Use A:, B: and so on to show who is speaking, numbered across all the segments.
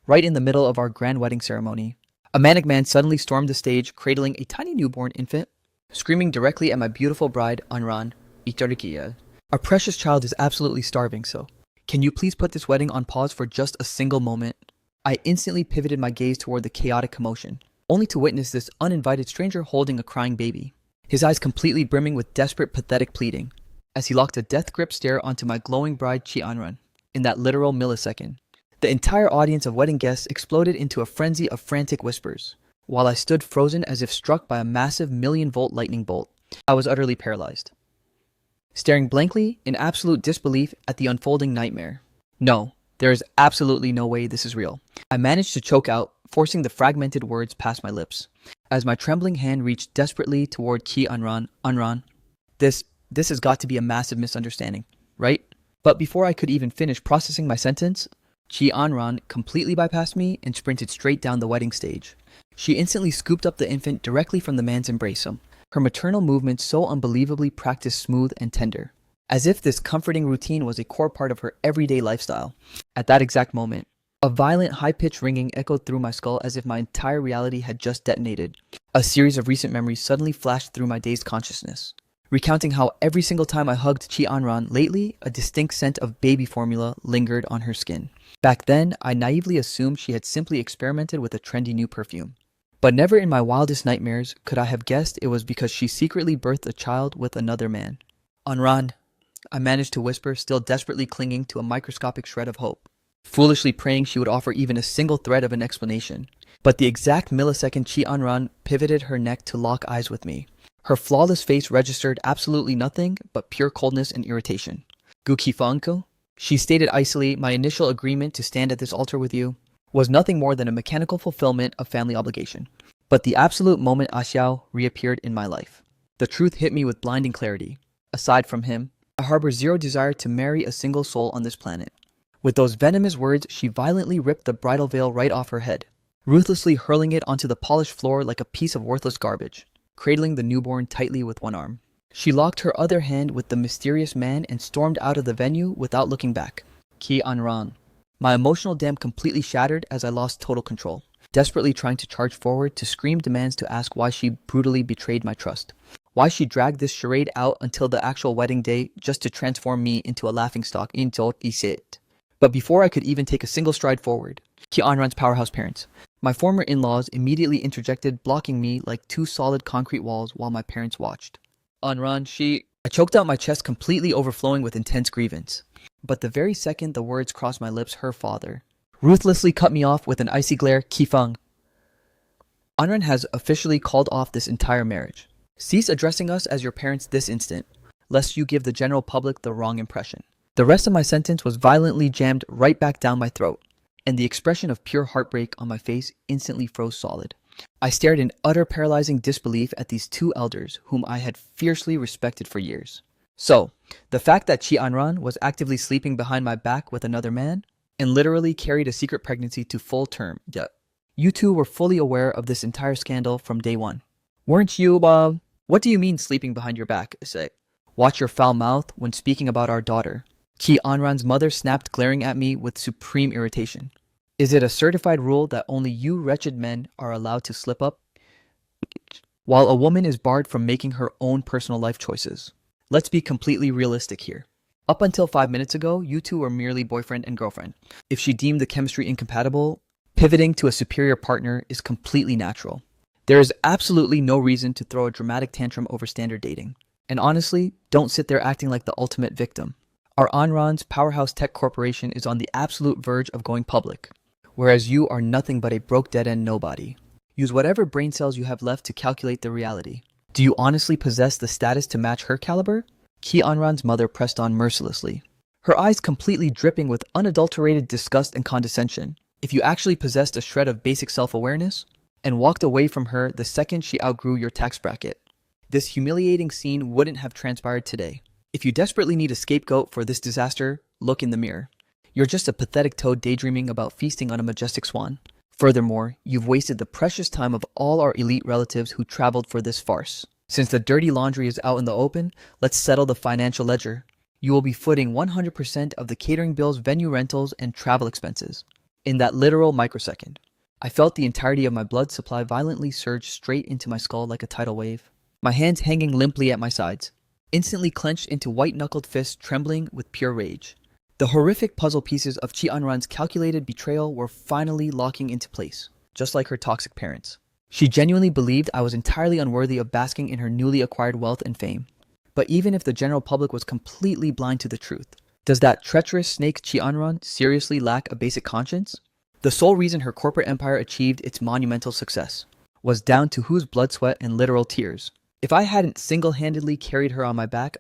A: right in the middle of our grand wedding ceremony. A manic man suddenly stormed the stage, cradling a tiny newborn infant, screaming directly at my beautiful bride, Anran, Itarikiyad. Our precious child is absolutely starving, so can you please put this wedding on pause for just a single moment? I instantly pivoted my gaze toward the chaotic commotion, only to witness this uninvited stranger holding a crying baby, his eyes completely brimming with desperate, pathetic pleading, as he locked a death-grip stare onto my glowing bride Chi Anran. In that literal millisecond, the entire audience of wedding guests exploded into a frenzy of frantic whispers, while I stood frozen as if struck by a massive million-volt lightning bolt. I was utterly paralyzed, staring blankly in absolute disbelief at the unfolding nightmare. No, there is absolutely no way this is real. I managed to choke out, forcing the fragmented words past my lips, as my trembling hand reached desperately toward Ki Anran. Anran, this has got to be a massive misunderstanding, right? But before I could even finish processing my sentence, Chi Anran completely bypassed me and sprinted straight down the wedding stage. She instantly scooped up the infant directly from the man's embrace, her maternal movements so unbelievably practiced, smooth and tender, as if this comforting routine was a core part of her everyday lifestyle. At that exact moment, a violent, high-pitched ringing echoed through my skull as if my entire reality had just detonated. A series of recent memories suddenly flashed through my dazed consciousness, recounting how every single time I hugged Chi Anran lately, a distinct scent of baby formula lingered on her skin. Back then, I naively assumed she had simply experimented with a trendy new perfume. But never in my wildest nightmares could I have guessed it was because she secretly birthed a child with another man. Anran, I managed to whisper, still desperately clinging to a microscopic shred of hope, foolishly praying she would offer even a single thread of an explanation. But the exact millisecond Chi Anran pivoted her neck to lock eyes with me, her flawless face registered absolutely nothing but pure coldness and irritation. Gukifanko? She stated icily, my initial agreement to stand at this altar with you was nothing more than a mechanical fulfillment of family obligation. But the absolute moment Xiao reappeared in my life, the truth hit me with blinding clarity. Aside from him, I harbor zero desire to marry a single soul on this planet. With those venomous words, she violently ripped the bridal veil right off her head, ruthlessly hurling it onto the polished floor like a piece of worthless garbage, cradling the newborn tightly with one arm. She locked her other hand with the mysterious man and stormed out of the venue without looking back. Ki Anran. My emotional dam completely shattered as I lost total control, desperately trying to charge forward to scream demands to ask why she brutally betrayed my trust. Why she dragged this charade out until the actual wedding day just to transform me into a laughingstock in Isit. But before I could even take a single stride forward, Ki Anran's powerhouse parents, my former in-laws, immediately interjected, blocking me like two solid concrete walls while my parents watched. Anran, I choked out my chest, completely overflowing with intense grievance. But the very second the words crossed my lips, her father ruthlessly cut me off with an icy glare. Kifang. Anran has officially called off this entire marriage. Cease addressing us as your parents this instant, lest you give the general public the wrong impression. The rest of my sentence was violently jammed right back down my throat, and the expression of pure heartbreak on my face instantly froze solid. I stared in utter paralyzing disbelief at these two elders whom I had fiercely respected for years. So, the fact that Chi Anran was actively sleeping behind my back with another man, and literally carried a secret pregnancy to full term, you two were fully aware of this entire scandal from day one. Weren't you, Bob? What do you mean sleeping behind your back? Say, watch your foul mouth when speaking about our daughter. Ki Anran's mother snapped, glaring at me with supreme irritation. Is it a certified rule that only you wretched men are allowed to slip up, while a woman is barred from making her own personal life choices? Let's be completely realistic here. Up until 5 minutes ago, you two were merely boyfriend and girlfriend. If she deemed the chemistry incompatible, pivoting to a superior partner is completely natural. There is absolutely no reason to throw a dramatic tantrum over standard dating. And honestly, don't sit there acting like the ultimate victim. Our Anran's powerhouse tech corporation is on the absolute verge of going public, whereas you are nothing but a broke dead-end nobody. Use whatever brain cells you have left to calculate the reality. Do you honestly possess the status to match her caliber? Ki Anran's mother pressed on mercilessly, her eyes completely dripping with unadulterated disgust and condescension. If you actually possessed a shred of basic self-awareness, and walked away from her the second she outgrew your tax bracket, this humiliating scene wouldn't have transpired today. If you desperately need a scapegoat for this disaster, look in the mirror. You're just a pathetic toad daydreaming about feasting on a majestic swan. Furthermore, you've wasted the precious time of all our elite relatives who traveled for this farce. Since the dirty laundry is out in the open, let's settle the financial ledger. You will be footing 100% of the catering bills, venue rentals, and travel expenses. In that literal microsecond, I felt the entirety of my blood supply violently surge straight into my skull like a tidal wave, my hands hanging limply at my sides, instantly clenched into white-knuckled fists trembling with pure rage. The horrific puzzle pieces of Chi Anran's calculated betrayal were finally locking into place, just like her toxic parents. She genuinely believed I was entirely unworthy of basking in her newly acquired wealth and fame. But even if the general public was completely blind to the truth, does that treacherous snake Chi Anran seriously lack a basic conscience? The sole reason her corporate empire achieved its monumental success was down to whose blood, sweat, and literal tears. If I hadn't single-handedly carried her on my back,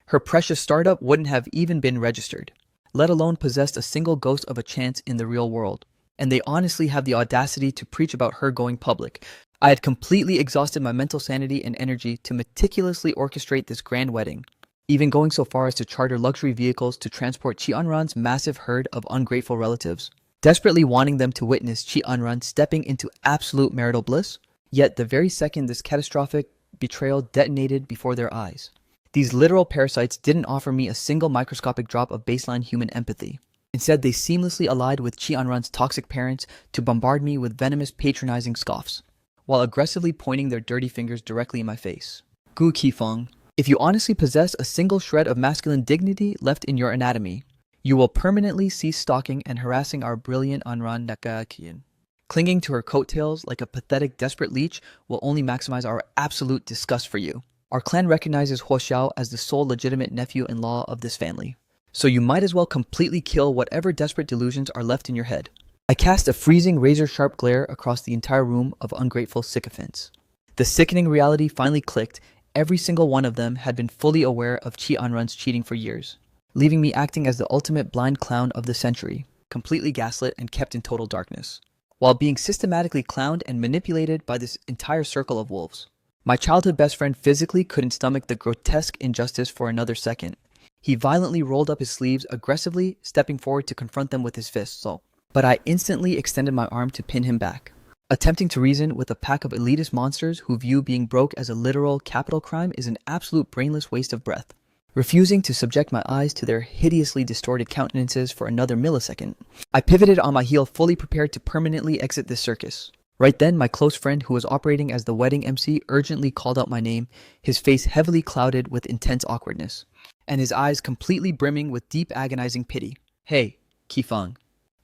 A: her precious startup wouldn't have even been registered, let alone possessed a single ghost of a chance in the real world. And they honestly have the audacity to preach about her going public. I had completely exhausted my mental sanity and energy to meticulously orchestrate this grand wedding, even going so far as to charter luxury vehicles to transport Chi Anran's massive herd of ungrateful relatives, desperately wanting them to witness Chi Anran stepping into absolute marital bliss. Yet the very second this catastrophic betrayal detonated before their eyes, these literal parasites didn't offer me a single microscopic drop of baseline human empathy. Instead, they seamlessly allied with Chi Anran's toxic parents to bombard me with venomous, patronizing scoffs, while aggressively pointing their dirty fingers directly in my face. Gu Qifeng, if you honestly possess a single shred of masculine dignity left in your anatomy, you will permanently cease stalking and harassing our brilliant Anran Nakakian. Clinging to her coattails like a pathetic, desperate leech will only maximize our absolute disgust for you. Our clan recognizes Huo Xiao as the sole legitimate nephew-in-law of this family, so you might as well completely kill whatever desperate delusions are left in your head. I cast a freezing, razor-sharp glare across the entire room of ungrateful sycophants. The sickening reality finally clicked. Every single one of them had been fully aware of Chi Anran's cheating for years, leaving me acting as the ultimate blind clown of the century, completely gaslit and kept in total darkness, while being systematically clowned and manipulated by this entire circle of wolves. My childhood best friend physically couldn't stomach the grotesque injustice for another second. He violently rolled up his sleeves, aggressively stepping forward to confront them with his fists, but I instantly extended my arm to pin him back, attempting to reason with a pack of elitist monsters who view being broke as a literal capital crime is an absolute brainless waste of breath. Refusing to subject my eyes to their hideously distorted countenances for another millisecond, I pivoted on my heel, fully prepared to permanently exit this circus. Right then, my close friend who was operating as the wedding MC urgently called out my name, his face heavily clouded with intense awkwardness, and his eyes completely brimming with deep agonizing pity. Hey, Qifeng,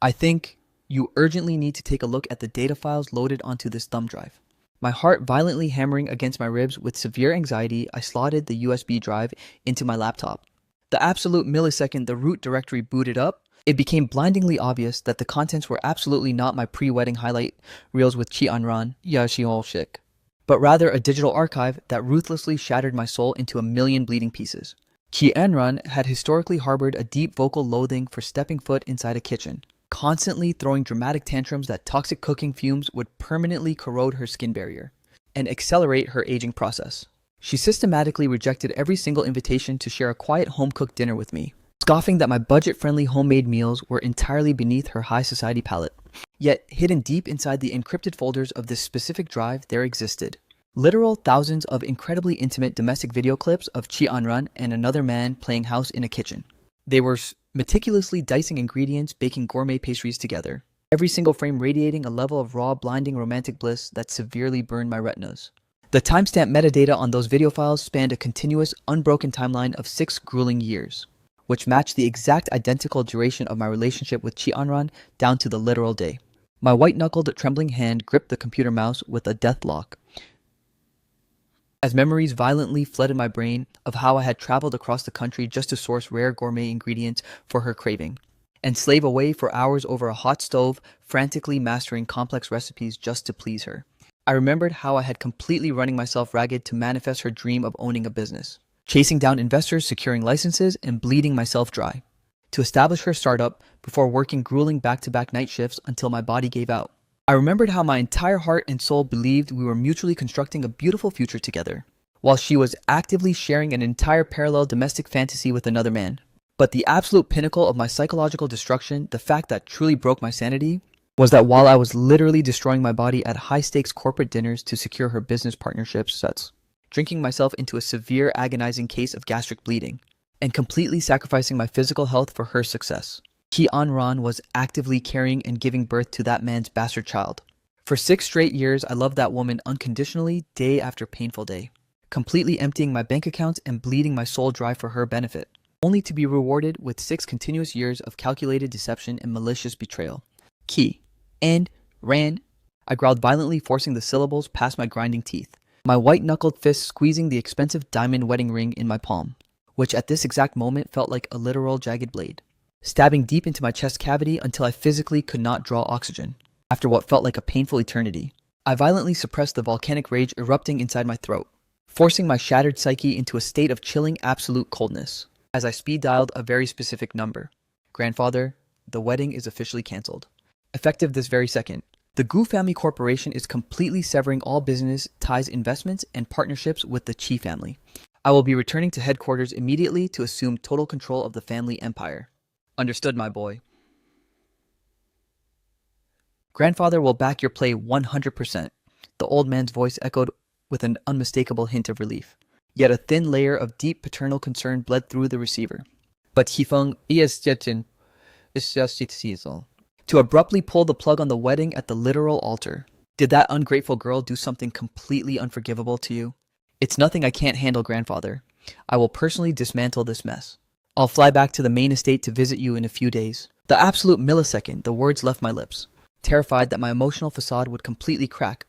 A: I think you urgently need to take a look at the data files loaded onto this thumb drive. My heart violently hammering against my ribs with severe anxiety, I slotted the USB drive into my laptop. The absolute millisecond the root directory booted up, it became blindingly obvious that the contents were absolutely not my pre-wedding highlight reels with Chi Anran, Shik, but rather a digital archive that ruthlessly shattered my soul into a million bleeding pieces. Chi Anran had historically harbored a deep vocal loathing for stepping foot inside a kitchen, constantly throwing dramatic tantrums that toxic cooking fumes would permanently corrode her skin barrier and accelerate her aging process. She systematically rejected every single invitation to share a quiet home-cooked dinner with me, scoffing that my budget-friendly homemade meals were entirely beneath her high society palate. Yet, hidden deep inside the encrypted folders of this specific drive, there existed literal thousands of incredibly intimate domestic video clips of Chi Anran and another man playing house in a kitchen. They were meticulously dicing ingredients, baking gourmet pastries together, every single frame radiating a level of raw, blinding romantic bliss that severely burned my retinas. The timestamp metadata on those video files spanned a continuous, unbroken timeline of 6 grueling years, which matched the exact identical duration of my relationship with Chi Anran down to the literal day. My white-knuckled, trembling hand gripped the computer mouse with a death lock, as memories violently flooded my brain of how I had traveled across the country just to source rare gourmet ingredients for her craving, and slave away for hours over a hot stove, frantically mastering complex recipes just to please her. I remembered how I had completely running myself ragged to manifest her dream of owning a business, chasing down investors, securing licenses, and bleeding myself dry, to establish her startup before working grueling back-to-back night shifts until my body gave out. I remembered how my entire heart and soul believed we were mutually constructing a beautiful future together, while she was actively sharing an entire parallel domestic fantasy with another man. But the absolute pinnacle of my psychological destruction, the fact that truly broke my sanity, was that while I was literally destroying my body at high-stakes corporate dinners to secure her business partnership sets, drinking myself into a severe agonizing case of gastric bleeding, and completely sacrificing my physical health for her success, Ki An-ran was actively carrying and giving birth to that man's bastard child. For 6 straight years, I loved that woman unconditionally, day after painful day, completely emptying my bank accounts and bleeding my soul dry for her benefit, only to be rewarded with 6 continuous years of calculated deception and malicious betrayal. Ki and ran. I growled violently, forcing the syllables past my grinding teeth, my white-knuckled fist squeezing the expensive diamond wedding ring in my palm, which at this exact moment felt like a literal jagged blade, stabbing deep into my chest cavity until I physically could not draw oxygen. After what felt like a painful eternity, I violently suppressed the volcanic rage erupting inside my throat, forcing my shattered psyche into a state of chilling absolute coldness, as I speed-dialed a very specific number. Grandfather, the wedding is officially cancelled. Effective this very second. The Gu Family Corporation is completely severing all business ties, investments, and partnerships with the Qi family. I will be returning to headquarters immediately to assume total control of the family empire. Understood, my boy. Grandfather will back your play 100%. The old man's voice echoed with an unmistakable hint of relief. Yet a thin layer of deep paternal concern bled through the receiver. But Hifeng is to abruptly pull the plug on the wedding at the literal altar. Did that ungrateful girl do something completely unforgivable to you? It's nothing I can't handle, grandfather. I will personally dismantle this mess. I'll fly back to the main estate to visit you in a few days. The absolute millisecond the words left my lips, terrified that my emotional facade would completely crack,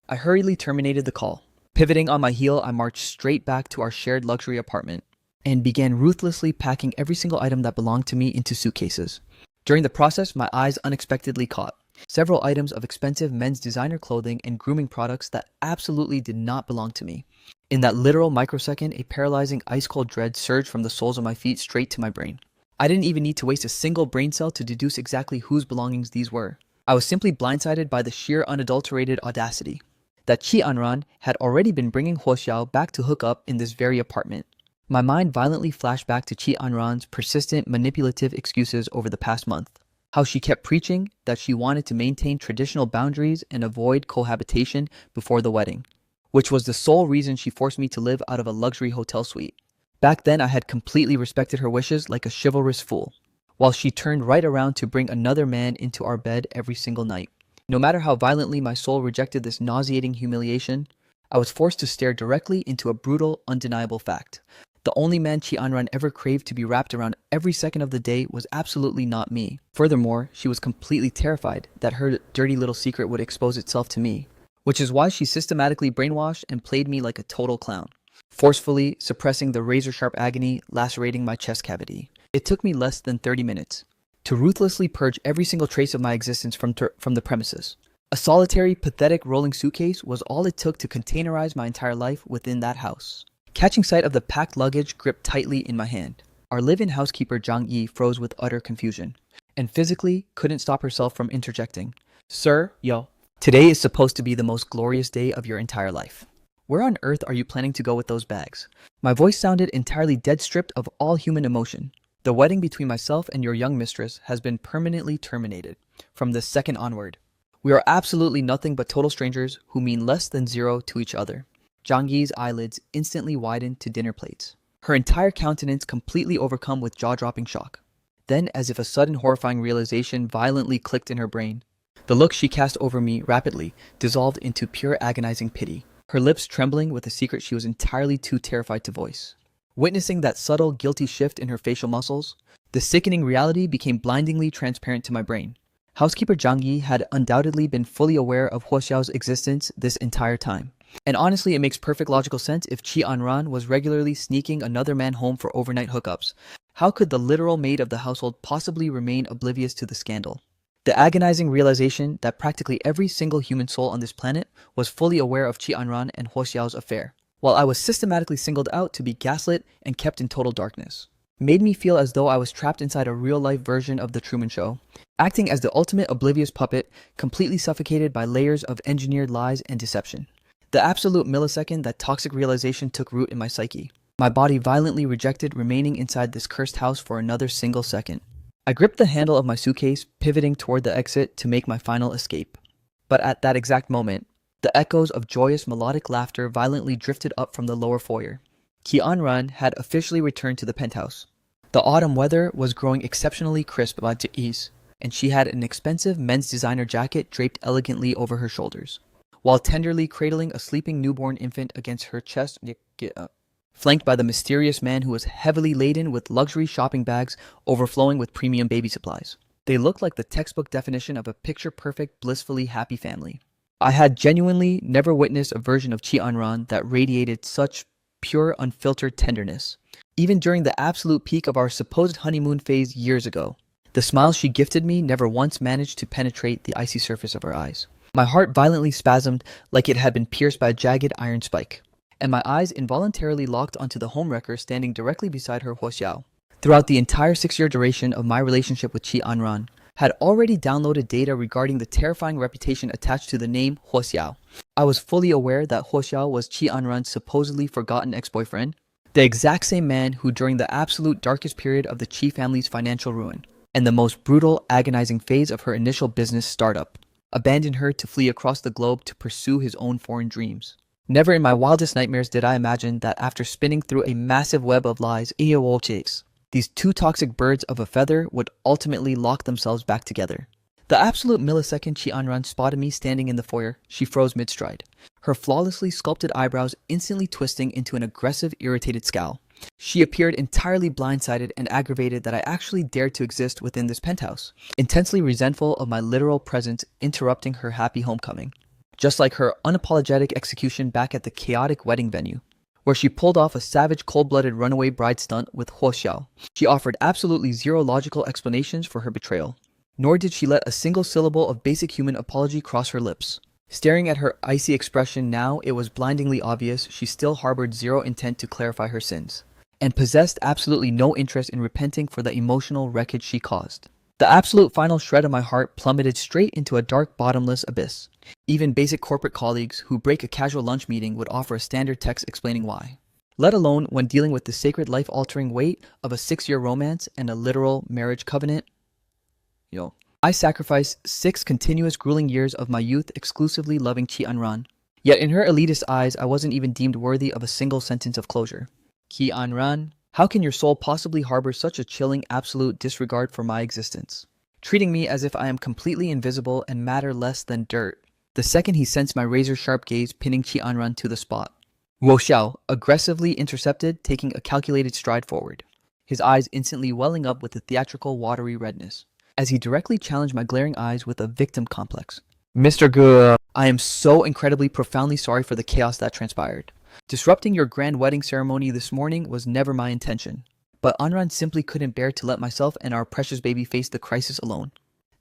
A: I hurriedly terminated the call. Pivoting on my heel, I marched straight back to our shared luxury apartment and began ruthlessly packing every single item that belonged to me into suitcases. During the process, my eyes unexpectedly caught several items of expensive men's designer clothing and grooming products that absolutely did not belong to me. In that literal microsecond, a paralyzing ice-cold dread surged from the soles of my feet straight to my brain. I didn't even need to waste a single brain cell to deduce exactly whose belongings these were. I was simply blindsided by the sheer unadulterated audacity that Qi Anran had already been bringing Huo Xiao back to hook up in this very apartment. My mind violently flashed back to Qi Anran's persistent manipulative excuses over the past month. How she kept preaching that she wanted to maintain traditional boundaries and avoid cohabitation before the wedding, which was the sole reason she forced me to live out of a luxury hotel suite. Back then, I had completely respected her wishes like a chivalrous fool, while she turned right around to bring another man into our bed every single night. No matter how violently my soul rejected this nauseating humiliation, I was forced to stare directly into a brutal, undeniable fact. The only man Qi Anran ever craved to be wrapped around every second of the day was absolutely not me. Furthermore, she was completely terrified that her dirty little secret would expose itself to me, which is why she systematically brainwashed and played me like a total clown, forcefully suppressing the razor-sharp agony lacerating my chest cavity. It took me less than 30 minutes to ruthlessly purge every single trace of my existence from the premises. A solitary, pathetic rolling suitcase was all it took to containerize my entire life within that house. Catching sight of the packed luggage gripped tightly in my hand, our live-in housekeeper Zhang Yi froze with utter confusion, and physically couldn't stop herself from interjecting. Sir, today is supposed to be the most glorious day of your entire life. Where on earth are you planning to go with those bags? My voice sounded entirely dead stripped of all human emotion. The wedding between myself and your young mistress has been permanently terminated from this second onward. We are absolutely nothing but total strangers who mean less than zero to each other. Zhang Yi's eyelids instantly widened to dinner plates, her entire countenance completely overcome with jaw-dropping shock. Then, as if a sudden horrifying realization violently clicked in her brain, the look she cast over me rapidly dissolved into pure agonizing pity, her lips trembling with a secret she was entirely too terrified to voice. Witnessing that subtle, guilty shift in her facial muscles, the sickening reality became blindingly transparent to my brain. Housekeeper Zhang Yi had undoubtedly been fully aware of Huo Xiao's existence this entire time. And honestly, it makes perfect logical sense if Qi Anran was regularly sneaking another man home for overnight hookups. How could the literal maid of the household possibly remain oblivious to the scandal? The agonizing realization that practically every single human soul on this planet was fully aware of Qi Anran and Huo Xiao's affair, while I was systematically singled out to be gaslit and kept in total darkness, made me feel as though I was trapped inside a real-life version of The Truman Show, acting as the ultimate oblivious puppet, completely suffocated by layers of engineered lies and deception. The absolute millisecond that toxic realization took root in my psyche, my body violently rejected remaining inside this cursed house for another single second. I gripped the handle of my suitcase, pivoting toward the exit to make my final escape. But at that exact moment, the echoes of joyous melodic laughter violently drifted up from the lower foyer. Qi Anran had officially returned to the penthouse, The autumn weather was growing exceptionally crisp by Jais, and she had an expensive men's designer jacket draped elegantly over her shoulders, while tenderly cradling a sleeping newborn infant against her chest, flanked by the mysterious man who was heavily laden with luxury shopping bags overflowing with premium baby supplies. They looked like the textbook definition of a picture-perfect, blissfully happy family. I had genuinely never witnessed a version of Chi Anran that radiated such pure, unfiltered tenderness. Even during the absolute peak of our supposed honeymoon phase years ago, the smile she gifted me never once managed to penetrate the icy surface of her eyes. My heart violently spasmed like it had been pierced by a jagged iron spike, and my eyes involuntarily locked onto the homewrecker standing directly beside her Huo Xiao. Throughout the entire 6-year duration of my relationship with Chi Anran, had already downloaded data regarding the terrifying reputation attached to the name Huo Xiao. I was fully aware that Huo Xiao was Chi Anran's supposedly forgotten ex-boyfriend, the exact same man who during the absolute darkest period of the Chi family's financial ruin, and the most brutal, agonizing phase of her initial business startup, abandoned her to flee across the globe to pursue his own foreign dreams. Never in my wildest nightmares did I imagine that after spinning through a massive web of lies, these two toxic birds of a feather would ultimately lock themselves back together. The absolute millisecond Chi Anran spotted me standing in the foyer, she froze mid-stride, her flawlessly sculpted eyebrows instantly twisting into an aggressive, irritated scowl. She appeared entirely blindsided and aggravated that I actually dared to exist within this penthouse, intensely resentful of my literal presence interrupting her happy homecoming. Just like her unapologetic execution back at the chaotic wedding venue, where she pulled off a savage cold-blooded runaway bride stunt with Huo Xiao. She offered absolutely zero logical explanations for her betrayal, nor did she let a single syllable of basic human apology cross her lips. Staring at her icy expression now, it was blindingly obvious she still harbored zero intent to clarify her sins, and possessed absolutely no interest in repenting for the emotional wreckage she caused. The absolute final shred of my heart plummeted straight into a dark, bottomless abyss. Even basic corporate colleagues who break a casual lunch meeting would offer a standard text explaining why, let alone when dealing with the sacred life-altering weight of a 6-year romance and a literal marriage covenant. I sacrificed 6 continuous grueling years of my youth exclusively loving Chi Anran. Yet in her elitist eyes, I wasn't even deemed worthy of a single sentence of closure. Chi Anran, how can your soul possibly harbor such a chilling absolute disregard for my existence? Treating me as if I am completely invisible and matter less than dirt. The second he sensed my razor-sharp gaze pinning Chi Anran to the spot, Huo Xiao aggressively intercepted, taking a calculated stride forward, his eyes instantly welling up with a theatrical watery redness, as he directly challenged my glaring eyes with a victim complex. Mr. Gu, I am so incredibly profoundly sorry for the chaos that transpired. Disrupting your grand wedding ceremony this morning was never my intention, but Anran simply couldn't bear to let myself and our precious baby face the crisis alone.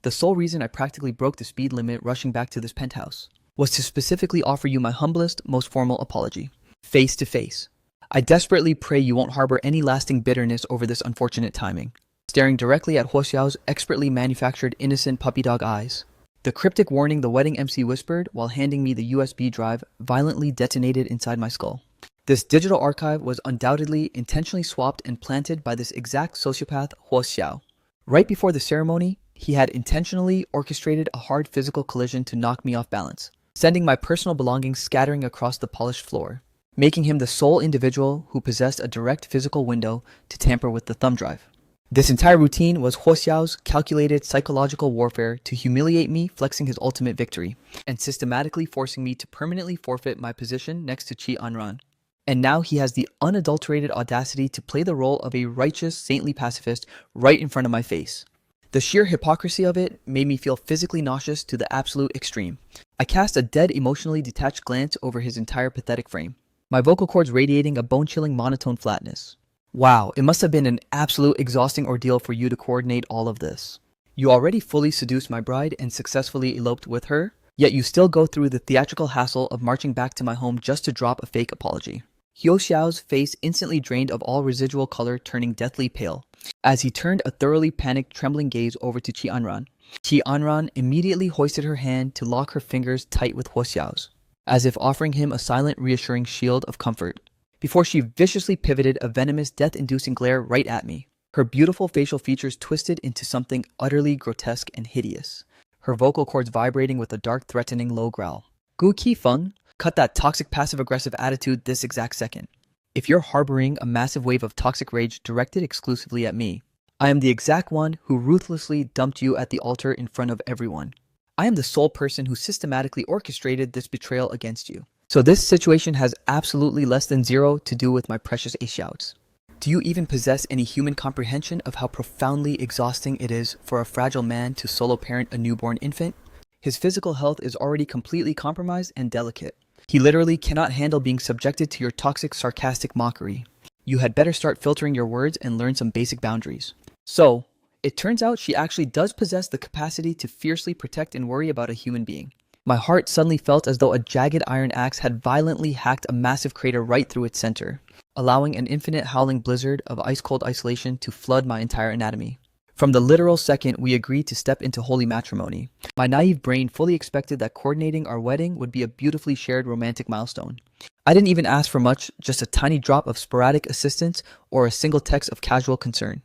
A: The sole reason I practically broke the speed limit rushing back to this penthouse was to specifically offer you my humblest, most formal apology, face to face. I desperately pray you won't harbor any lasting bitterness over this unfortunate timing. Staring directly at Huo Xiao's expertly manufactured innocent puppy dog eyes, the cryptic warning the wedding MC whispered while handing me the USB drive violently detonated inside my skull. This digital archive was undoubtedly intentionally swapped and planted by this exact sociopath Huo Xiao. Right before the ceremony, he had intentionally orchestrated a hard physical collision to knock me off balance, sending my personal belongings scattering across the polished floor, making him the sole individual who possessed a direct physical window to tamper with the thumb drive. This entire routine was Huo Xiao's calculated psychological warfare to humiliate me, flexing his ultimate victory, and systematically forcing me to permanently forfeit my position next to Chi Anran. And now he has the unadulterated audacity to play the role of a righteous, saintly pacifist right in front of my face. The sheer hypocrisy of it made me feel physically nauseous to the absolute extreme. I cast a dead, emotionally detached glance over his entire pathetic frame, my vocal cords radiating a bone-chilling monotone flatness. Wow, it must have been an absolute exhausting ordeal for you to coordinate all of this. You already fully seduced my bride and successfully eloped with her, yet you still go through the theatrical hassle of marching back to my home just to drop a fake apology. Huo Xiao's face instantly drained of all residual color, turning deathly pale, as he turned a thoroughly panicked, trembling gaze over to Chi Anran. Chi Anran immediately hoisted her hand to lock her fingers tight with Huo Xiao's, as if offering him a silent, reassuring shield of comfort, before she viciously pivoted a venomous, death-inducing glare right at me, her beautiful facial features twisted into something utterly grotesque and hideous, her vocal cords vibrating with a dark, threatening low growl. Gu Qi Feng, cut that toxic passive-aggressive attitude this exact second. If you're harboring a massive wave of toxic rage directed exclusively at me, I am the exact one who ruthlessly dumped you at the altar in front of everyone. I am the sole person who systematically orchestrated this betrayal against you. So this situation has absolutely less than zero to do with my precious A-shouts. Do you even possess any human comprehension of how profoundly exhausting it is for a fragile man to solo parent a newborn infant? His physical health is already completely compromised and delicate. He literally cannot handle being subjected to your toxic, sarcastic mockery. You had better start filtering your words and learn some basic boundaries. So, it turns out she actually does possess the capacity to fiercely protect and worry about a human being. My heart suddenly felt as though a jagged iron axe had violently hacked a massive crater right through its center, allowing an infinite howling blizzard of ice-cold isolation to flood my entire anatomy. From the literal second we agreed to step into holy matrimony, my naive brain fully expected that coordinating our wedding would be a beautifully shared romantic milestone. I didn't even ask for much, just a tiny drop of sporadic assistance or a single text of casual concern.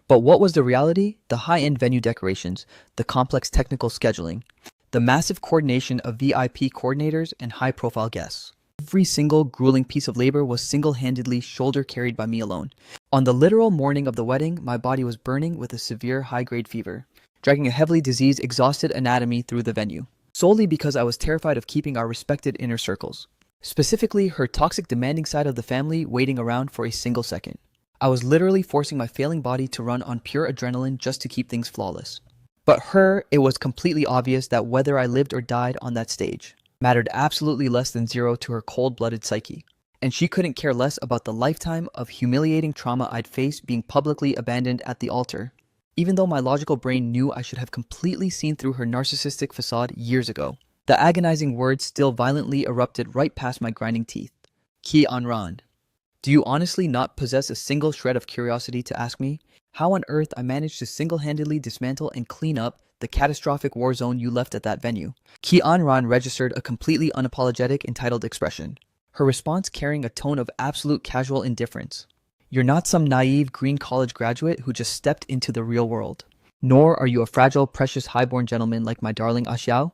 A: But what was the reality? The high-end venue decorations, the complex technical scheduling, the massive coordination of VIP coordinators and high-profile guests. Every single grueling piece of labor was single-handedly shoulder-carried by me alone. On the literal morning of the wedding, my body was burning with a severe high-grade fever, dragging a heavily diseased, exhausted anatomy through the venue, solely because I was terrified of keeping our respected inner circles, specifically her toxic demanding side of the family, waiting around for a single second. I was literally forcing my failing body to run on pure adrenaline just to keep things flawless. But her, it was completely obvious that whether I lived or died on that stage mattered absolutely less than zero to her cold-blooded psyche, and she couldn't care less about the lifetime of humiliating trauma I'd faced being publicly abandoned at the altar, even though my logical brain knew I should have completely seen through her narcissistic facade years ago. The agonizing words still violently erupted right past my grinding teeth. Ki Anran. Do you honestly not possess a single shred of curiosity to ask me how on earth I managed to single-handedly dismantle and clean up the catastrophic war zone you left at that venue? Ki Anran registered a completely unapologetic, entitled expression, her response carrying a tone of absolute casual indifference. You're not some naive green college graduate who just stepped into the real world. Nor are you a fragile, precious, highborn gentleman like my darling Xiao.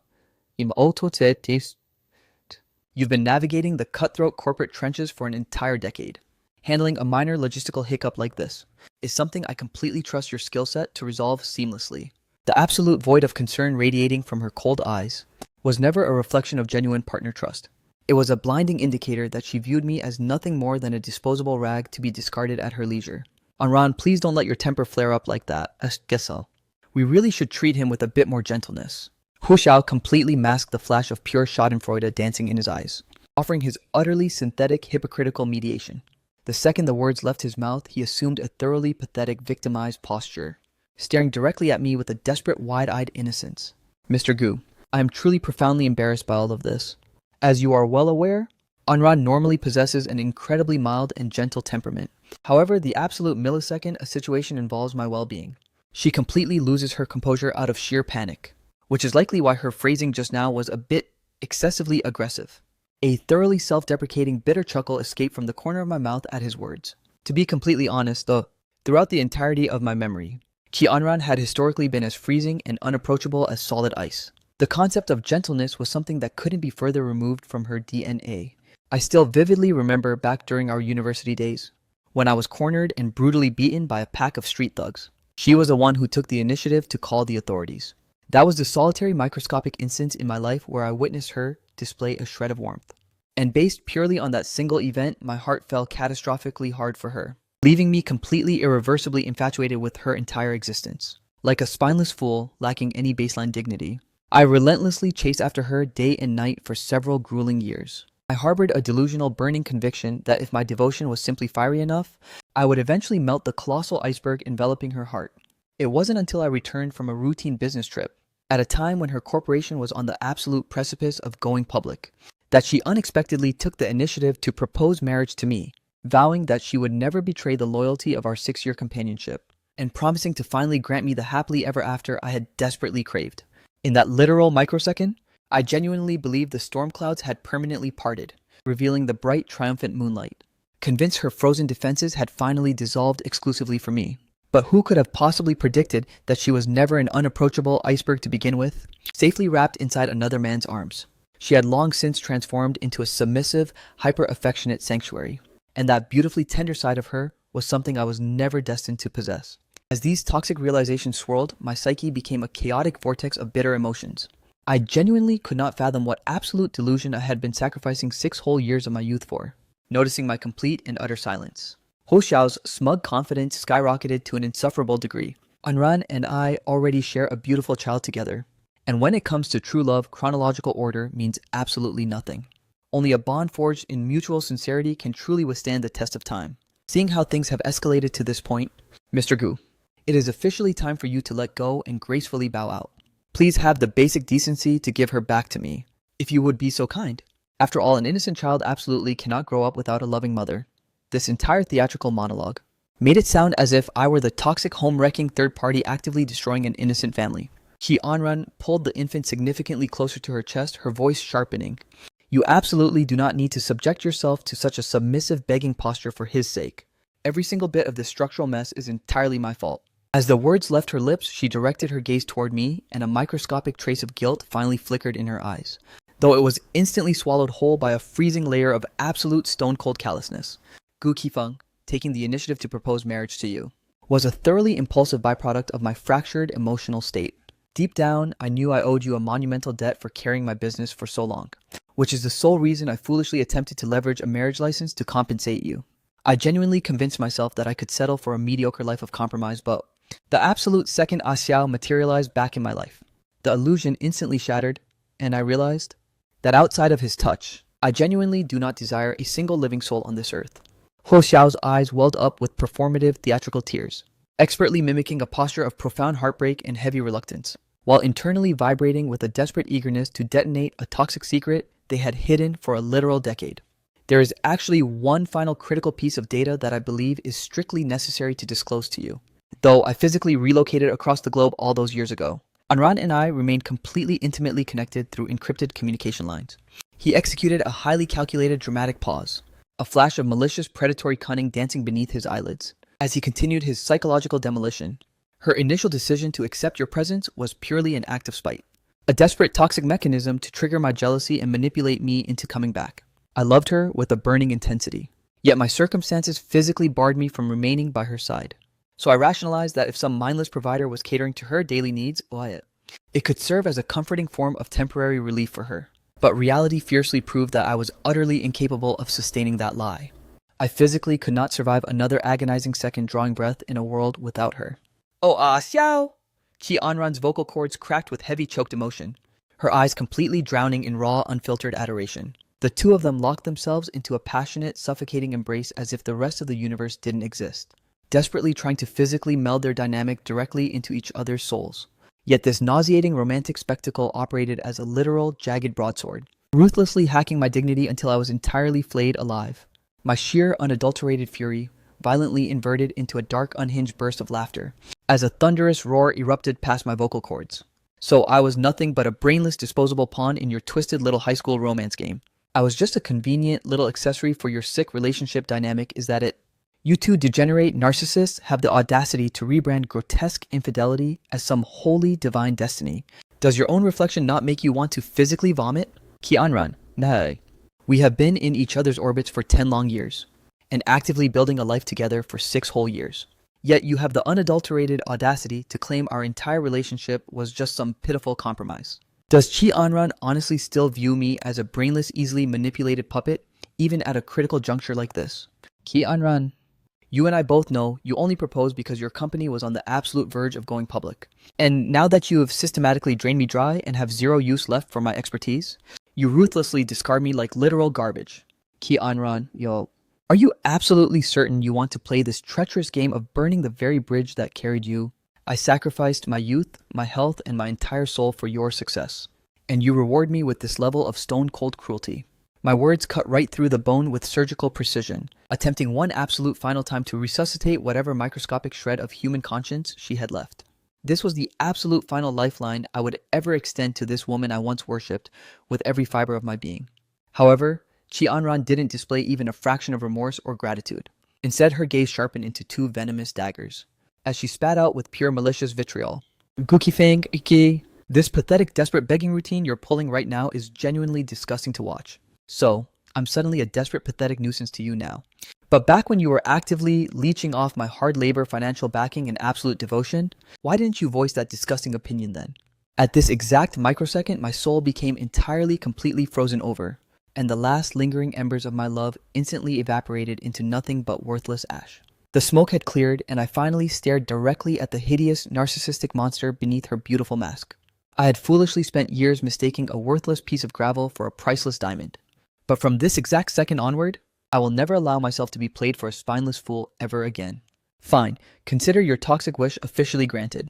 A: You've been navigating the cutthroat corporate trenches for an entire decade. Handling a minor logistical hiccup like this is something I completely trust your skill set to resolve seamlessly. The absolute void of concern radiating from her cold eyes was never a reflection of genuine partner trust. It was a blinding indicator that she viewed me as nothing more than a disposable rag to be discarded at her leisure. Anran, please don't let your temper flare up like that. Gesell. We really should treat him with a bit more gentleness. Hu Xiao completely masked the flash of pure schadenfreude dancing in his eyes, offering his utterly synthetic, hypocritical mediation. The second the words left his mouth, he assumed a thoroughly pathetic, victimized posture, staring directly at me with a desperate, wide-eyed innocence. Mr. Gu, I am truly profoundly embarrassed by all of this. As you are well aware, Anran normally possesses an incredibly mild and gentle temperament. However, the absolute millisecond a situation involves my well-being, she completely loses her composure out of sheer panic, which is likely why her phrasing just now was a bit excessively aggressive. A thoroughly self-deprecating, bitter chuckle escaped from the corner of my mouth at his words. To be completely honest, though, throughout the entirety of my memory, Ki Anran had historically been as freezing and unapproachable as solid ice. The concept of gentleness was something that couldn't be further removed from her DNA. I still vividly remember back during our university days, when I was cornered and brutally beaten by a pack of street thugs. She was the one who took the initiative to call the authorities. That was the solitary microscopic instance in my life where I witnessed her display a shred of warmth. And based purely on that single event, my heart fell catastrophically hard for her, leaving me completely irreversibly infatuated with her entire existence. Like a spineless fool, lacking any baseline dignity, I relentlessly chased after her day and night for several grueling years. I harbored a delusional, burning conviction that if my devotion was simply fiery enough, I would eventually melt the colossal iceberg enveloping her heart. It wasn't until I returned from a routine business trip, at a time when her corporation was on the absolute precipice of going public, that she unexpectedly took the initiative to propose marriage to me, vowing that she would never betray the loyalty of our 6-year companionship, and promising to finally grant me the happily ever after I had desperately craved. In that literal microsecond, I genuinely believed the storm clouds had permanently parted, revealing the bright, triumphant moonlight. Convinced her frozen defenses had finally dissolved exclusively for me. But who could have possibly predicted that she was never an unapproachable iceberg to begin with, safely wrapped inside another man's arms? She had long since transformed into a submissive, hyper-affectionate sanctuary. and that beautifully tender side of her was something I was never destined to possess. As these toxic realizations swirled, my psyche became a chaotic vortex of bitter emotions. I genuinely could not fathom what absolute delusion I had been sacrificing 6 whole years of my youth for, noticing my complete and utter silence. Ho Xiao's smug confidence skyrocketed to an insufferable degree. Anran and I already share a beautiful child together, and when it comes to true love, chronological order means absolutely nothing. Only a bond forged in mutual sincerity can truly withstand the test of time. Seeing how things have escalated to this point, Mr. Gu, it is officially time for you to let go and gracefully bow out. Please have the basic decency to give her back to me, if you would be so kind. After all, an innocent child absolutely cannot grow up without a loving mother. This entire theatrical monologue made it sound as if I were the toxic home-wrecking third party actively destroying an innocent family. Qi Anran pulled the infant significantly closer to her chest, her voice sharpening. You absolutely do not need to subject yourself to such a submissive begging posture for his sake. Every single bit of this structural mess is entirely my fault. As the words left her lips, she directed her gaze toward me, and a microscopic trace of guilt finally flickered in her eyes, though it was instantly swallowed whole by a freezing layer of absolute stone-cold callousness. Gu Qifeng, taking the initiative to propose marriage to you, was a thoroughly impulsive byproduct of my fractured emotional state. Deep down, I knew I owed you a monumental debt for carrying my business for so long, which is the sole reason I foolishly attempted to leverage a marriage license to compensate you. I genuinely convinced myself that I could settle for a mediocre life of compromise, but the absolute second Ah Xiao materialized back in my life. The illusion instantly shattered, and I realized that outside of his touch, I genuinely do not desire a single living soul on this earth. Ho Xiao's eyes welled up with performative theatrical tears, expertly mimicking a posture of profound heartbreak and heavy reluctance, while internally vibrating with a desperate eagerness to detonate a toxic secret they had hidden for a literal decade. There is actually one final critical piece of data that I believe is strictly necessary to disclose to you. Though I physically relocated across the globe all those years ago, Anran and I remained completely intimately connected through encrypted communication lines. He executed a highly calculated dramatic pause, a flash of malicious predatory cunning dancing beneath his eyelids. As he continued his psychological demolition, her initial decision to accept your presence was purely an act of spite, a desperate toxic mechanism to trigger my jealousy and manipulate me into coming back. I loved her with a burning intensity, yet my circumstances physically barred me from remaining by her side. So I rationalized that if some mindless provider was catering to her daily needs, it could serve as a comforting form of temporary relief for her. But reality fiercely proved that I was utterly incapable of sustaining that lie. I physically could not survive another agonizing second drawing breath in a world without her. Oh, ah, xiao! Qi Anran's vocal cords cracked with heavy choked emotion, her eyes completely drowning in raw, unfiltered adoration. The two of them locked themselves into a passionate, suffocating embrace as if the rest of the universe didn't exist, desperately trying to physically meld their dynamic directly into each other's souls. Yet this nauseating romantic spectacle operated as a literal, jagged broadsword, ruthlessly hacking my dignity until I was entirely flayed alive. My sheer, unadulterated fury violently inverted into a dark, unhinged burst of laughter, as a thunderous roar erupted past my vocal cords. So I was nothing but a brainless, disposable pawn in your twisted little high school romance game. I was just a convenient little accessory for your sick relationship dynamic, is that it? You two degenerate narcissists have the audacity to rebrand grotesque infidelity as some holy divine destiny. Does your own reflection not make you want to physically vomit? Qi Anran, nay. We have been in each other's orbits for 10 long years, and actively building a life together for 6 whole years. Yet you have the unadulterated audacity to claim our entire relationship was just some pitiful compromise. Does Qi Anran honestly still view me as a brainless, easily manipulated puppet, even at a critical juncture like this? Qi Anran, you and I both know you only proposed because your company was on the absolute verge of going public. And now that you have systematically drained me dry and have zero use left for my expertise, you ruthlessly discard me like literal garbage. Qi Anran, are you absolutely certain you want to play this treacherous game of burning the very bridge that carried you? I sacrificed my youth, my health, and my entire soul for your success. And you reward me with this level of stone-cold cruelty. My words cut right through the bone with surgical precision, attempting one absolute final time to resuscitate whatever microscopic shred of human conscience she had left. This was the absolute final lifeline I would ever extend to this woman I once worshipped with every fiber of my being. However, Qi Anran didn't display even a fraction of remorse or gratitude. Instead, her gaze sharpened into 2 venomous daggers, as she spat out with pure malicious vitriol. Gu Qifeng, Iki, this pathetic, desperate begging routine you're pulling right now is genuinely disgusting to watch. So, I'm suddenly a desperate, pathetic nuisance to you now. But back when you were actively leeching off my hard labor, financial backing, and absolute devotion, why didn't you voice that disgusting opinion then? At this exact microsecond, my soul became entirely, completely frozen over, and the last lingering embers of my love instantly evaporated into nothing but worthless ash. The smoke had cleared, and I finally stared directly at the hideous, narcissistic monster beneath her beautiful mask. I had foolishly spent years mistaking a worthless piece of gravel for a priceless diamond. But from this exact second onward, I will never allow myself to be played for a spineless fool ever again. Fine, consider your toxic wish officially granted.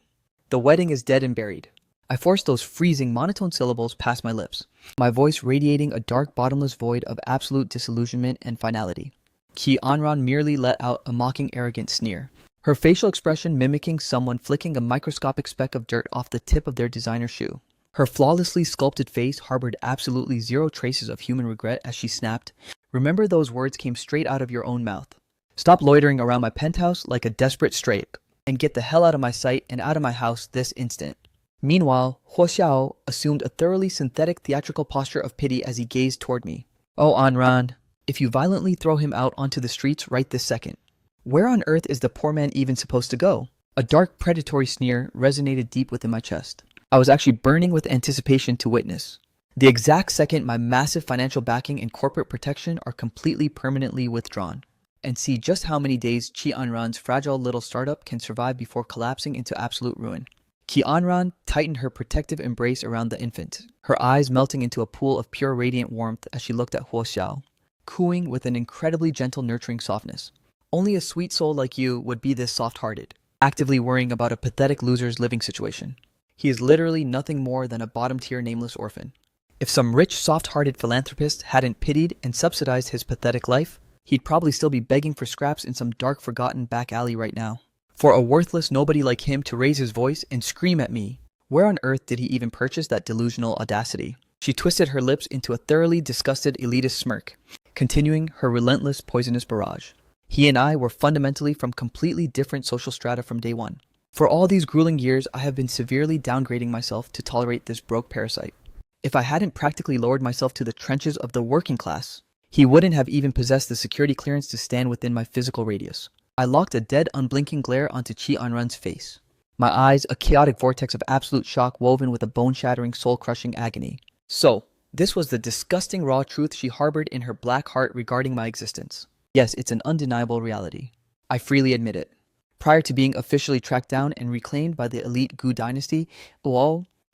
A: The wedding is dead and buried. I forced those freezing, monotone syllables past my lips, my voice radiating a dark, bottomless void of absolute disillusionment and finality. Ki Anran merely let out a mocking, arrogant sneer, her facial expression mimicking someone flicking a microscopic speck of dirt off the tip of their designer shoe. Her flawlessly sculpted face harbored absolutely zero traces of human regret as she snapped, "Remember those words came straight out of your own mouth. Stop loitering around my penthouse like a desperate streak, and get the hell out of my sight and out of my house this instant." Meanwhile, Huo Xiao assumed a thoroughly synthetic theatrical posture of pity as he gazed toward me. "Oh, Anran, if you violently throw him out onto the streets right this second, where on earth is the poor man even supposed to go?" A dark, predatory sneer resonated deep within my chest. I was actually burning with anticipation to witness the exact second my massive financial backing and corporate protection are completely permanently withdrawn, and see just how many days Qi Anran's fragile little startup can survive before collapsing into absolute ruin. Qi Anran tightened her protective embrace around the infant, her eyes melting into a pool of pure radiant warmth as she looked at Huo Xiao, cooing with an incredibly gentle, nurturing softness. "Only a sweet soul like you would be this soft-hearted, actively worrying about a pathetic loser's living situation. He is literally nothing more than a bottom-tier nameless orphan. If some rich, soft-hearted philanthropist hadn't pitied and subsidized his pathetic life, he'd probably still be begging for scraps in some dark, forgotten back alley right now. For a worthless nobody like him to raise his voice and scream at me, where on earth did he even purchase that delusional audacity?" She twisted her lips into a thoroughly disgusted elitist smirk, continuing her relentless, poisonous barrage. He and I were fundamentally from completely different social strata from day one. For all these grueling years, I have been severely downgrading myself to tolerate this broke parasite. If I hadn't practically lowered myself to the trenches of the working class, he wouldn't have even possessed the security clearance to stand within my physical radius. I locked a dead, unblinking glare onto Qi Anran's face, my eyes a chaotic vortex of absolute shock woven with a bone-shattering, soul-crushing agony. So, this was the disgusting raw truth she harbored in her black heart regarding my existence. Yes, it's an undeniable reality. I freely admit it. Prior to being officially tracked down and reclaimed by the elite Gu dynasty,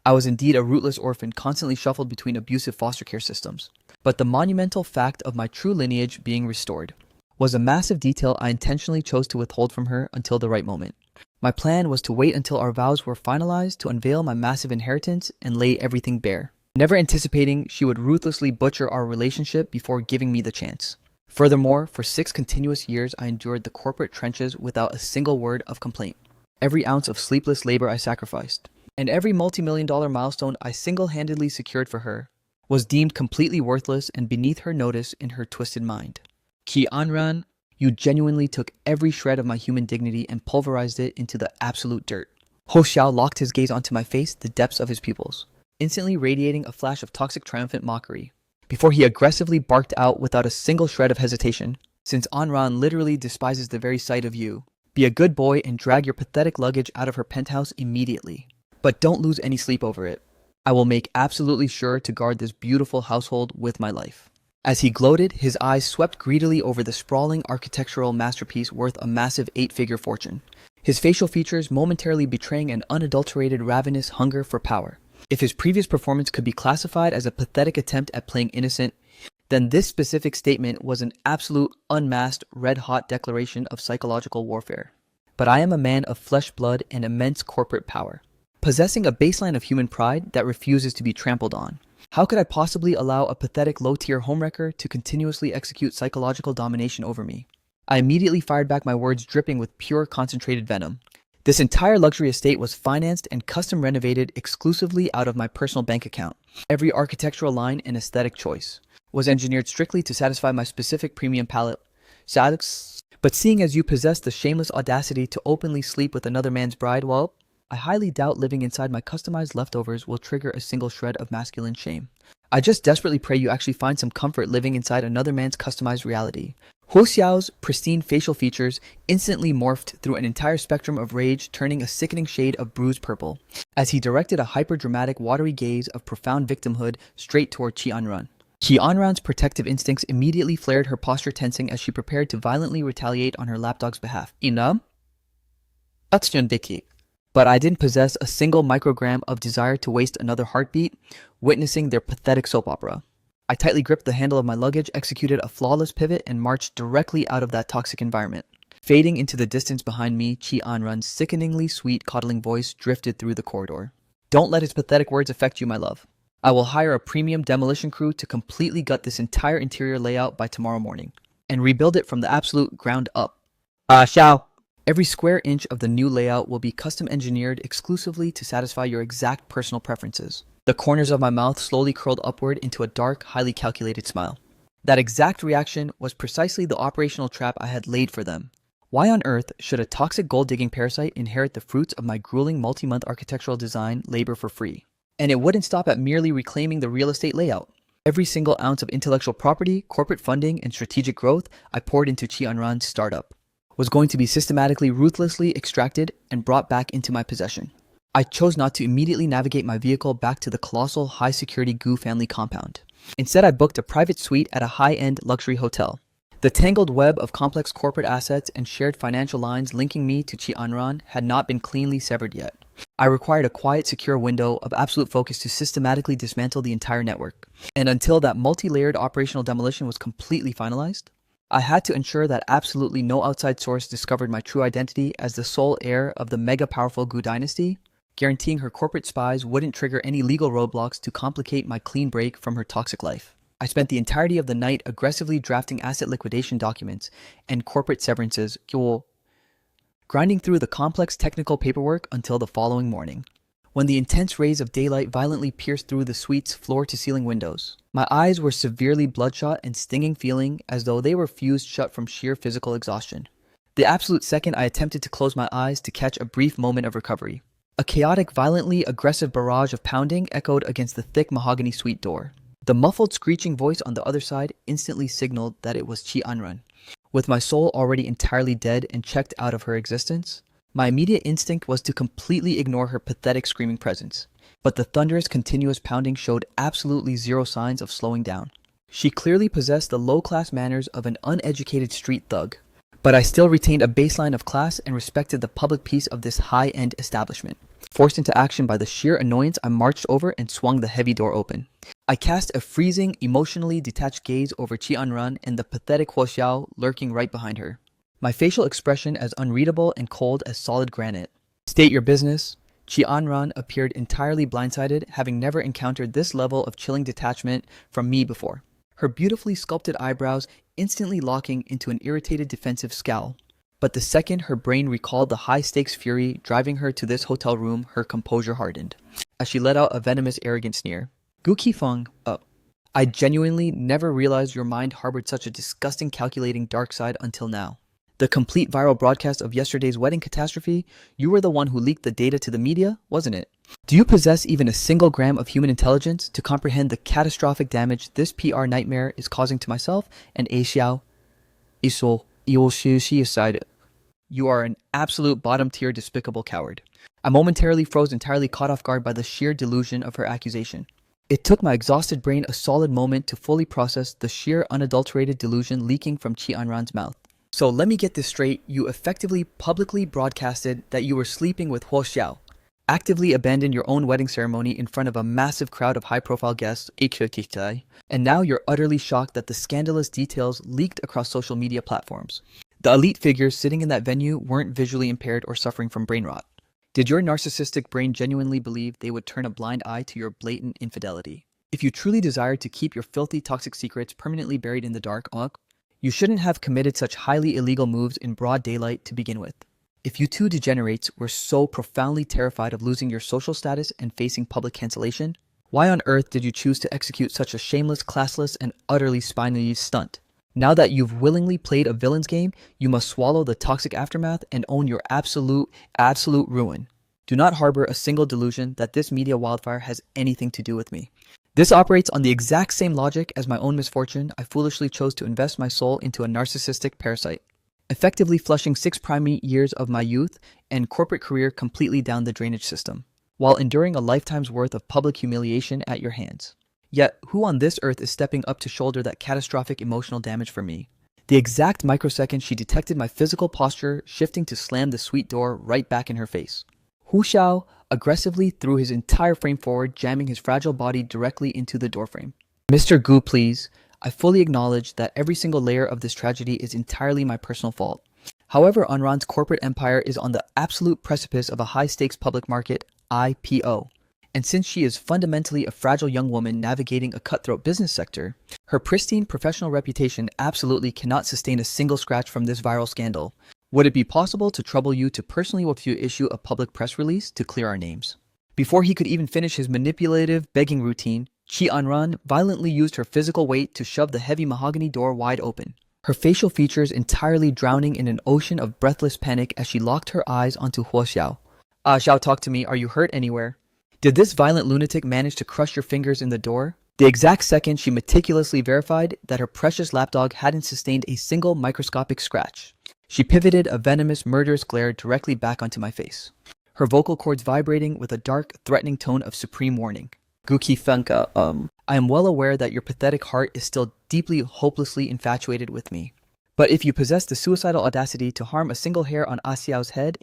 A: I was indeed a rootless orphan constantly shuffled between abusive foster care systems. But the monumental fact of my true lineage being restored was a massive detail I intentionally chose to withhold from her until the right moment. My plan was to wait until our vows were finalized to unveil my massive inheritance and lay everything bare, never anticipating she would ruthlessly butcher our relationship before giving me the chance. Furthermore, for 6 continuous years I endured the corporate trenches without a single word of complaint. Every ounce of sleepless labor I sacrificed, and every multi-million-dollar milestone I single-handedly secured for her, was deemed completely worthless and beneath her notice in her twisted mind. Qi Anran, you genuinely took every shred of my human dignity and pulverized it into the absolute dirt. Huo Xiao locked his gaze onto my face, the depths of his pupils, instantly radiating a flash of toxic triumphant mockery, before he aggressively barked out without a single shred of hesitation, "Since Anran literally despises the very sight of you, be a good boy and drag your pathetic luggage out of her penthouse immediately. But don't lose any sleep over it. I will make absolutely sure to guard this beautiful household with my life." As he gloated, his eyes swept greedily over the sprawling architectural masterpiece worth a massive 8-figure fortune, his facial features momentarily betraying an unadulterated ravenous hunger for power. If his previous performance could be classified as a pathetic attempt at playing innocent, then this specific statement was an absolute, unmasked, red-hot declaration of psychological warfare. But I am a man of flesh, blood, and immense corporate power, possessing a baseline of human pride that refuses to be trampled on. How could I possibly allow a pathetic low-tier homewrecker to continuously execute psychological domination over me? I immediately fired back, my words dripping with pure concentrated venom. This entire luxury estate was financed and custom renovated exclusively out of my personal bank account. Every architectural line and aesthetic choice was engineered strictly to satisfy my specific premium palate. But seeing as you possess the shameless audacity to openly sleep with another man's bride, well, I highly doubt living inside my customized leftovers will trigger a single shred of masculine shame. I just desperately pray you actually find some comfort living inside another man's customized reality, Huo Xiao's pristine facial features instantly morphed through an entire spectrum of rage, turning a sickening shade of bruised purple, as he directed a hyper-dramatic, watery gaze of profound victimhood straight toward Qianran. Qianran's protective instincts immediately flared, her posture tensing as she prepared to violently retaliate on her lapdog's behalf. Inam? But I didn't possess a single microgram of desire to waste another heartbeat, witnessing their pathetic soap opera. I tightly gripped the handle of my luggage, executed a flawless pivot, and marched directly out of that toxic environment. Fading into the distance behind me, Qianran's sickeningly sweet, coddling voice drifted through the corridor. Don't let his pathetic words affect you, my love. I will hire a premium demolition crew to completely gut this entire interior layout by tomorrow morning, and rebuild it from the absolute ground up. Xiao. Every square inch of the new layout will be custom engineered exclusively to satisfy your exact personal preferences. The corners of my mouth slowly curled upward into a dark, highly calculated smile. That exact reaction was precisely the operational trap I had laid for them. Why on earth should a toxic gold-digging parasite inherit the fruits of my grueling multi-month architectural design labor for free? And it wouldn't stop at merely reclaiming the real estate layout. Every single ounce of intellectual property, corporate funding, and strategic growth I poured into Qianran's startup was going to be systematically, ruthlessly extracted and brought back into my possession. I chose not to immediately navigate my vehicle back to the colossal, high-security Gu family compound. Instead, I booked a private suite at a high-end luxury hotel. The tangled web of complex corporate assets and shared financial lines linking me to Qianran had not been cleanly severed yet. I required a quiet, secure window of absolute focus to systematically dismantle the entire network. And until that multi-layered operational demolition was completely finalized, I had to ensure that absolutely no outside source discovered my true identity as the sole heir of the mega-powerful Gu dynasty, guaranteeing her corporate spies wouldn't trigger any legal roadblocks to complicate my clean break from her toxic life. I spent the entirety of the night aggressively drafting asset liquidation documents and corporate severances, grinding through the complex technical paperwork until the following morning, when the intense rays of daylight violently pierced through the suite's floor-to-ceiling windows. My eyes were severely bloodshot and stinging, feeling as though they were fused shut from sheer physical exhaustion. The absolute second I attempted to close my eyes to catch a brief moment of recovery, a chaotic, violently aggressive barrage of pounding echoed against the thick mahogany suite door. The muffled screeching voice on the other side instantly signaled that it was Qianran. With my soul already entirely dead and checked out of her existence, my immediate instinct was to completely ignore her pathetic screaming presence. But the thunderous, continuous pounding showed absolutely zero signs of slowing down. She clearly possessed the low-class manners of an uneducated street thug. But I still retained a baseline of class and respected the public peace of this high-end establishment. Forced into action by the sheer annoyance, I marched over and swung the heavy door open. I cast a freezing, emotionally detached gaze over Qianran and the pathetic Huo Xiao lurking right behind her, my facial expression as unreadable and cold as solid granite. State your business. Qianran appeared entirely blindsided, having never encountered this level of chilling detachment from me before, her beautifully sculpted eyebrows instantly locking into an irritated defensive scowl. But the second her brain recalled the high-stakes fury driving her to this hotel room, her composure hardened, as she let out a venomous, arrogant sneer. Gu Qifeng, I genuinely never realized your mind harbored such a disgusting, calculating dark side until now. The complete viral broadcast of yesterday's wedding catastrophe, you were the one who leaked the data to the media, wasn't it? Do you possess even a single gram of human intelligence to comprehend the catastrophic damage this PR nightmare is causing to myself and A Xiao? You are an absolute bottom-tier despicable coward. I momentarily froze, entirely caught off guard by the sheer delusion of her accusation. It took my exhausted brain a solid moment to fully process the sheer unadulterated delusion leaking from Qianran's mouth. So let me get this straight, you effectively publicly broadcasted that you were sleeping with Huo Xiao, actively abandoned your own wedding ceremony in front of a massive crowd of high-profile guests, and now you're utterly shocked that the scandalous details leaked across social media platforms. The elite figures sitting in that venue weren't visually impaired or suffering from brain rot. Did your narcissistic brain genuinely believe they would turn a blind eye to your blatant infidelity? If you truly desired to keep your filthy, toxic secrets permanently buried in the dark, you shouldn't have committed such highly illegal moves in broad daylight to begin with. If you two degenerates were so profoundly terrified of losing your social status and facing public cancellation, why on earth did you choose to execute such a shameless, classless, and utterly spineless stunt? Now that you've willingly played a villain's game, you must swallow the toxic aftermath and own your absolute ruin. Do not harbor a single delusion that this media wildfire has anything to do with me. This operates on the exact same logic as my own misfortune. I foolishly chose to invest my soul into a narcissistic parasite, effectively flushing 6 primary years of my youth and corporate career completely down the drainage system, while enduring a lifetime's worth of public humiliation at your hands. Yet, who on this earth is stepping up to shoulder that catastrophic emotional damage for me? The exact microsecond she detected my physical posture shifting to slam the sweet door right back in her face. Hu Xiao aggressively threw his entire frame forward, jamming his fragile body directly into the doorframe. Mr. Gu, please. I fully acknowledge that every single layer of this tragedy is entirely my personal fault. However, Unran's corporate empire is on the absolute precipice of a high-stakes public market IPO. And since she is fundamentally a fragile young woman navigating a cutthroat business sector, her pristine professional reputation absolutely cannot sustain a single scratch from this viral scandal. Would it be possible to trouble you to personally with you issue a public press release to clear our names? Before he could even finish his manipulative begging routine, Qi Anran violently used her physical weight to shove the heavy mahogany door wide open, her facial features entirely drowning in an ocean of breathless panic as she locked her eyes onto Huo Xiao. Xiao, talk to me. Are you hurt anywhere? Did this violent lunatic manage to crush your fingers in the door? The exact second she meticulously verified that her precious lapdog hadn't sustained a single microscopic scratch, she pivoted a venomous, murderous glare directly back onto my face, her vocal cords vibrating with a dark, threatening tone of supreme warning. Guki Fenka, I am well aware that your pathetic heart is still deeply, hopelessly infatuated with me. But if you possess the suicidal audacity to harm a single hair on Xiao's head,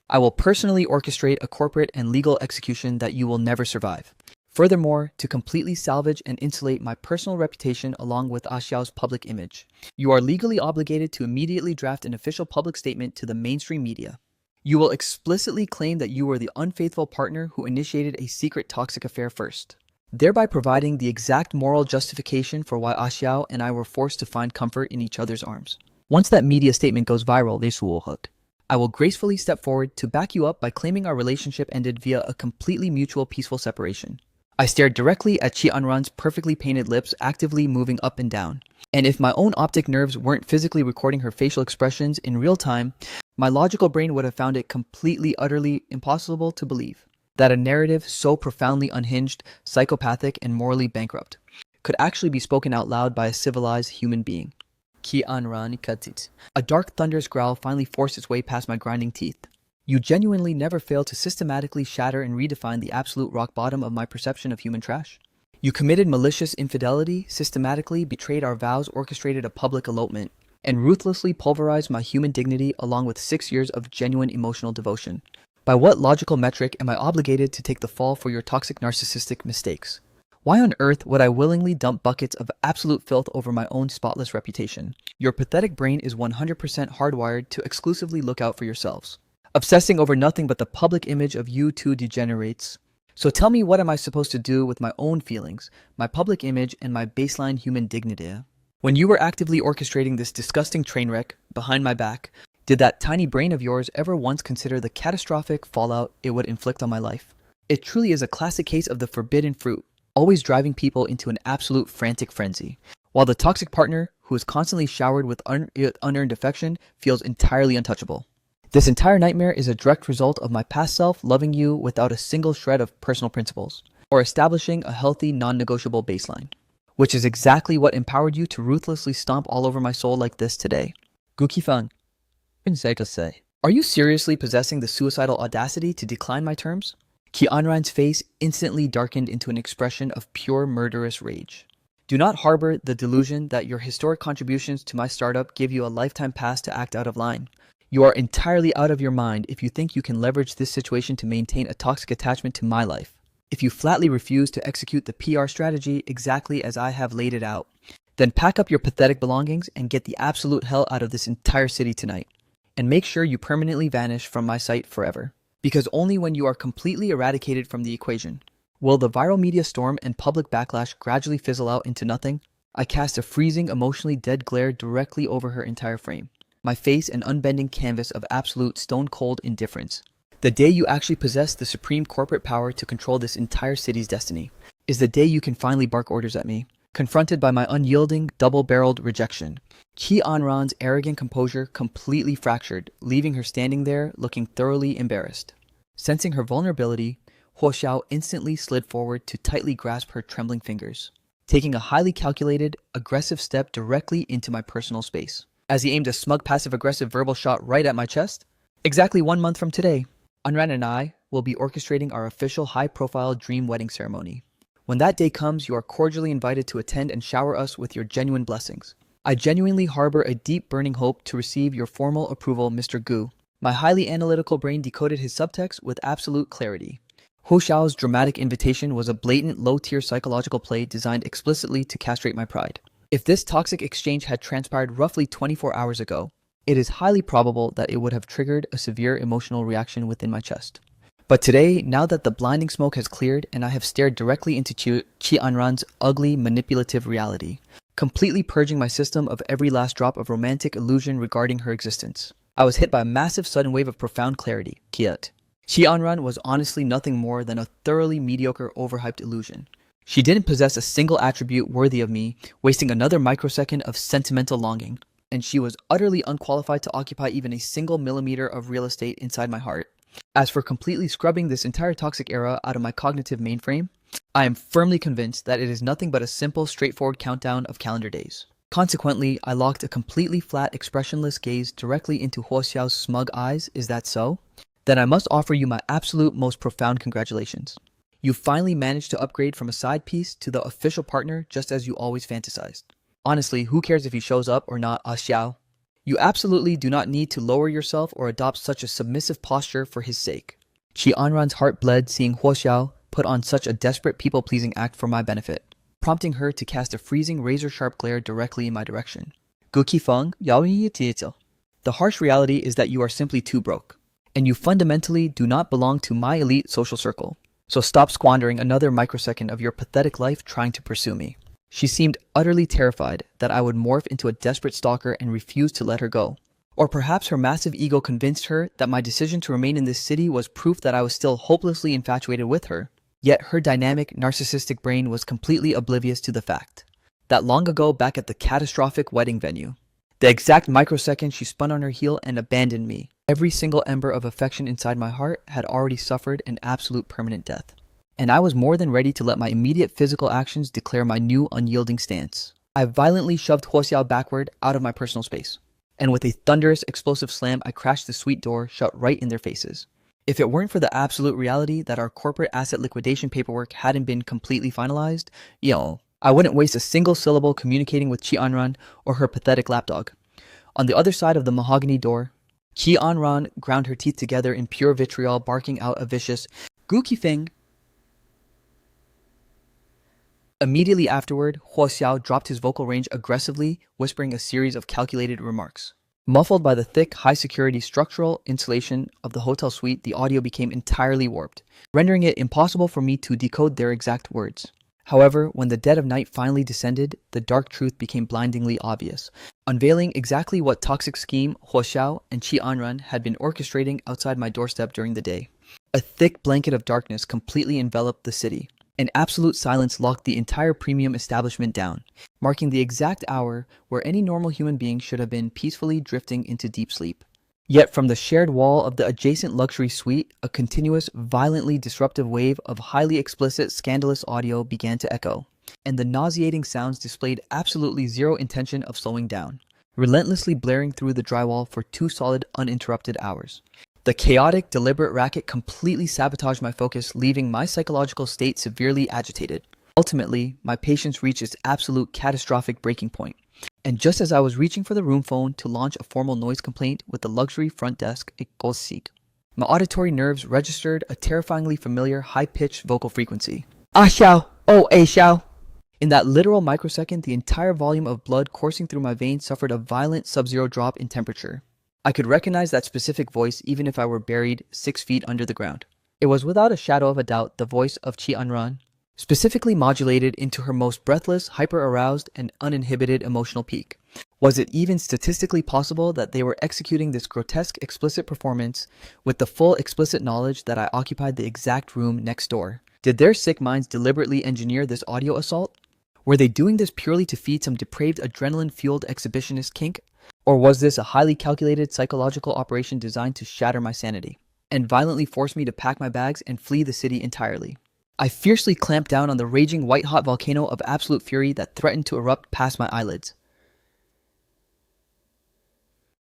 A: I will personally orchestrate a corporate and legal execution that you will never survive. Furthermore, to completely salvage and insulate my personal reputation along with Xiao's public image, you are legally obligated to immediately draft an official public statement to the mainstream media. You will explicitly claim that you were the unfaithful partner who initiated a secret toxic affair first, thereby providing the exact moral justification for why Xiao and I were forced to find comfort in each other's arms. Once that media statement goes viral, I will gracefully step forward to back you up by claiming our relationship ended via a completely mutual peaceful separation. I stared directly at Qi Anran's perfectly painted lips actively moving up and down, and if my own optic nerves weren't physically recording her facial expressions in real time, my logical brain would have found it completely, utterly impossible to believe that a narrative so profoundly unhinged, psychopathic, and morally bankrupt could actually be spoken out loud by a civilized human being. Qi Anran katit. A dark thunderous growl finally forced its way past my grinding teeth. You genuinely never fail to systematically shatter and redefine the absolute rock bottom of my perception of human trash. You committed malicious infidelity, systematically betrayed our vows, orchestrated a public elopement, and ruthlessly pulverized my human dignity along with 6 years of genuine emotional devotion. By what logical metric am I obligated to take the fall for your toxic narcissistic mistakes? Why on earth would I willingly dump buckets of absolute filth over my own spotless reputation? Your pathetic brain is 100% hardwired to exclusively look out for yourselves, obsessing over nothing but the public image of you two degenerates. So tell me, what am I supposed to do with my own feelings, my public image, and my baseline human dignity? When you were actively orchestrating this disgusting train wreck behind my back, did that tiny brain of yours ever once consider the catastrophic fallout it would inflict on my life? It truly is a classic case of the forbidden fruit, always driving people into an absolute frantic frenzy, while the toxic partner, who is constantly showered with unearned affection, feels entirely untouchable. This entire nightmare is a direct result of my past self loving you without a single shred of personal principles, or establishing a healthy, non-negotiable baseline, which is exactly what empowered you to ruthlessly stomp all over my soul like this today. Gukifang, are you seriously possessing the suicidal audacity to decline my terms? Qi Anran's face instantly darkened into an expression of pure murderous rage. Do not harbor the delusion that your historic contributions to my startup give you a lifetime pass to act out of line. You are entirely out of your mind if you think you can leverage this situation to maintain a toxic attachment to my life. If you flatly refuse to execute the PR strategy exactly as I have laid it out, then pack up your pathetic belongings and get the absolute hell out of this entire city tonight. And make sure you permanently vanish from my sight forever. Because only when you are completely eradicated from the equation will the viral media storm and public backlash gradually fizzle out into nothing. I cast a freezing, emotionally dead glare directly over her entire frame, my face an unbending canvas of absolute stone-cold indifference. The day you actually possess the supreme corporate power to control this entire city's destiny is the day you can finally bark orders at me, confronted by my unyielding, double-barreled rejection. Qi Anran's arrogant composure completely fractured, leaving her standing there looking thoroughly embarrassed. Sensing her vulnerability, Huo Xiao instantly slid forward to tightly grasp her trembling fingers, taking a highly calculated, aggressive step directly into my personal space. As he aimed a smug passive-aggressive verbal shot right at my chest, exactly 1 month from today, Anran and I will be orchestrating our official high-profile dream wedding ceremony. When that day comes, you are cordially invited to attend and shower us with your genuine blessings. I genuinely harbor a deep burning hope to receive your formal approval, Mr. Gu. My highly analytical brain decoded his subtext with absolute clarity. Hu Xiao's dramatic invitation was a blatant low-tier psychological play designed explicitly to castrate my pride. If this toxic exchange had transpired roughly 24 hours ago, it is highly probable that it would have triggered a severe emotional reaction within my chest. But today, now that the blinding smoke has cleared and I have stared directly into Qi Anran's ugly, manipulative reality, completely purging my system of every last drop of romantic illusion regarding her existence, I was hit by a massive sudden wave of profound clarity. Qi Anran was honestly nothing more than a thoroughly mediocre, overhyped illusion. She didn't possess a single attribute worthy of me, wasting another microsecond of sentimental longing, and she was utterly unqualified to occupy even a single millimeter of real estate inside my heart. As for completely scrubbing this entire toxic era out of my cognitive mainframe, I am firmly convinced that it is nothing but a simple, straightforward countdown of calendar days. Consequently, I locked a completely flat, expressionless gaze directly into Huo Xiao's smug eyes. Is that so? Then I must offer you my absolute most profound congratulations. You finally managed to upgrade from a side piece to the official partner just as you always fantasized. Honestly, who cares if he shows up or not, Xiao? You absolutely do not need to lower yourself or adopt such a submissive posture for his sake. Qi Anran's heart bled seeing Huo Xiao put on such a desperate people-pleasing act for my benefit, prompting her to cast a freezing razor-sharp glare directly in my direction. Guqi Feng, Yao Yi Jie. The harsh reality is that you are simply too broke, and you fundamentally do not belong to my elite social circle. So stop squandering another microsecond of your pathetic life trying to pursue me. She seemed utterly terrified that I would morph into a desperate stalker and refuse to let her go. Or perhaps her massive ego convinced her that my decision to remain in this city was proof that I was still hopelessly infatuated with her. Yet her dynamic, narcissistic brain was completely oblivious to the fact that long ago back at the catastrophic wedding venue, the exact microsecond she spun on her heel and abandoned me, every single ember of affection inside my heart had already suffered an absolute permanent death. And I was more than ready to let my immediate physical actions declare my new unyielding stance. I violently shoved Huo Xiao backward out of my personal space, and with a thunderous explosive slam I crashed the suite door shut right in their faces. If it weren't for the absolute reality that our corporate asset liquidation paperwork hadn't been completely finalized, I wouldn't waste a single syllable communicating with Qi Anran or her pathetic lapdog. On the other side of the mahogany door, Qi Anran ground her teeth together in pure vitriol, barking out a vicious "Gu Qifeng." Immediately afterward, Huo Xiao dropped his vocal range aggressively, whispering a series of calculated remarks. Muffled by the thick, high-security structural insulation of the hotel suite, the audio became entirely warped, rendering it impossible for me to decode their exact words. However, when the dead of night finally descended, the dark truth became blindingly obvious, unveiling exactly what toxic scheme Huo Xiao and Qi Anran had been orchestrating outside my doorstep during the day. A thick blanket of darkness completely enveloped the city, and absolute silence locked the entire premium establishment down, marking the exact hour where any normal human being should have been peacefully drifting into deep sleep. Yet from the shared wall of the adjacent luxury suite, a continuous, violently disruptive wave of highly explicit, scandalous audio began to echo, and the nauseating sounds displayed absolutely zero intention of slowing down, relentlessly blaring through the drywall for 2 solid, uninterrupted hours. The chaotic, deliberate racket completely sabotaged my focus, leaving my psychological state severely agitated. Ultimately, my patience reached its absolute catastrophic breaking point. And just as I was reaching for the room phone to launch a formal noise complaint with the luxury front desk, my auditory nerves registered a terrifyingly familiar high-pitched vocal frequency. Ah Xiao! Oh, Xiao! In that literal microsecond, the entire volume of blood coursing through my veins suffered a violent sub-zero drop in temperature. I could recognize that specific voice even if I were buried 6 feet under the ground. It was without a shadow of a doubt the voice of Qi Anran, specifically modulated into her most breathless, hyper-aroused, and uninhibited emotional peak. Was it even statistically possible that they were executing this grotesque explicit performance with the full explicit knowledge that I occupied the exact room next door? Did their sick minds deliberately engineer this audio assault? Were they doing this purely to feed some depraved adrenaline-fueled exhibitionist kink? Or was this a highly calculated psychological operation designed to shatter my sanity? and violently forced me to pack my bags and flee the city entirely. I fiercely clamped down on the raging white-hot volcano of absolute fury that threatened to erupt past my eyelids,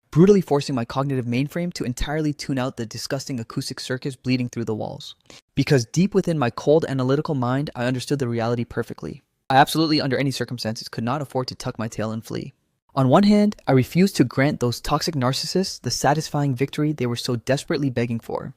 A: brutally forcing my cognitive mainframe to entirely tune out the disgusting acoustic circus bleeding through the walls. Because deep within my cold analytical mind, I understood the reality perfectly. I absolutely, under any circumstances, could not afford to tuck my tail and flee. On one hand, I refused to grant those toxic narcissists the satisfying victory they were so desperately begging for.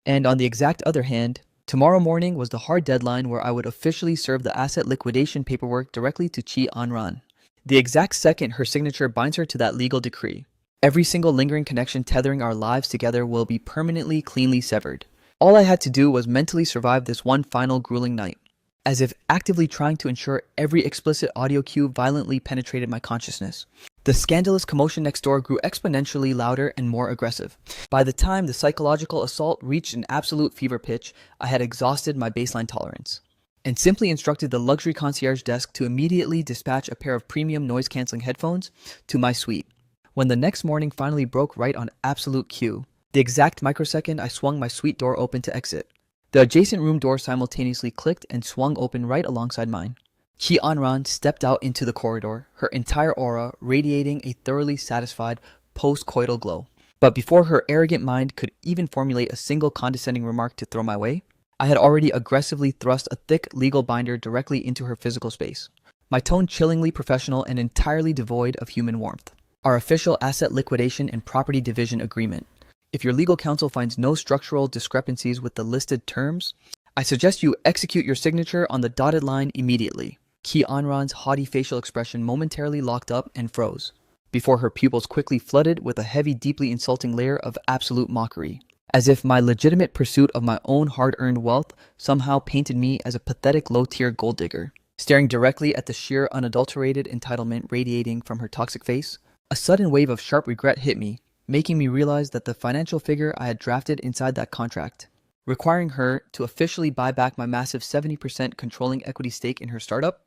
A: And on the exact other hand, tomorrow morning was the hard deadline where I would officially serve the asset liquidation paperwork directly to Chi Anran. The exact second her signature binds her to that legal decree, every single lingering connection tethering our lives together will be permanently, cleanly severed. All I had to do was mentally survive this one final grueling night, as if actively trying to ensure every explicit audio cue violently penetrated my consciousness. The scandalous commotion next door grew exponentially louder and more aggressive. By the time the psychological assault reached an absolute fever pitch, I had exhausted my baseline tolerance, and simply instructed the luxury concierge desk to immediately dispatch a pair of premium noise-canceling headphones to my suite. When the next morning finally broke right on absolute cue, the exact microsecond I swung my suite door open to exit, the adjacent room door simultaneously clicked and swung open right alongside mine. Chi Anran stepped out into the corridor, her entire aura radiating a thoroughly satisfied post-coital glow. But before her arrogant mind could even formulate a single condescending remark to throw my way, I had already aggressively thrust a thick legal binder directly into her physical space, my tone chillingly professional and entirely devoid of human warmth. Our official asset liquidation and property division agreement. If your legal counsel finds no structural discrepancies with the listed terms, I suggest you execute your signature on the dotted line immediately. Chi Anran's haughty facial expression momentarily locked up and froze, before her pupils quickly flooded with a heavy, deeply insulting layer of absolute mockery, as if my legitimate pursuit of my own hard-earned wealth somehow painted me as a pathetic low-tier gold digger. Staring directly at the sheer, unadulterated entitlement radiating from her toxic face, a sudden wave of sharp regret hit me, making me realize that the financial figure I had drafted inside that contract, requiring her to officially buy back my massive 70% controlling equity stake in her startup,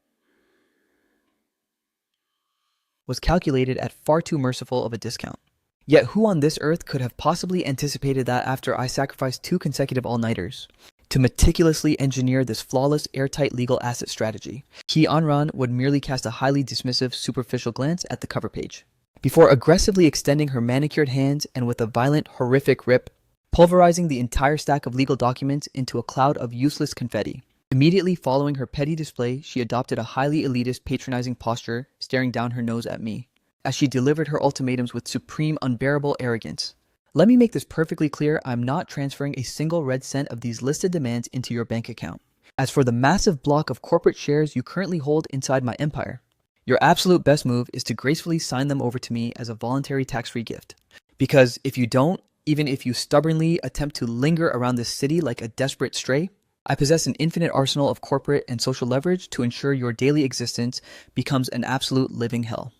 A: was calculated at far too merciful of a discount. Yet who on this earth could have possibly anticipated that after I sacrificed 2 consecutive all-nighters to meticulously engineer this flawless, airtight legal asset strategy, Chi Anran would merely cast a highly dismissive, superficial glance at the cover page, before aggressively extending her manicured hands and with a violent, horrific rip, pulverizing the entire stack of legal documents into a cloud of useless confetti. Immediately following her petty display, she adopted a highly elitist, patronizing posture, staring down her nose at me, as she delivered her ultimatums with supreme, unbearable arrogance. Let me make this perfectly clear, I'm not transferring a single red cent of these listed demands into your bank account. As for the massive block of corporate shares you currently hold inside my empire, your absolute best move is to gracefully sign them over to me as a voluntary tax-free gift. Because if you don't, even if you stubbornly attempt to linger around this city like a desperate stray, I possess an infinite arsenal of corporate and social leverage to ensure your daily existence becomes an absolute living hell.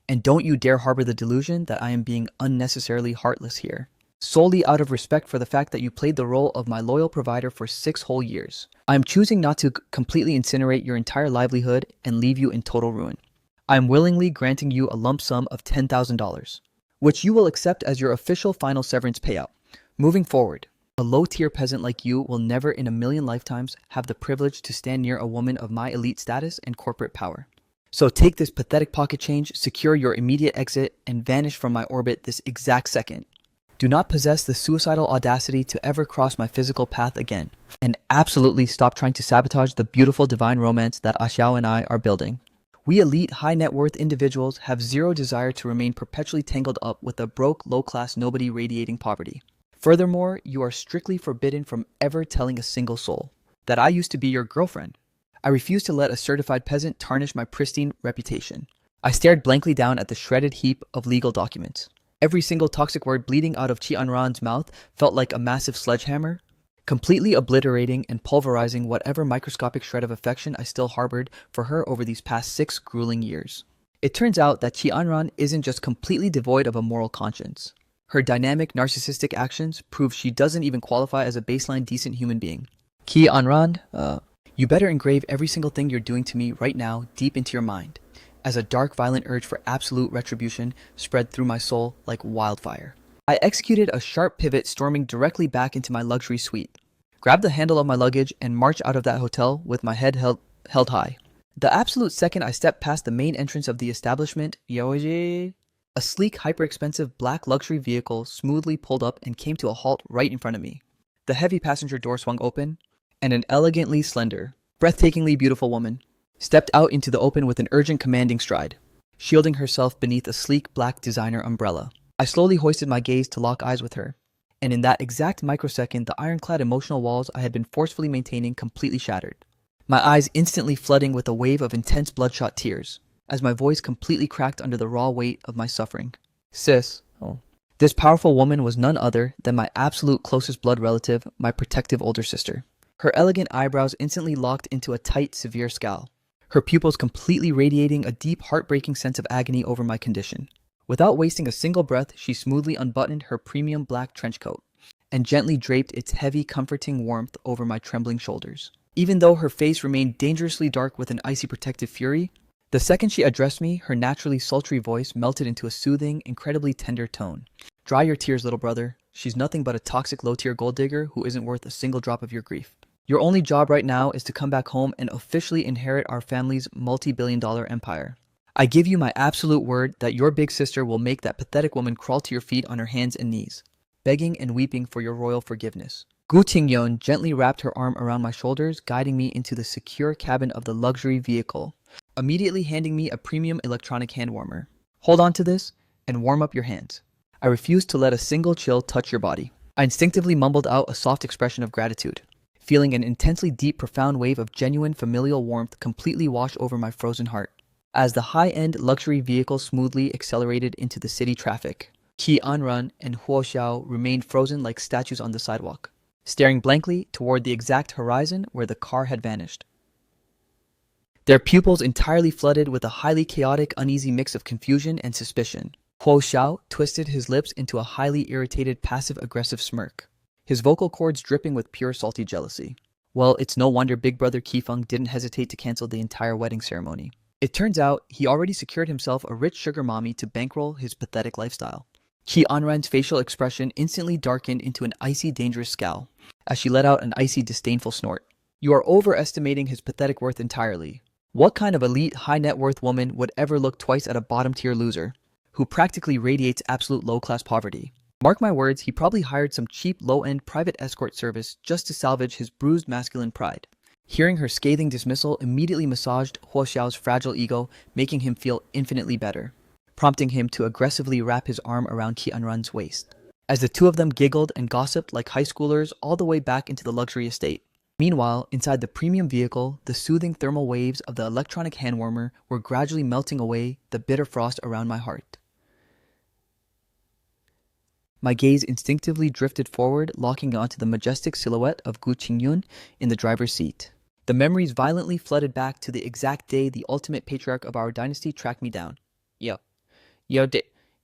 A: And don't you dare harbor the delusion that I am being unnecessarily heartless here, solely out of respect for the fact that you played the role of my loyal provider for 6 whole years. I am choosing not to completely incinerate your entire livelihood and leave you in total ruin. I am willingly granting you a lump sum of $10,000, which you will accept as your official final severance payout. Moving forward, a low-tier peasant like you will never in a million lifetimes have the privilege to stand near a woman of my elite status and corporate power. So take this pathetic pocket change, secure your immediate exit, and vanish from my orbit this exact second. Do not possess the suicidal audacity to ever cross my physical path again. And absolutely stop trying to sabotage the beautiful divine romance that Xiao and I are building. We elite, high-net-worth individuals have zero desire to remain perpetually tangled up with a broke, low-class nobody radiating poverty. Furthermore, you are strictly forbidden from ever telling a single soul that I used to be your girlfriend. I refuse to let a certified peasant tarnish my pristine reputation. I stared blankly down at the shredded heap of legal documents. Every single toxic word bleeding out of Chi Anran's mouth felt like a massive sledgehammer, completely obliterating and pulverizing whatever microscopic shred of affection I still harbored for her over these past 6 grueling years. It turns out that Chi Anran isn't just completely devoid of a moral conscience. Her dynamic, narcissistic actions prove she doesn't even qualify as a baseline decent human being. Chi Anran, you better engrave every single thing you're doing to me right now deep into your mind, as a dark, violent urge for absolute retribution spread through my soul like wildfire. I executed a sharp pivot, storming directly back into my luxury suite, grabbed the handle of my luggage, and marched out of that hotel with my head held high. The absolute second I stepped past the main entrance of the establishment, a sleek, hyper-expensive black luxury vehicle smoothly pulled up and came to a halt right in front of me. The heavy passenger door swung open, and an elegantly slender, breathtakingly beautiful woman stepped out into the open with an urgent, commanding stride, shielding herself beneath a sleek black designer umbrella. I slowly hoisted my gaze to lock eyes with her, and in that exact microsecond, the ironclad emotional walls I had been forcefully maintaining completely shattered, my eyes instantly flooding with a wave of intense bloodshot tears, as my voice completely cracked under the raw weight of my suffering. Sis. This powerful woman was none other than my absolute closest blood relative, my protective older sister. Her elegant eyebrows instantly locked into a tight, severe scowl, her pupils completely radiating a deep, heartbreaking sense of agony over my condition. Without wasting a single breath, she smoothly unbuttoned her premium black trench coat and gently draped its heavy, comforting warmth over my trembling shoulders. Even though her face remained dangerously dark with an icy protective fury, the second she addressed me, her naturally sultry voice melted into a soothing, incredibly tender tone. Dry your tears, little brother. She's nothing but a toxic low-tier gold digger who isn't worth a single drop of your grief. Your only job right now is to come back home and officially inherit our family's multi-billion-dollar empire. I give you my absolute word that your big sister will make that pathetic woman crawl to your feet on her hands and knees, begging and weeping for your royal forgiveness. Gu Qingyon gently wrapped her arm around my shoulders, guiding me into the secure cabin of the luxury vehicle, immediately handing me a premium electronic hand warmer. Hold on to this and warm up your hands. I refuse to let a single chill touch your body. I instinctively mumbled out a soft expression of gratitude, feeling an intensely deep, profound wave of genuine familial warmth completely wash over my frozen heart. As the high-end luxury vehicle smoothly accelerated into the city traffic, Qi Anran and Huo Xiao remained frozen like statues on the sidewalk, staring blankly toward the exact horizon where the car had vanished. Their pupils entirely flooded with a highly chaotic, uneasy mix of confusion and suspicion. Huo Xiao twisted his lips into a highly irritated, passive-aggressive smirk, his vocal cords dripping with pure salty jealousy. Well, it's no wonder Big Brother Qifeng didn't hesitate to cancel the entire wedding ceremony. It turns out he already secured himself a rich sugar mommy to bankroll his pathetic lifestyle. Qi Anran's facial expression instantly darkened into an icy, dangerous scowl as she let out an icy, disdainful snort. You are overestimating his pathetic worth entirely. What kind of elite, high-net-worth woman would ever look twice at a bottom-tier loser who practically radiates absolute low-class poverty? Mark my words, he probably hired some cheap, low-end private escort service just to salvage his bruised masculine pride. Hearing her scathing dismissal immediately massaged Huo Xiao's fragile ego, making him feel infinitely better, prompting him to aggressively wrap his arm around Qi Anran's waist, as the two of them giggled and gossiped like high schoolers all the way back into the luxury estate. Meanwhile, inside the premium vehicle, the soothing thermal waves of the electronic hand warmer were gradually melting away the bitter frost around my heart. My gaze instinctively drifted forward, locking onto the majestic silhouette of Gu Qingyun in the driver's seat. The memories violently flooded back to the exact day the ultimate patriarch of our dynasty tracked me down.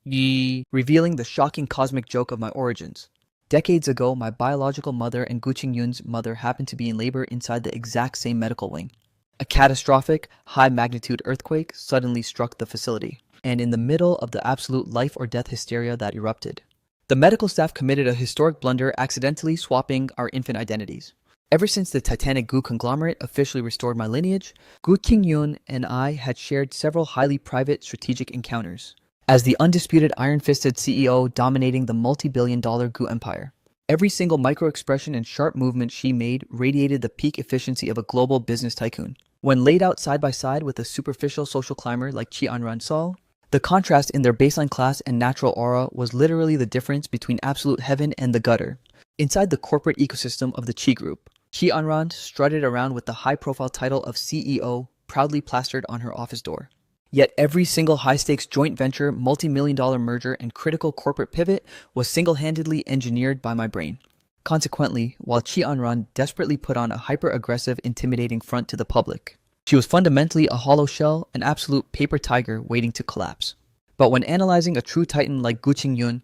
A: Revealing the shocking cosmic joke of my origins. Decades ago, my biological mother and Gu Qingyun's mother happened to be in labor inside the exact same medical wing. A catastrophic, high-magnitude earthquake suddenly struck the facility, and in the middle of the absolute life-or-death hysteria that erupted, the medical staff committed a historic blunder, accidentally swapping our infant identities. Ever since the Titanic Gu conglomerate officially restored my lineage, Gu Qingyun and I had shared several highly private strategic encounters, as the undisputed iron-fisted CEO dominating the multi-billion-dollar Gu empire. Every single micro-expression and sharp movement she made radiated the peak efficiency of a global business tycoon. When laid out side by side with a superficial social climber like Qi Anran Sol, the contrast in their baseline class and natural aura was literally the difference between absolute heaven and the gutter. Inside the corporate ecosystem of the Qi Group, Qi Anran strutted around with the high-profile title of CEO proudly plastered on her office door. Yet every single high-stakes joint venture, multi-million-dollar merger, and critical corporate pivot was single-handedly engineered by my brain. Consequently, while Qi Anran desperately put on a hyper-aggressive, intimidating front to the public, she was fundamentally a hollow shell, an absolute paper tiger waiting to collapse. But when analyzing a true titan like Gu Qingyun,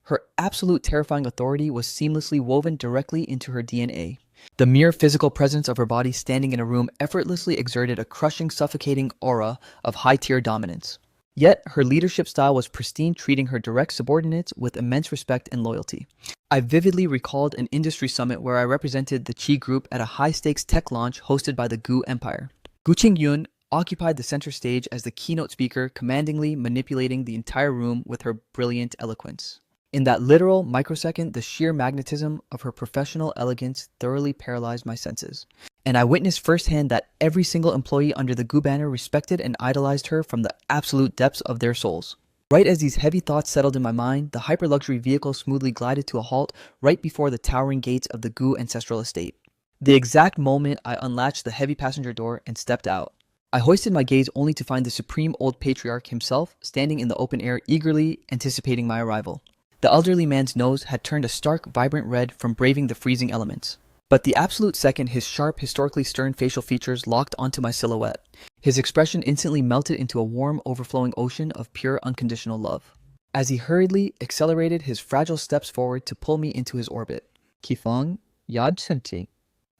A: her absolute terrifying authority was seamlessly woven directly into her DNA. The mere physical presence of her body standing in a room effortlessly exerted a crushing, suffocating aura of high-tier dominance. Yet, her leadership style was pristine, treating her direct subordinates with immense respect and loyalty. I vividly recalled an industry summit where I represented the Chi group at a high-stakes tech launch hosted by the Gu Empire. Gu Qingyun occupied the center stage as the keynote speaker, commandingly manipulating the entire room with her brilliant eloquence. In that literal microsecond, the sheer magnetism of her professional elegance thoroughly paralyzed my senses. And I witnessed firsthand that every single employee under the Gu banner respected and idolized her from the absolute depths of their souls. Right as these heavy thoughts settled in my mind, the hyper-luxury vehicle smoothly glided to a halt right before the towering gates of the Gu ancestral estate. The exact moment I unlatched the heavy passenger door and stepped out, I hoisted my gaze only to find the supreme old patriarch himself standing in the open air, eagerly anticipating my arrival. The elderly man's nose had turned a stark, vibrant red from braving the freezing elements. But the absolute second his sharp, historically stern facial features locked onto my silhouette, his expression instantly melted into a warm, overflowing ocean of pure, unconditional love. As he hurriedly accelerated his fragile steps forward to pull me into his orbit. Kifang Yad Senti.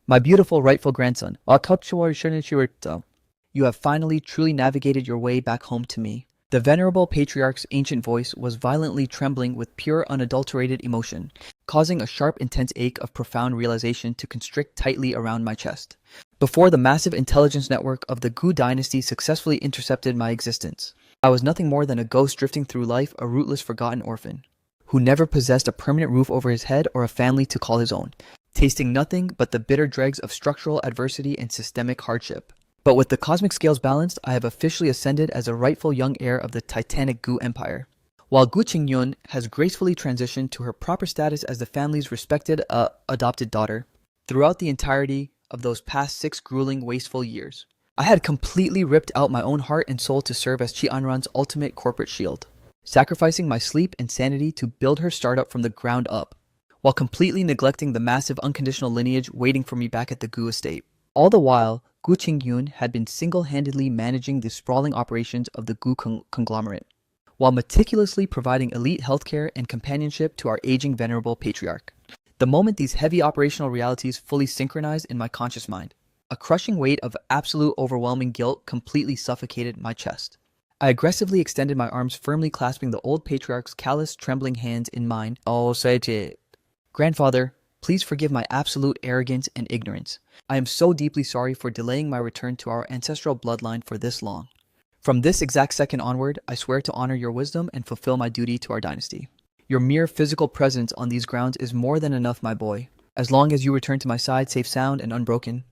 A: My beautiful rightful grandson, you have finally truly navigated your way back home to me. The venerable patriarch's ancient voice was violently trembling with pure, unadulterated emotion, causing a sharp, intense ache of profound realization to constrict tightly around my chest. Before the massive intelligence network of the Gu dynasty successfully intercepted my existence, I was nothing more than a ghost drifting through life, a rootless, forgotten orphan, who never possessed a permanent roof over his head or a family to call his own, tasting nothing but the bitter dregs of structural adversity and systemic hardship. But with the cosmic scales balanced, I have officially ascended as a rightful young heir of the titanic Gu Empire, while Gu Qingyun has gracefully transitioned to her proper status as the family's respected adopted daughter. Throughout the entirety of those past 6 grueling, wasteful years, I had completely ripped out my own heart and soul to serve as Chi Anran's ultimate corporate shield, sacrificing my sleep and sanity to build her startup from the ground up, while completely neglecting the massive unconditional lineage waiting for me back at the Gu estate. All the while, Gu Qingyun had been single-handedly managing the sprawling operations of the Gu conglomerate, while meticulously providing elite healthcare and companionship to our aging venerable patriarch. The moment these heavy operational realities fully synchronized in my conscious mind, a crushing weight of absolute overwhelming guilt completely suffocated my chest. I aggressively extended my arms, firmly clasping the old patriarch's callous, trembling hands in mine. Oh, say it. Grandfather, please forgive my absolute arrogance and ignorance. I am so deeply sorry for delaying my return to our ancestral bloodline for this long. From this exact second onward, I swear to honor your wisdom and fulfill my duty to our dynasty. Your mere physical presence on these grounds is more than enough, my boy, as long as you return to my side safe, sound, and unbroken.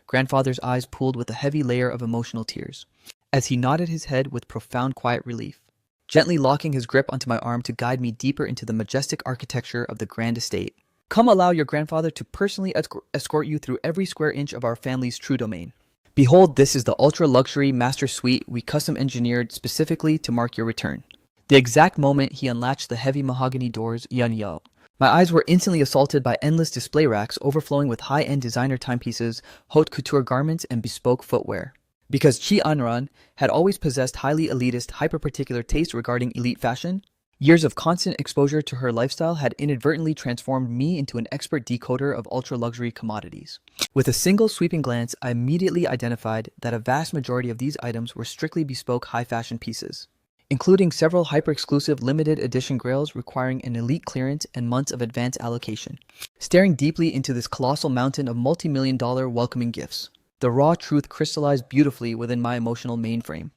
A: Grandfather's eyes pooled with a heavy layer of emotional tears, as he nodded his head with profound quiet relief, gently locking his grip onto my arm to guide me deeper into the majestic architecture of the grand estate. Come, allow your grandfather to personally escort you through every square inch of our family's true domain. Behold, this is the ultra-luxury master suite we custom-engineered specifically to mark your return. The exact moment he unlatched the heavy mahogany doors, Yan Yao, my eyes were instantly assaulted by endless display racks overflowing with high-end designer timepieces, haute couture garments, and bespoke footwear. Because Chi Anran had always possessed highly elitist, hyper-particular taste regarding elite fashion, years of constant exposure to her lifestyle had inadvertently transformed me into an expert decoder of ultra-luxury commodities. With a single sweeping glance, I immediately identified that a vast majority of these items were strictly bespoke high-fashion pieces, including several hyper-exclusive limited edition grails requiring an elite clearance and months of advance allocation. Staring deeply into this colossal mountain of multi-million-dollar welcoming gifts, the raw truth crystallized beautifully within my emotional mainframe.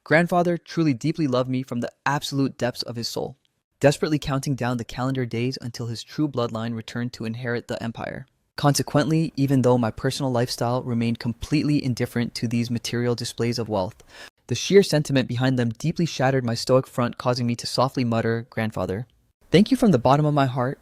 A: Grandfather truly deeply loved me from the absolute depths of his soul, desperately counting down the calendar days until his true bloodline returned to inherit the empire. Consequently, even though my personal lifestyle remained completely indifferent to these material displays of wealth, the sheer sentiment behind them deeply shattered my stoic front, causing me to softly mutter, "Grandfather, thank you from the bottom of my heart.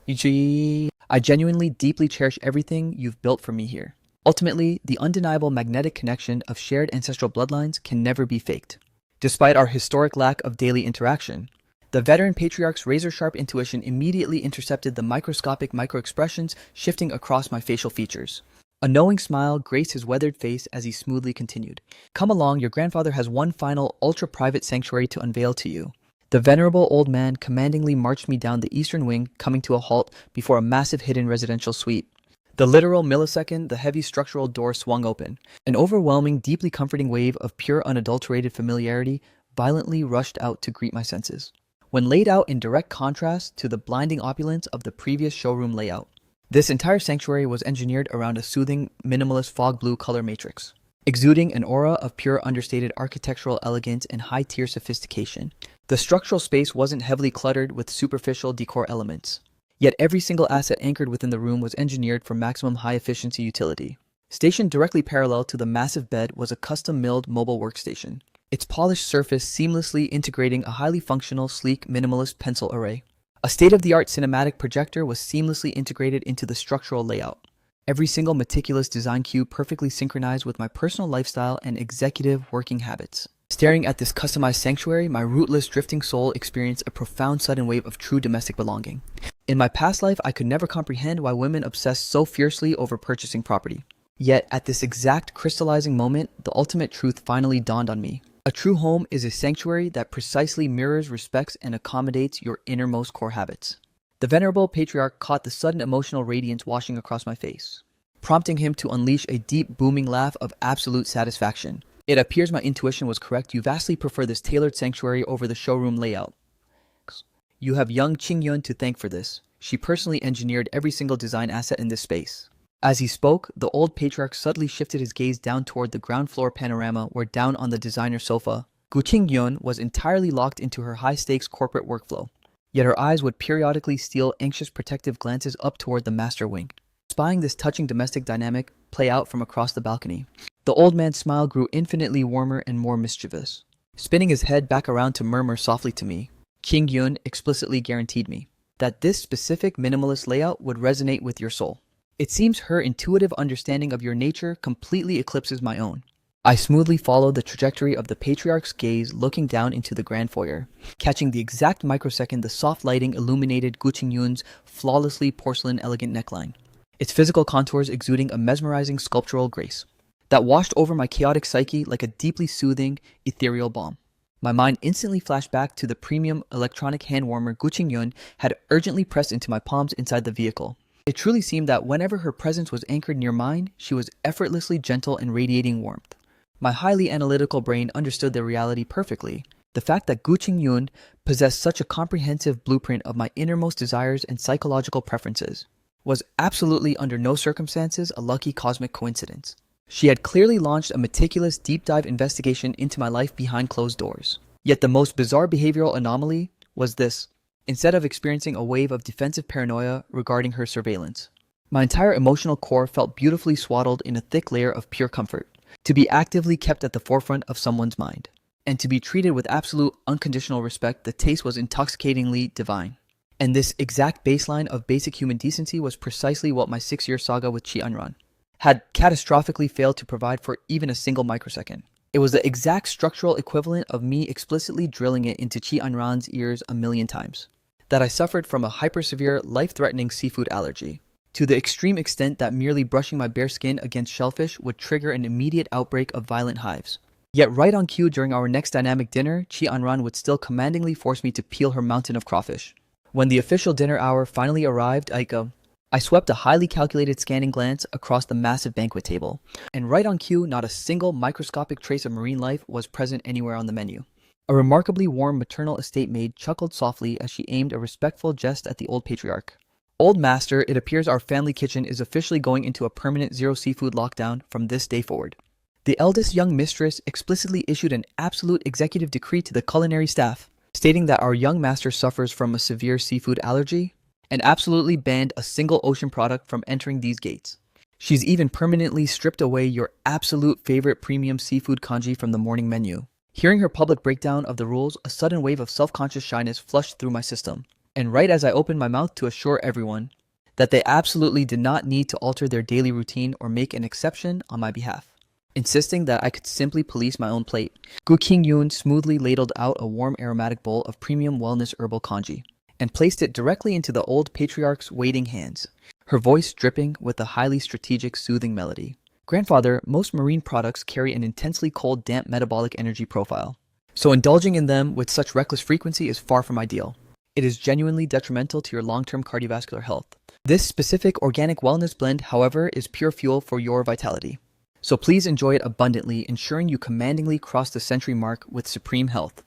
A: I genuinely deeply cherish everything you've built for me here." Ultimately, the undeniable magnetic connection of shared ancestral bloodlines can never be faked. Despite our historic lack of daily interaction, the veteran patriarch's razor-sharp intuition immediately intercepted the microscopic micro-expressions shifting across my facial features. A knowing smile graced his weathered face as he smoothly continued. "Come along, your grandfather has one final, ultra-private sanctuary to unveil to you." The venerable old man commandingly marched me down the eastern wing, coming to a halt before a massive hidden residential suite. The literal millisecond the heavy structural door swung open, an overwhelming, deeply comforting wave of pure unadulterated familiarity violently rushed out to greet my senses. When laid out in direct contrast to the blinding opulence of the previous showroom layout, this entire sanctuary was engineered around a soothing, minimalist fog blue color matrix, exuding an aura of pure understated architectural elegance and high-tier sophistication. The structural space wasn't heavily cluttered with superficial decor elements, yet every single asset anchored within the room was engineered for maximum high-efficiency utility. Stationed directly parallel to the massive bed was a custom-milled mobile workstation, its polished surface seamlessly integrating a highly functional, sleek, minimalist pencil array. A state-of-the-art cinematic projector was seamlessly integrated into the structural layout, every single meticulous design cue perfectly synchronized with my personal lifestyle and executive working habits. Staring at this customized sanctuary, my rootless, drifting soul experienced a profound sudden wave of true domestic belonging. In my past life, I could never comprehend why women obsess so fiercely over purchasing property. Yet, at this exact crystallizing moment, the ultimate truth finally dawned on me. A true home is a sanctuary that precisely mirrors, respects, and accommodates your innermost core habits. The venerable patriarch caught the sudden emotional radiance washing across my face, prompting him to unleash a deep, booming laugh of absolute satisfaction. It appears my intuition was correct. You vastly prefer this tailored sanctuary over the showroom layout. You have young Qingyun to thank for this. She personally engineered every single design asset in this space. As he spoke, the old patriarch subtly shifted his gaze down toward the ground floor panorama where down on the designer sofa, Gu Qingyun was entirely locked into her high-stakes corporate workflow. Yet her eyes would periodically steal anxious protective glances up toward the master wing, spying this touching domestic dynamic play out from across the balcony. The old man's smile grew infinitely warmer and more mischievous. Spinning his head back around to murmur softly to me, Qingyun explicitly guaranteed me that this specific minimalist layout would resonate with your soul. It seems her intuitive understanding of your nature completely eclipses my own. I smoothly followed the trajectory of the patriarch's gaze, looking down into the grand foyer, catching the exact microsecond the soft lighting illuminated Gu Qingyun's flawlessly porcelain elegant neckline, its physical contours exuding a mesmerizing sculptural grace that washed over my chaotic psyche like a deeply soothing, ethereal balm. My mind instantly flashed back to the premium electronic hand warmer Gu Qingyun had urgently pressed into my palms inside the vehicle. It truly seemed that whenever her presence was anchored near mine, she was effortlessly gentle and radiating warmth. My highly analytical brain understood the reality perfectly. The fact that Gu Qingyun possessed such a comprehensive blueprint of my innermost desires and psychological preferences was absolutely under no circumstances a lucky cosmic coincidence. She had clearly launched a meticulous deep dive investigation into my life behind closed doors. Yet the most bizarre behavioral anomaly was this. Instead of experiencing a wave of defensive paranoia regarding her surveillance, my entire emotional core felt beautifully swaddled in a thick layer of pure comfort. To be actively kept at the forefront of someone's mind, and to be treated with absolute unconditional respect, the taste was intoxicatingly divine. And this exact baseline of basic human decency was precisely what my 6-year saga with Chi Anran had catastrophically failed to provide for even a single microsecond. It was the exact structural equivalent of me explicitly drilling it into Chi Anran's ears a million times that I suffered from a hyper-severe, life-threatening seafood allergy, to the extreme extent that merely brushing my bare skin against shellfish would trigger an immediate outbreak of violent hives. Yet right on cue during our next dynamic dinner, Chi Anran would still commandingly force me to peel her mountain of crawfish. When the official dinner hour finally arrived, I swept a highly calculated scanning glance across the massive banquet table, and right on cue, not a single microscopic trace of marine life was present anywhere on the menu. A remarkably warm maternal estate maid chuckled softly as she aimed a respectful jest at the old patriarch. Old master, it appears our family kitchen is officially going into a permanent zero seafood lockdown from this day forward. The eldest young mistress explicitly issued an absolute executive decree to the culinary staff, stating that our young master suffers from a severe seafood allergy, and absolutely banned a single ocean product from entering these gates. She's even permanently stripped away your absolute favorite premium seafood congee from the morning menu. Hearing her public breakdown of the rules, a sudden wave of self-conscious shyness flushed through my system. And right as I opened my mouth to assure everyone that they absolutely did not need to alter their daily routine or make an exception on my behalf, insisting that I could simply police my own plate, Gu Qingyun smoothly ladled out a warm aromatic bowl of premium wellness herbal congee and placed it directly into the old patriarch's waiting hands, her voice dripping with a highly strategic, soothing melody. Grandfather, most marine products carry an intensely cold, damp metabolic energy profile, so indulging in them with such reckless frequency is far from ideal. It is genuinely detrimental to your long-term cardiovascular health. This specific organic wellness blend, however, is pure fuel for your vitality. So please enjoy it abundantly, ensuring you commandingly cross the century mark with supreme health.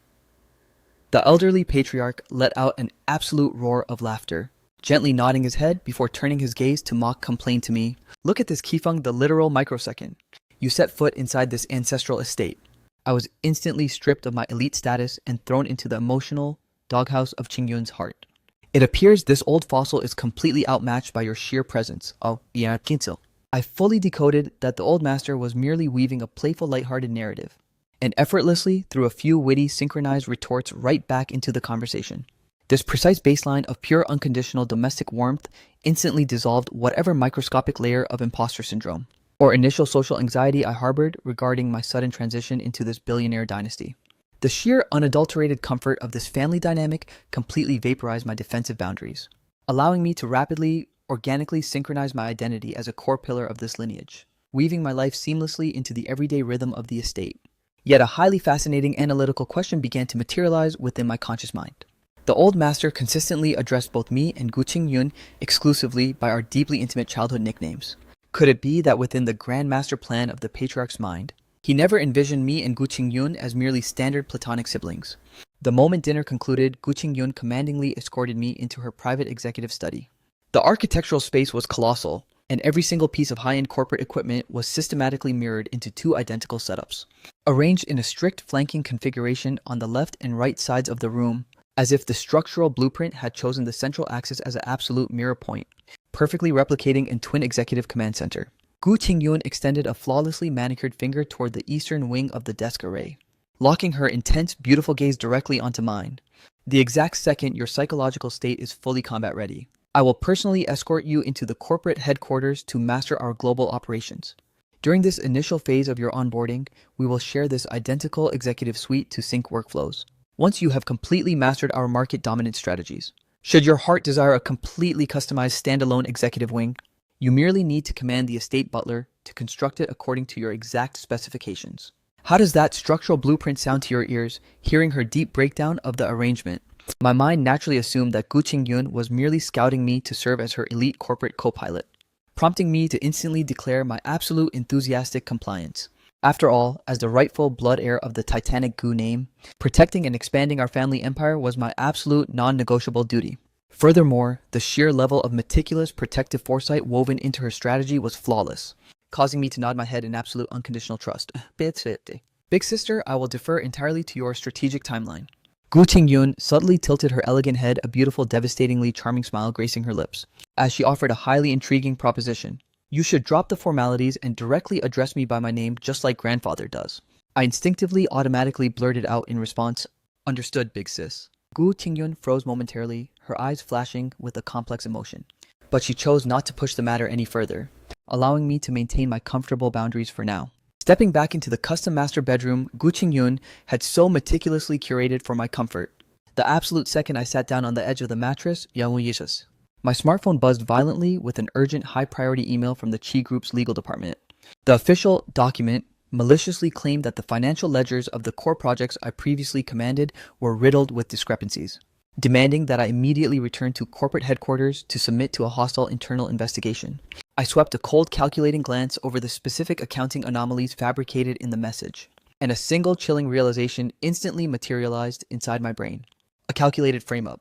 A: The elderly patriarch let out an absolute roar of laughter, gently nodding his head before turning his gaze to mock complain to me. Look at this Kifeng, the literal microsecond. You set foot inside this ancestral estate. I was instantly stripped of my elite status and thrown into the emotional doghouse of Qingyun's heart. It appears this old fossil is completely outmatched by your sheer presence. Oh, yeah, Kinsil. I fully decoded that the old master was merely weaving a playful, lighthearted narrative, and effortlessly threw a few witty, synchronized retorts right back into the conversation. This precise baseline of pure, unconditional domestic warmth instantly dissolved whatever microscopic layer of imposter syndrome or initial social anxiety I harbored regarding my sudden transition into this billionaire dynasty. The sheer, unadulterated comfort of this family dynamic completely vaporized my defensive boundaries, allowing me to rapidly, organically synchronize my identity as a core pillar of this lineage, weaving my life seamlessly into the everyday rhythm of the estate. Yet a highly fascinating analytical question began to materialize within my conscious mind. The old master consistently addressed both me and Gu Qingyun exclusively by our deeply intimate childhood nicknames. Could it be that within the grand master plan of the patriarch's mind, he never envisioned me and Gu Qingyun as merely standard platonic siblings? The moment dinner concluded, Gu Qingyun commandingly escorted me into her private executive study. The architectural space was colossal, and every single piece of high-end corporate equipment was systematically mirrored into two identical setups, arranged in a strict flanking configuration on the left and right sides of the room, as if the structural blueprint had chosen the central axis as an absolute mirror point, perfectly replicating a twin executive command center. Gu Qingyun extended a flawlessly manicured finger toward the eastern wing of the desk array, locking her intense, beautiful gaze directly onto mine. The exact second your psychological state is fully combat ready, I will personally escort you into the corporate headquarters to master our global operations. During this initial phase of your onboarding, we will share this identical executive suite to sync workflows. Once you have completely mastered our market dominant strategies, should your heart desire a completely customized standalone executive wing, you merely need to command the estate butler to construct it according to your exact specifications. How does that structural blueprint sound to your ears, hearing her deep breakdown of the arrangement? My mind naturally assumed that Gu Qingyun was merely scouting me to serve as her elite corporate co-pilot, prompting me to instantly declare my absolute enthusiastic compliance. After all, as the rightful blood heir of the Titanic Gu name, protecting and expanding our family empire was my absolute non-negotiable duty. Furthermore, the sheer level of meticulous protective foresight woven into her strategy was flawless, causing me to nod my head in absolute unconditional trust. Big sister, I will defer entirely to your strategic timeline. Gu Qingyun subtly tilted her elegant head, a beautiful, devastatingly charming smile gracing her lips, as she offered a highly intriguing proposition. You should drop the formalities and directly address me by my name just like grandfather does. I instinctively automatically blurted out in response, Understood, big sis. Gu Qingyun froze momentarily, her eyes flashing with a complex emotion. But she chose not to push the matter any further, allowing me to maintain my comfortable boundaries for now. Stepping back into the custom master bedroom Gu Qingyun had so meticulously curated for my comfort, the absolute second I sat down on the edge of the mattress, my smartphone buzzed violently with an urgent high-priority email from the Qi Group's legal department. The official document maliciously claimed that the financial ledgers of the core projects I previously commanded were riddled with discrepancies, demanding that I immediately return to corporate headquarters to submit to a hostile internal investigation. I swept a cold, calculating glance over the specific accounting anomalies fabricated in the message, and a single chilling realization instantly materialized inside my brain. A calculated frame-up.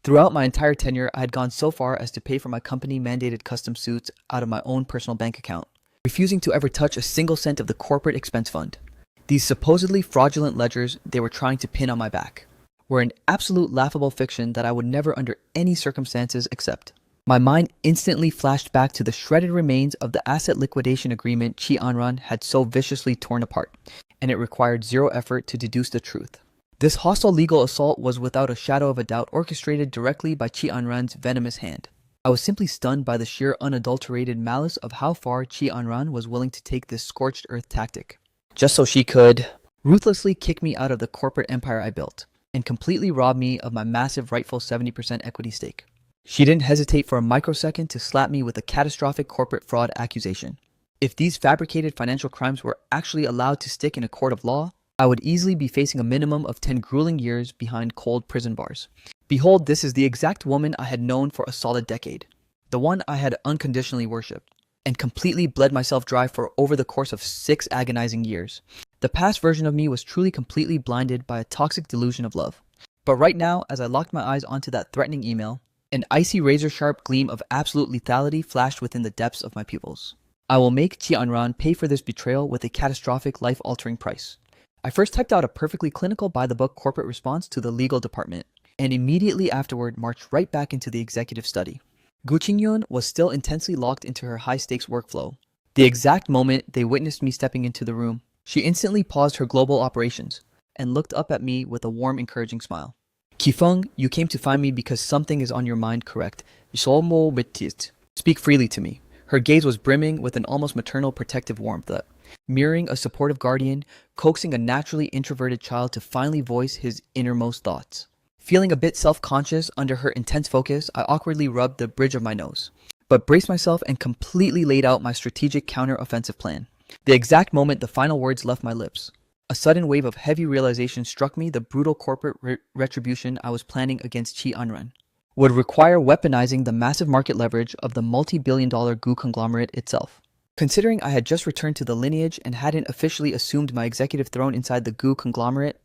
A: Throughout my entire tenure, I had gone so far as to pay for my company-mandated custom suits out of my own personal bank account, refusing to ever touch a single cent of the corporate expense fund. These supposedly fraudulent ledgers they were trying to pin on my back were an absolute laughable fiction that I would never under any circumstances accept. My mind instantly flashed back to the shredded remains of the asset liquidation agreement Qi Anran had so viciously torn apart, and it required zero effort to deduce the truth. This hostile legal assault was without a shadow of a doubt orchestrated directly by Qi Anran's venomous hand. I was simply stunned by the sheer unadulterated malice of how far Qi Anran was willing to take this scorched earth tactic, just so she could ruthlessly kick me out of the corporate empire I built, and completely rob me of my massive rightful 70% equity stake. She didn't hesitate for a microsecond to slap me with a catastrophic corporate fraud accusation. If these fabricated financial crimes were actually allowed to stick in a court of law, I would easily be facing a minimum of 10 grueling years behind cold prison bars. Behold, this is the exact woman I had known for a solid decade. The one I had unconditionally worshipped. and completely bled myself dry for over the course of 6 agonizing years. The past version of me was truly completely blinded by a toxic delusion of love. But right now, as I locked my eyes onto that threatening email, an icy razor-sharp gleam of absolute lethality flashed within the depths of my pupils. I will make Chi Anran pay for this betrayal with a catastrophic, life-altering price. I first typed out a perfectly clinical by-the-book corporate response to the legal department, and immediately afterward marched right back into the executive study. Gu Qingyun was still intensely locked into her high-stakes workflow. The exact moment they witnessed me stepping into the room, she instantly paused her global operations and looked up at me with a warm, encouraging smile. Qifeng, you came to find me because something is on your mind, correct? Speak freely to me. Her gaze was brimming with an almost maternal protective warmth that, mirroring a supportive guardian, coaxing a naturally introverted child to finally voice his innermost thoughts. Feeling a bit self-conscious under her intense focus, I awkwardly rubbed the bridge of my nose, but braced myself and completely laid out my strategic counter-offensive plan. The exact moment the final words left my lips, a sudden wave of heavy realization struck me. The brutal corporate retribution I was planning against Chi Anran would require weaponizing the massive market leverage of the multi-billion-dollar Gu conglomerate itself. Considering I had just returned to the lineage and hadn't officially assumed my executive throne inside the Gu conglomerate,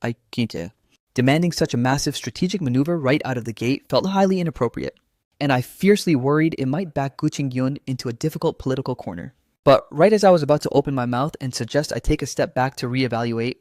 A: demanding such a massive strategic maneuver right out of the gate felt highly inappropriate, and I fiercely worried it might back Gu Qingyun into a difficult political corner. But right as I was about to open my mouth and suggest I take a step back to reevaluate,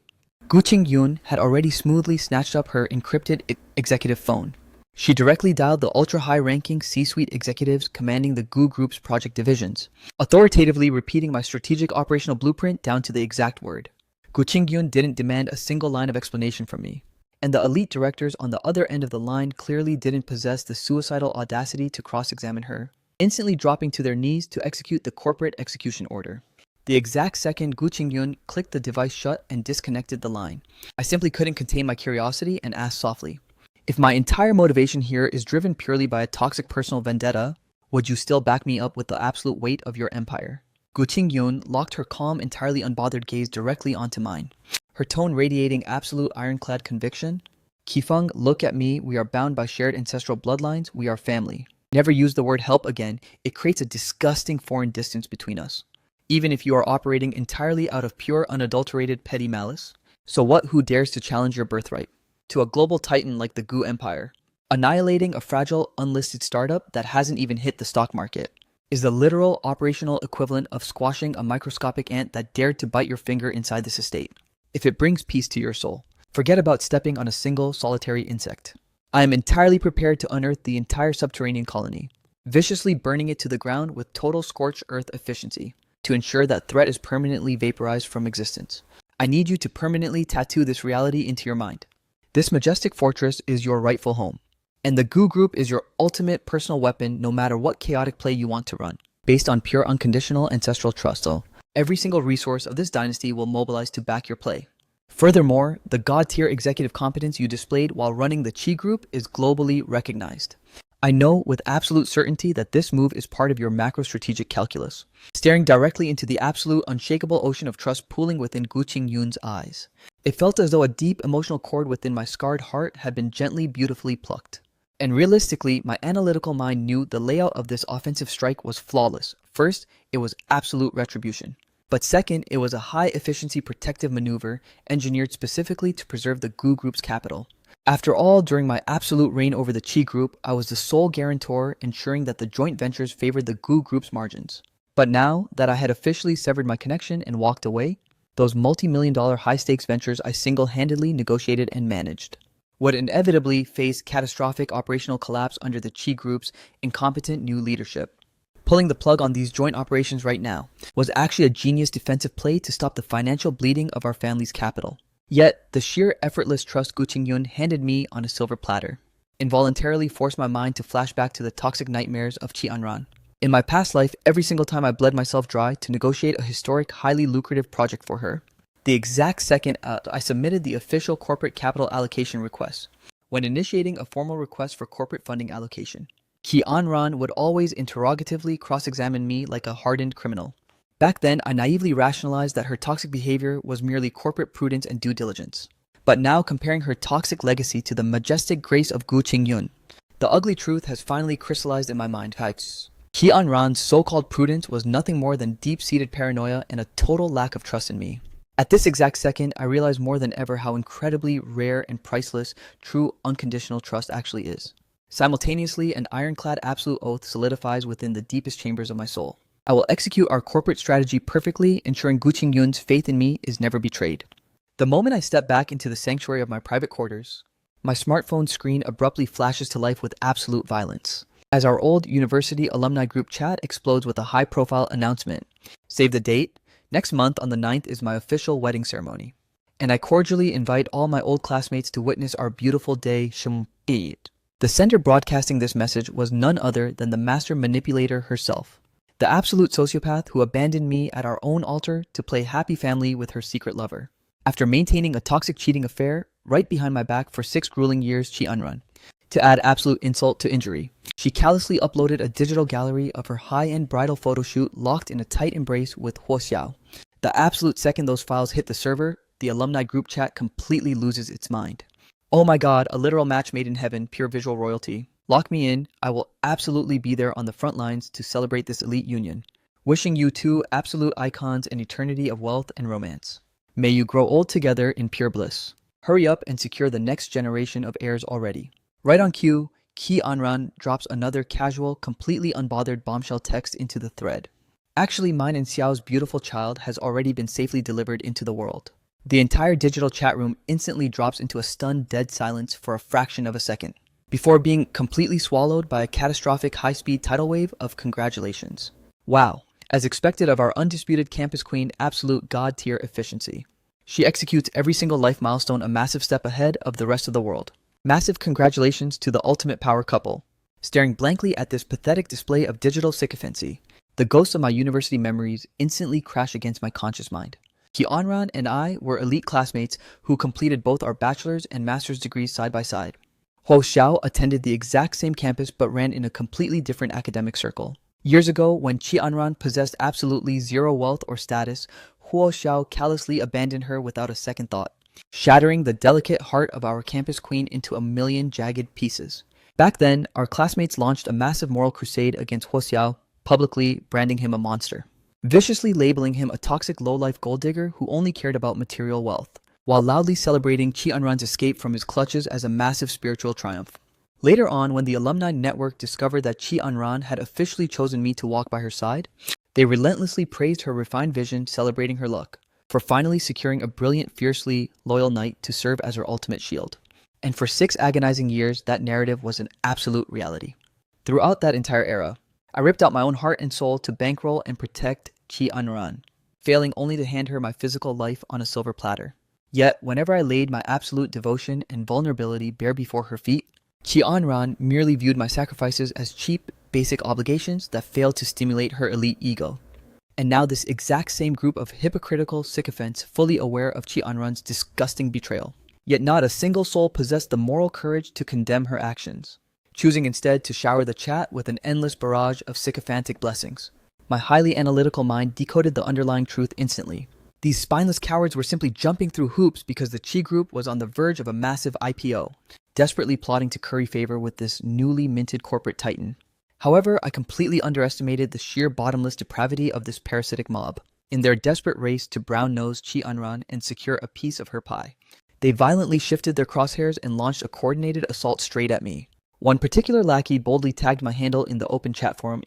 A: Gu Qingyun had already smoothly snatched up her encrypted executive phone. She directly dialed the ultra-high-ranking C-suite executives commanding the Gu Group's project divisions, authoritatively repeating my strategic operational blueprint down to the exact word. Gu Qingyun didn't demand a single line of explanation from me, and the elite directors on the other end of the line clearly didn't possess the suicidal audacity to cross-examine her, instantly dropping to their knees to execute the corporate execution order. The exact second Gu Qingyun clicked the device shut and disconnected the line, I simply couldn't contain my curiosity and asked softly, if my entire motivation here is driven purely by a toxic personal vendetta, would you still back me up with the absolute weight of your empire? Gu Qingyun locked her calm, entirely unbothered gaze directly onto mine, her tone radiating absolute ironclad conviction. Qifeng, look at me, we are bound by shared ancestral bloodlines, we are family. Never use the word help again, it creates a disgusting foreign distance between us, even if you are operating entirely out of pure unadulterated petty malice. So what who dares to challenge your birthright? To a global titan like the Gu Empire, annihilating a fragile, unlisted startup that hasn't even hit the stock market is the literal operational equivalent of squashing a microscopic ant that dared to bite your finger inside this estate. If it brings peace to your soul, forget about stepping on a single solitary insect. I am entirely prepared to unearth the entire subterranean colony, viciously burning it to the ground with total scorched earth efficiency to ensure that threat is permanently vaporized from existence. I need you to permanently tattoo this reality into your mind. This majestic fortress is your rightful home, and the Gu Group is your ultimate personal weapon no matter what chaotic play you want to run. Based on pure unconditional ancestral trust, though, every single resource of this dynasty will mobilize to back your play. Furthermore, the god-tier executive competence you displayed while running the Chi Group is globally recognized. I know with absolute certainty that this move is part of your macro-strategic calculus, staring directly into the absolute unshakable ocean of trust pooling within Gu Qingyun's eyes. It felt as though a deep emotional chord within my scarred heart had been gently, beautifully plucked. And realistically, my analytical mind knew the layout of this offensive strike was flawless. First, it was absolute retribution. But second, it was a high-efficiency protective maneuver engineered specifically to preserve the Gu Group's capital. After all, during my absolute reign over the Chi Group, I was the sole guarantor ensuring that the joint ventures favored the Gu Group's margins. But now that I had officially severed my connection and walked away, those multi-million-dollar high-stakes ventures I single-handedly negotiated and managed would inevitably face catastrophic operational collapse under the Chi Group's incompetent new leadership. Pulling the plug on these joint operations right now was actually a genius defensive play to stop the financial bleeding of our family's capital. Yet, the sheer effortless trust Gu Qingyun handed me on a silver platter involuntarily forced my mind to flash back to the toxic nightmares of Chi Anran. In my past life, every single time I bled myself dry to negotiate a historic, highly lucrative project for her, the exact second I submitted the official corporate capital allocation request, when initiating a formal request for corporate funding allocation, Chi Anran would always interrogatively cross-examine me like a hardened criminal. Back then, I naively rationalized that her toxic behavior was merely corporate prudence and due diligence. But now, comparing her toxic legacy to the majestic grace of Gu Qingyun, the ugly truth has finally crystallized in my mind. Qi Anran's so-called prudence was nothing more than deep-seated paranoia and a total lack of trust in me. At this exact second, I realized more than ever how incredibly rare and priceless true unconditional trust actually is. Simultaneously, an ironclad absolute oath solidifies within the deepest chambers of my soul. I will execute our corporate strategy perfectly, ensuring Gu Qingyun's faith in me is never betrayed. The moment I step back into the sanctuary of my private quarters, my smartphone screen abruptly flashes to life with absolute violence, as our old university alumni group chat explodes with a high-profile announcement. Save the date. Next month on the 9th is my official wedding ceremony, and I cordially invite all my old classmates to witness our beautiful day. The sender broadcasting this message was none other than the master manipulator herself, the absolute sociopath who abandoned me at our own altar to play happy family with her secret lover. After maintaining a toxic cheating affair right behind my back for 6 grueling years, Qi Anran. To add absolute insult to injury, she callously uploaded a digital gallery of her high-end bridal photo shoot locked in a tight embrace with Huo Xiao. The absolute second those files hit the server, the alumni group chat completely loses its mind. Oh my god, a literal match made in heaven, pure visual royalty. Lock me in, I will absolutely be there on the front lines to celebrate this elite union. Wishing you two absolute icons an eternity of wealth and romance. May you grow old together in pure bliss. Hurry up and secure the next generation of heirs already. Right on cue, Qi Anran drops another casual, completely unbothered bombshell text into the thread. Actually, mine and Xiao's beautiful child has already been safely delivered into the world. The entire digital chat room instantly drops into a stunned dead silence for a fraction of a second, before being completely swallowed by a catastrophic high-speed tidal wave of congratulations. Wow, as expected of our undisputed campus queen, absolute god-tier efficiency. She executes every single life milestone a massive step ahead of the rest of the world. Massive congratulations to the ultimate power couple. Staring blankly at this pathetic display of digital sycophancy, the ghosts of my university memories instantly crash against my conscious mind. Qi Anran and I were elite classmates who completed both our bachelor's and master's degrees side by side. Huo Xiao attended the exact same campus but ran in a completely different academic circle. Years ago, when Qi Anran possessed absolutely zero wealth or status, Huo Xiao callously abandoned her without a second thought, shattering the delicate heart of our campus queen into a million jagged pieces. Back then, our classmates launched a massive moral crusade against Huo Xiao, publicly branding him a monster, viciously labeling him a toxic low-life gold digger who only cared about material wealth, while loudly celebrating Qi Anran's escape from his clutches as a massive spiritual triumph. Later on, when the alumni network discovered that Qi Anran had officially chosen me to walk by her side, they relentlessly praised her refined vision, celebrating her luck for finally securing a brilliant, fiercely loyal knight to serve as her ultimate shield. And for 6 agonizing years, that narrative was an absolute reality. Throughout that entire era, I ripped out my own heart and soul to bankroll and protect Qi Anran, failing only to hand her my physical life on a silver platter. Yet, whenever I laid my absolute devotion and vulnerability bare before her feet, Qi Anran merely viewed my sacrifices as cheap, basic obligations that failed to stimulate her elite ego. And now this exact same group of hypocritical sycophants fully aware of Qi Anran's disgusting betrayal. Yet not a single soul possessed the moral courage to condemn her actions, choosing instead to shower the chat with an endless barrage of sycophantic blessings. My highly analytical mind decoded the underlying truth instantly. These spineless cowards were simply jumping through hoops because the Qi group was on the verge of a massive IPO, desperately plotting to curry favor with this newly minted corporate titan. However, I completely underestimated the sheer bottomless depravity of this parasitic mob. In their desperate race to brown-nose Qi Anran and secure a piece of her pie, they violently shifted their crosshairs and launched a coordinated assault straight at me. One particular lackey boldly tagged my handle in the open chat forum,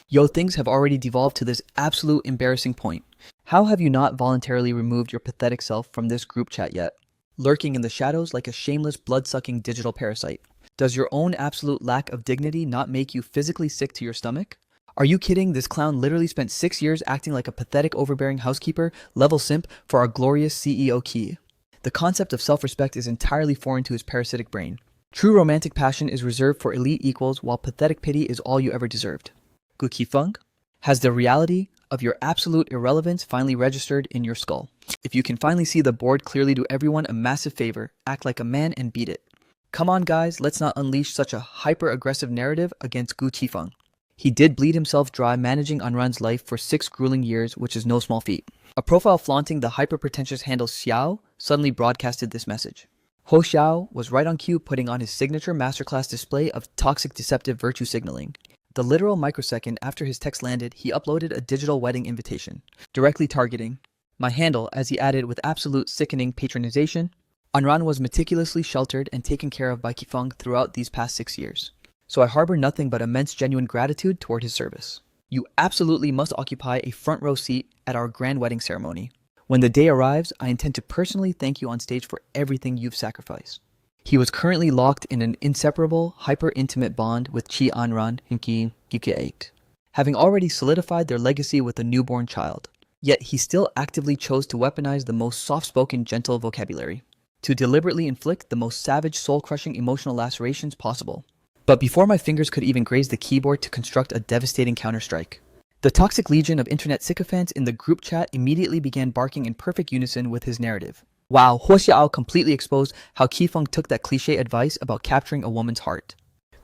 A: Yo, things have already devolved to this absolute embarrassing point. How have you not voluntarily removed your pathetic self from this group chat yet? Lurking in the shadows like a shameless blood-sucking digital parasite. Does your own absolute lack of dignity not make you physically sick to your stomach? Are you kidding? This clown literally spent 6 years acting like a pathetic overbearing housekeeper, level simp for our glorious CEO Qi. The concept of self-respect is entirely foreign to his parasitic brain. True romantic passion is reserved for elite equals, while pathetic pity is all you ever deserved. Gu Qifeng? Has the reality of your absolute irrelevance finally registered in your skull? If you can finally see the board clearly do everyone a massive favor, act like a man and beat it. Come on guys, let's not unleash such a hyper-aggressive narrative against Gu Qifeng. He did bleed himself dry managing Anran's life for 6 grueling years, which is no small feat. A profile flaunting the hyper-pretentious handle Xiao suddenly broadcasted this message. Huo Xiao was right on cue putting on his signature masterclass display of toxic deceptive virtue signaling, The literal microsecond after his text landed, he uploaded a digital wedding invitation, directly targeting my handle, as he added with absolute sickening patronization, Anran was meticulously sheltered and taken care of by Kifeng throughout these past 6 years, so I harbor nothing but immense genuine gratitude toward his service. You absolutely must occupy a front row seat at our grand wedding ceremony. When the day arrives, I intend to personally thank you on stage for everything you've sacrificed. He was currently locked in an inseparable, hyper-intimate bond with Chi Anran Hinki Gike, having already solidified their legacy with a newborn child. Yet he still actively chose to weaponize the most soft-spoken, gentle vocabulary, to deliberately inflict the most savage, soul-crushing emotional lacerations possible. But before my fingers could even graze the keyboard to construct a devastating counterstrike, the toxic legion of internet sycophants in the group chat immediately began barking in perfect unison with his narrative. Wow, Huo Xiao completely exposed how Kifeng took that cliche advice about capturing a woman's heart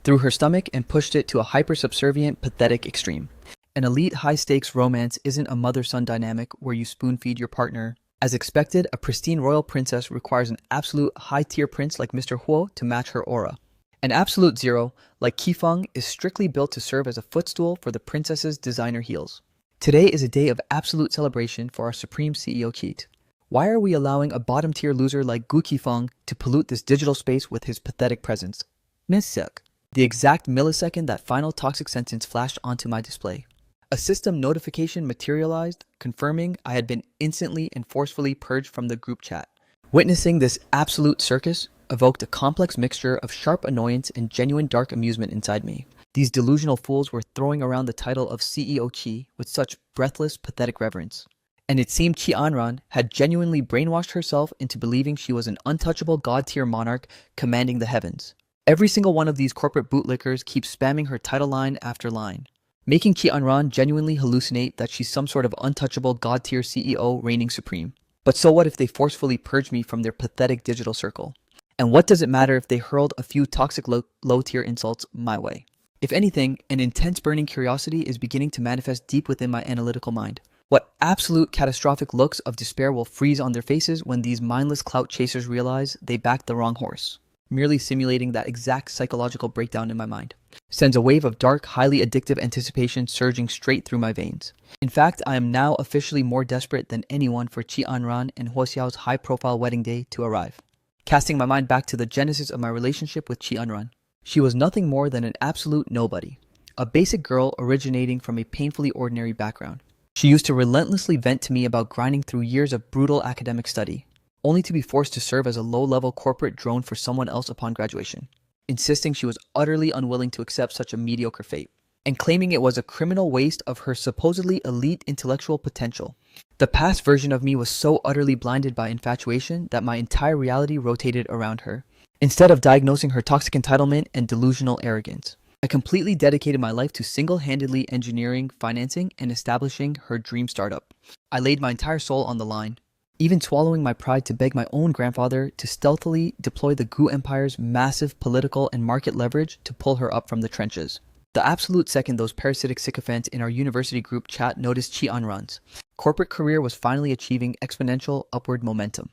A: through her stomach and pushed it to a hyper-subservient, pathetic extreme. An elite high-stakes romance isn't a mother-son dynamic where you spoon-feed your partner. As expected, a pristine royal princess requires an absolute high-tier prince like Mr. Huo to match her aura. An absolute zero, like Kifeng, is strictly built to serve as a footstool for the princess's designer heels. Today is a day of absolute celebration for our supreme CEO Keat. Why are we allowing a bottom-tier loser like Gu Kifeng to pollute this digital space with his pathetic presence? Miss Suk. The exact millisecond that final toxic sentence flashed onto my display, a system notification materialized, confirming I had been instantly and forcefully purged from the group chat. Witnessing this absolute circus evoked a complex mixture of sharp annoyance and genuine dark amusement inside me. These delusional fools were throwing around the title of CEO Chi with such breathless, pathetic reverence. And it seemed Chi Anran had genuinely brainwashed herself into believing she was an untouchable god-tier monarch commanding the heavens. Every single one of these corporate bootlickers keeps spamming her title line after line, making Chi Anran genuinely hallucinate that she's some sort of untouchable god-tier CEO reigning supreme. But so what if they forcefully purge me from their pathetic digital circle? And what does it matter if they hurled a few toxic low-tier insults my way? If anything, an intense burning curiosity is beginning to manifest deep within my analytical mind. What absolute catastrophic looks of despair will freeze on their faces when these mindless clout chasers realize they backed the wrong horse? Merely simulating that exact psychological breakdown in my mind sends a wave of dark, highly addictive anticipation surging straight through my veins. In fact, I am now officially more desperate than anyone for Chi Anran and Huo Xiao's high-profile wedding day to arrive. Casting my mind back to the genesis of my relationship with Chi Anran, she was nothing more than an absolute nobody, a basic girl originating from a painfully ordinary background. She used to relentlessly vent to me about grinding through years of brutal academic study, only to be forced to serve as a low-level corporate drone for someone else upon graduation, insisting she was utterly unwilling to accept such a mediocre fate, and claiming it was a criminal waste of her supposedly elite intellectual potential. The past version of me was so utterly blinded by infatuation that my entire reality rotated around her, instead of diagnosing her toxic entitlement and delusional arrogance. I completely dedicated my life to single-handedly engineering, financing, and establishing her dream startup. I laid my entire soul on the line, even swallowing my pride to beg my own grandfather to stealthily deploy the Gu Empire's massive political and market leverage to pull her up from the trenches. The absolute second those parasitic sycophants in our university group chat noticed Chi Anran's corporate career was finally achieving exponential upward momentum,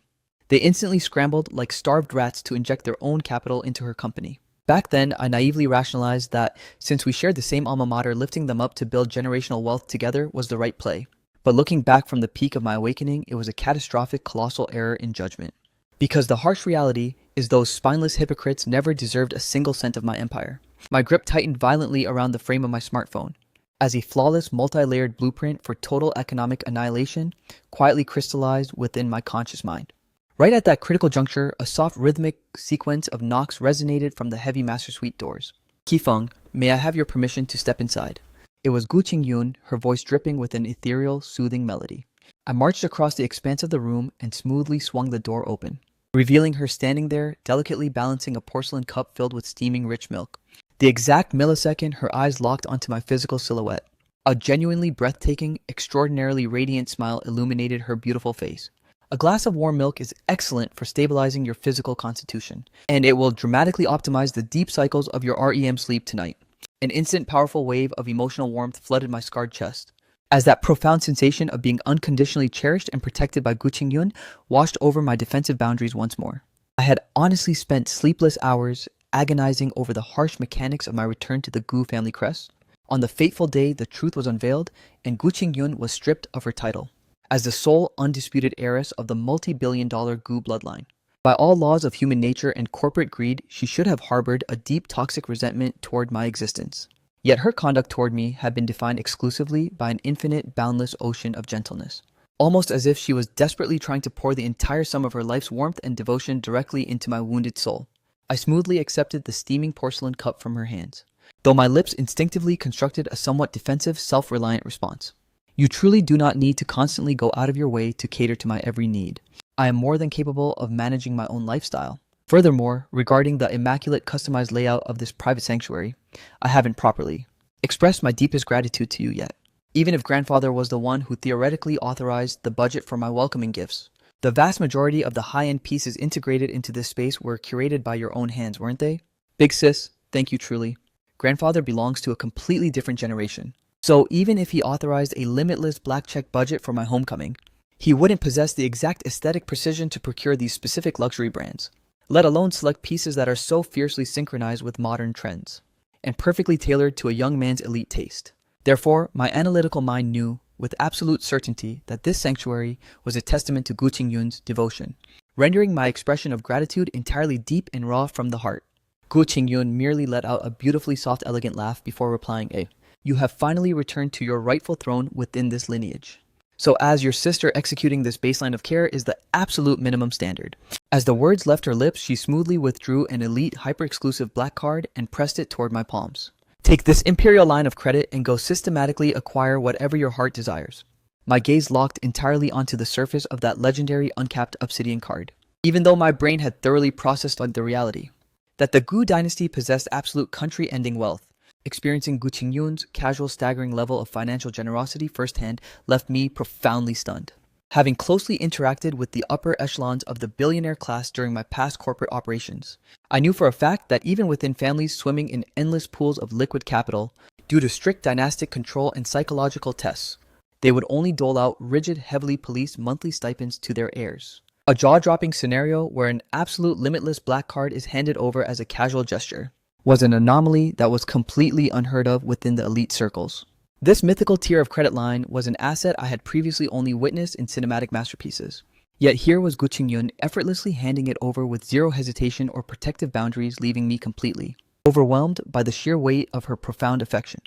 A: they instantly scrambled like starved rats to inject their own capital into her company. Back then, I naively rationalized that since we shared the same alma mater, lifting them up to build generational wealth together was the right play. But looking back from the peak of my awakening, it was a catastrophic, colossal error in judgment. Because the harsh reality is those spineless hypocrites never deserved a single cent of my empire. My grip tightened violently around the frame of my smartphone, as a flawless, multi-layered blueprint for total economic annihilation quietly crystallized within my conscious mind. Right at that critical juncture, a soft rhythmic sequence of knocks resonated from the heavy master suite doors. Kifeng, may I have your permission to step inside? It was Gu Qingyun, her voice dripping with an ethereal, soothing melody. I marched across the expanse of the room and smoothly swung the door open, revealing her standing there, delicately balancing a porcelain cup filled with steaming rich milk. The exact millisecond her eyes locked onto my physical silhouette, a genuinely breathtaking, extraordinarily radiant smile illuminated her beautiful face. A glass of warm milk is excellent for stabilizing your physical constitution, and it will dramatically optimize the deep cycles of your REM sleep tonight. An instant powerful wave of emotional warmth flooded my scarred chest, as that profound sensation of being unconditionally cherished and protected by Gu Qingyun washed over my defensive boundaries once more. I had honestly spent sleepless hours agonizing over the harsh mechanics of my return to the Gu family crest, On the fateful day, the truth was unveiled, and Gu Qingyun was stripped of her title as the sole undisputed heiress of the multi-billion-dollar Gu bloodline. By all laws of human nature and corporate greed, she should have harbored a deep toxic resentment toward my existence. Yet her conduct toward me had been defined exclusively by an infinite, boundless ocean of gentleness, almost as if she was desperately trying to pour the entire sum of her life's warmth and devotion directly into my wounded soul. I smoothly accepted the steaming porcelain cup from her hands, though my lips instinctively constructed a somewhat defensive, self-reliant response. You truly do not need to constantly go out of your way to cater to my every need. I am more than capable of managing my own lifestyle. Furthermore, regarding the immaculate customized layout of this private sanctuary, I haven't properly expressed my deepest gratitude to you yet. Even if grandfather was the one who theoretically authorized the budget for my welcoming gifts, the vast majority of the high-end pieces integrated into this space were curated by your own hands, weren't they? Big sis, thank you truly. Grandfather belongs to a completely different generation. So even if he authorized a limitless black check budget for my homecoming, he wouldn't possess the exact aesthetic precision to procure these specific luxury brands, let alone select pieces that are so fiercely synchronized with modern trends and perfectly tailored to a young man's elite taste. Therefore, my analytical mind knew with absolute certainty that this sanctuary was a testament to Gu Qingyun's devotion, rendering my expression of gratitude entirely deep and raw from the heart. Gu Qingyun merely let out a beautifully soft, elegant laugh before replying, "You have finally returned to your rightful throne within this lineage. So as your sister, executing this baseline of care is the absolute minimum standard." As the words left her lips, she smoothly withdrew an elite, hyper-exclusive black card and pressed it toward my palms. "Take this imperial line of credit and go systematically acquire whatever your heart desires." My gaze locked entirely onto the surface of that legendary uncapped obsidian card, even though my brain had thoroughly processed the reality that the Gu dynasty possessed absolute country-ending wealth. Experiencing Gu Qingyun's casual, staggering level of financial generosity firsthand left me profoundly stunned. Having closely interacted with the upper echelons of the billionaire class during my past corporate operations, I knew for a fact that even within families swimming in endless pools of liquid capital, due to strict dynastic control and psychological tests, they would only dole out rigid, heavily policed monthly stipends to their heirs. A jaw-dropping scenario where an absolute limitless black card is handed over as a casual gesture was an anomaly that was completely unheard of within the elite circles. This mythical tier of credit line was an asset I had previously only witnessed in cinematic masterpieces. Yet here was Gu Qingyun effortlessly handing it over with zero hesitation or protective boundaries, leaving me completely overwhelmed by the sheer weight of her profound affection.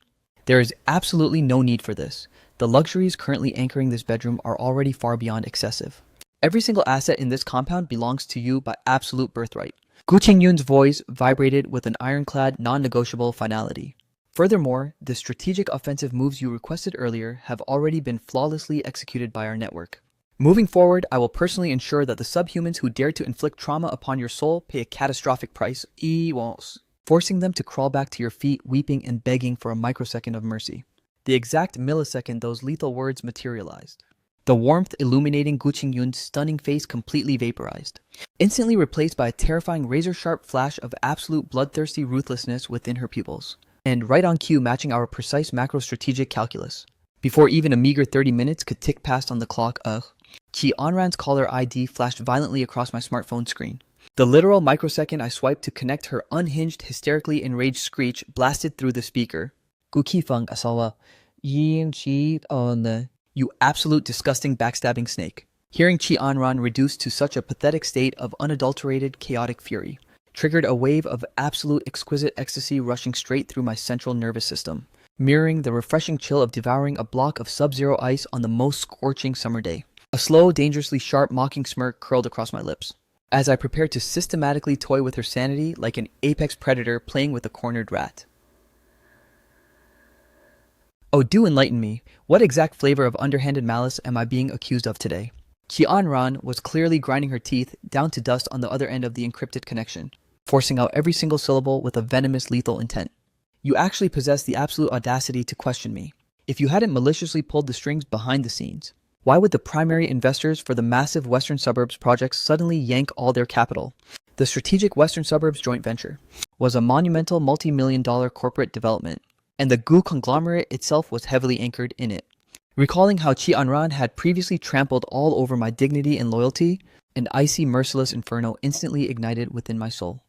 A: There is absolutely no need for this. The luxuries currently anchoring this bedroom are already far beyond excessive. Every single asset in this compound belongs to you by absolute birthright. Gu Qingyun's voice vibrated with an ironclad, non-negotiable finality. Furthermore, the strategic offensive moves you requested earlier have already been flawlessly executed by our network. Moving forward, I will personally ensure that the subhumans who dare to inflict trauma upon your soul pay a catastrophic price, forcing them to crawl back to your feet, weeping and begging for a microsecond of mercy. The exact millisecond those lethal words materialized, the warmth illuminating Gu Qingyun's stunning face completely vaporized, instantly replaced by a terrifying razor-sharp flash of absolute bloodthirsty ruthlessness within her pupils, and right on cue matching our precise macro-strategic calculus. Before even a meager 30 minutes could tick past on the clock, Qi Anran's caller ID flashed violently across my smartphone screen. The literal microsecond I swiped to connect her unhinged, hysterically enraged screech blasted through the speaker. "Gu Qifeng asawa, yin qi on." You absolute disgusting backstabbing snake. Hearing Qi Anran reduced to such a pathetic state of unadulterated, chaotic fury triggered a wave of absolute exquisite ecstasy rushing straight through my central nervous system, mirroring the refreshing chill of devouring a block of sub-zero ice on the most scorching summer day. A slow, dangerously sharp, mocking smirk curled across my lips as I prepared to systematically toy with her sanity like an apex predator playing with a cornered rat. Oh, do enlighten me. What exact flavor of underhanded malice am I being accused of today? Qi Anran was clearly grinding her teeth down to dust on the other end of the encrypted connection, forcing out every single syllable with a venomous, lethal intent. You actually possess the absolute audacity to question me. If you hadn't maliciously pulled the strings behind the scenes, why would the primary investors for the massive Western Suburbs project suddenly yank all their capital? The Strategic Western Suburbs joint venture was a monumental multi-million-dollar corporate development, and the Gu conglomerate itself was heavily anchored in it. Recalling how Qi Anran had previously trampled all over my dignity and loyalty, an icy, merciless inferno instantly ignited within my soul.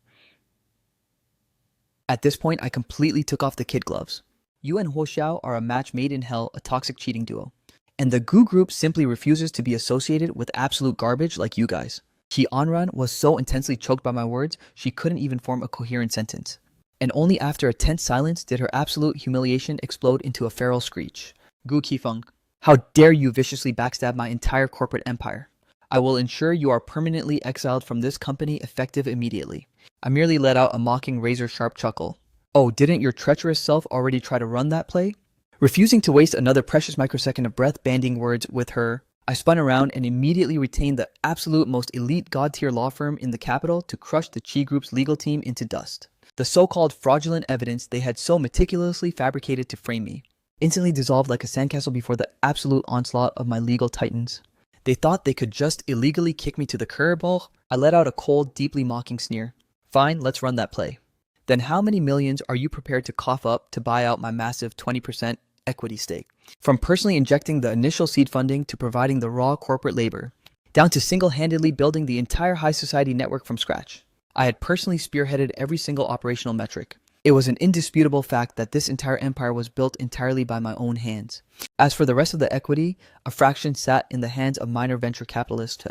A: At this point, I completely took off the kid gloves. You and Ho Xiao are a match made in hell, a toxic cheating duo. And the Gu group simply refuses to be associated with absolute garbage like you guys. Ki Anran was so intensely choked by my words, she couldn't even form a coherent sentence. And only after a tense silence did her absolute humiliation explode into a feral screech. Gu Qifeng, how dare you viciously backstab my entire corporate empire? I will ensure you are permanently exiled from this company effective immediately. I merely let out a mocking razor-sharp chuckle. Oh, didn't your treacherous self already try to run that play? Refusing to waste another precious microsecond of breath-banding words with her, I spun around and immediately retained the absolute most elite god-tier law firm in the capital to crush the Qi Group's legal team into dust. The so-called fraudulent evidence they had so meticulously fabricated to frame me instantly dissolved like a sandcastle before the absolute onslaught of my legal titans. They thought they could just illegally kick me to the curb. I let out a cold, deeply mocking sneer. Fine, let's run that play. Then how many millions are you prepared to cough up to buy out my massive 20% equity stake? From personally injecting the initial seed funding to providing the raw corporate labor, down to single-handedly building the entire high society network from scratch. I had personally spearheaded every single operational metric. It was an indisputable fact that this entire empire was built entirely by my own hands. As for the rest of the equity, a fraction sat in the hands of minor venture capitalists.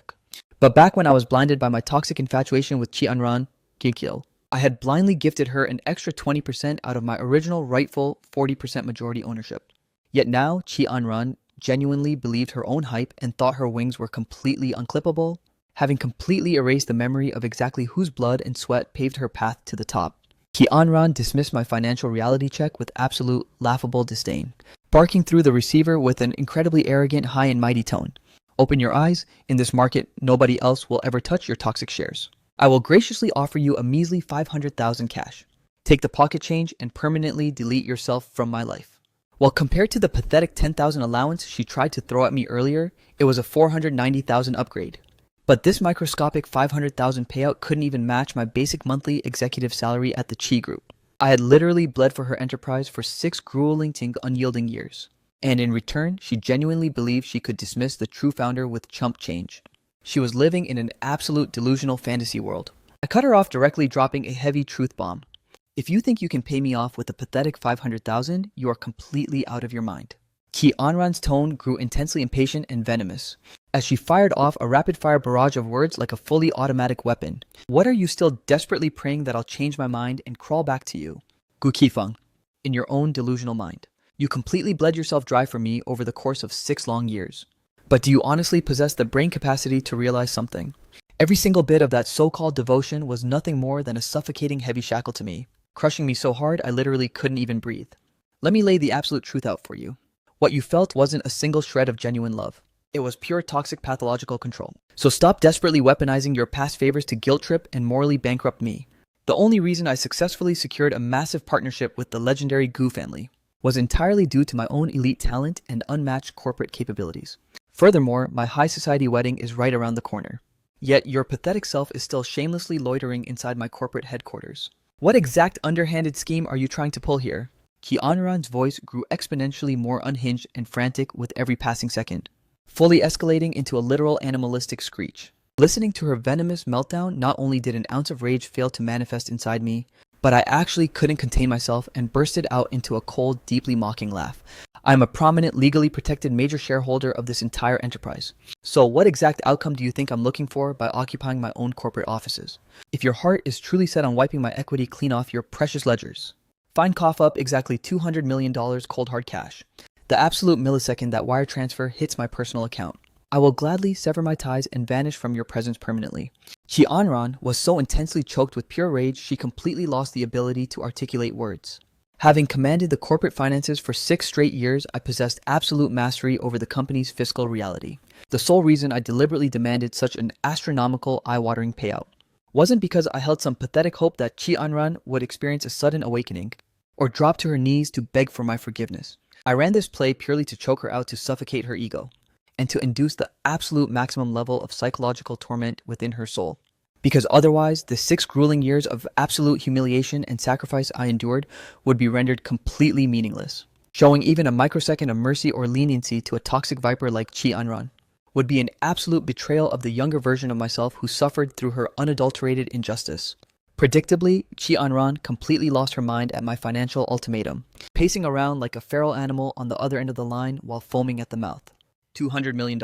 A: But back when I was blinded by my toxic infatuation with Chi Anran, Gikyo, I had blindly gifted her an extra 20% out of my original rightful 40% majority ownership. Yet now, Chi Anran genuinely believed her own hype and thought her wings were completely unclippable, having completely erased the memory of exactly whose blood and sweat paved her path to the top. Ki Anran dismissed my financial reality check with absolute laughable disdain, barking through the receiver with an incredibly arrogant, high and mighty tone. Open your eyes. In this market, nobody else will ever touch your toxic shares. I will graciously offer you a measly 500,000 cash. Take the pocket change and permanently delete yourself from my life. While compared to the pathetic 10,000 allowance she tried to throw at me earlier, it was a 490,000 upgrade. But this microscopic 500,000 payout couldn't even match my basic monthly executive salary at the Qi Group. I had literally bled for her enterprise for 6 grueling to unyielding years. And in return, she genuinely believed she could dismiss the true founder with chump change. She was living in an absolute delusional fantasy world. I cut her off directly, dropping a heavy truth bomb. If you think you can pay me off with a pathetic 500,000, you are completely out of your mind. Ki Anran's tone grew intensely impatient and venomous, as she fired off a rapid-fire barrage of words like a fully automatic weapon. What are you still desperately praying that I'll change my mind and crawl back to you? Gu Qifeng, in your own delusional mind. You completely bled yourself dry for me over the course of 6 long years. But do you honestly possess the brain capacity to realize something? Every single bit of that so-called devotion was nothing more than a suffocating heavy shackle to me, crushing me so hard I literally couldn't even breathe. Let me lay the absolute truth out for you. What you felt wasn't a single shred of genuine love. It was pure toxic pathological control. So stop desperately weaponizing your past favors to guilt trip and morally bankrupt me. The only reason I successfully secured a massive partnership with the legendary Gu family was entirely due to my own elite talent and unmatched corporate capabilities. Furthermore, my high society wedding is right around the corner. Yet your pathetic self is still shamelessly loitering inside my corporate headquarters. What exact underhanded scheme are you trying to pull here? Ki Anran's voice grew exponentially more unhinged and frantic with every passing second, fully escalating into a literal animalistic screech. Listening to her venomous meltdown, not only did an ounce of rage fail to manifest inside me, but I actually couldn't contain myself and bursted out into a cold, deeply mocking laugh. I am a prominent, legally protected major shareholder of this entire enterprise. So what exact outcome do you think I'm looking for by occupying my own corporate offices? If your heart is truly set on wiping my equity clean off your precious ledgers, fine, cough up exactly $200 million cold hard cash. The absolute millisecond that wire transfer hits my personal account, I will gladly sever my ties and vanish from your presence permanently. Chi Anran was so intensely choked with pure rage she completely lost the ability to articulate words. Having commanded the corporate finances for 6 straight years, I possessed absolute mastery over the company's fiscal reality. The sole reason I deliberately demanded such an astronomical, eye-watering payout wasn't because I held some pathetic hope that Chi Anran would experience a sudden awakening or drop to her knees to beg for my forgiveness. I ran this play purely to choke her out, to suffocate her ego, and to induce the absolute maximum level of psychological torment within her soul. Because otherwise, the 6 grueling years of absolute humiliation and sacrifice I endured would be rendered completely meaningless. Showing even a microsecond of mercy or leniency to a toxic viper like Chi Anran would be an absolute betrayal of the younger version of myself who suffered through her unadulterated injustice. Predictably, Chi Anran completely lost her mind at my financial ultimatum, pacing around like a feral animal on the other end of the line while foaming at the mouth. $200 million.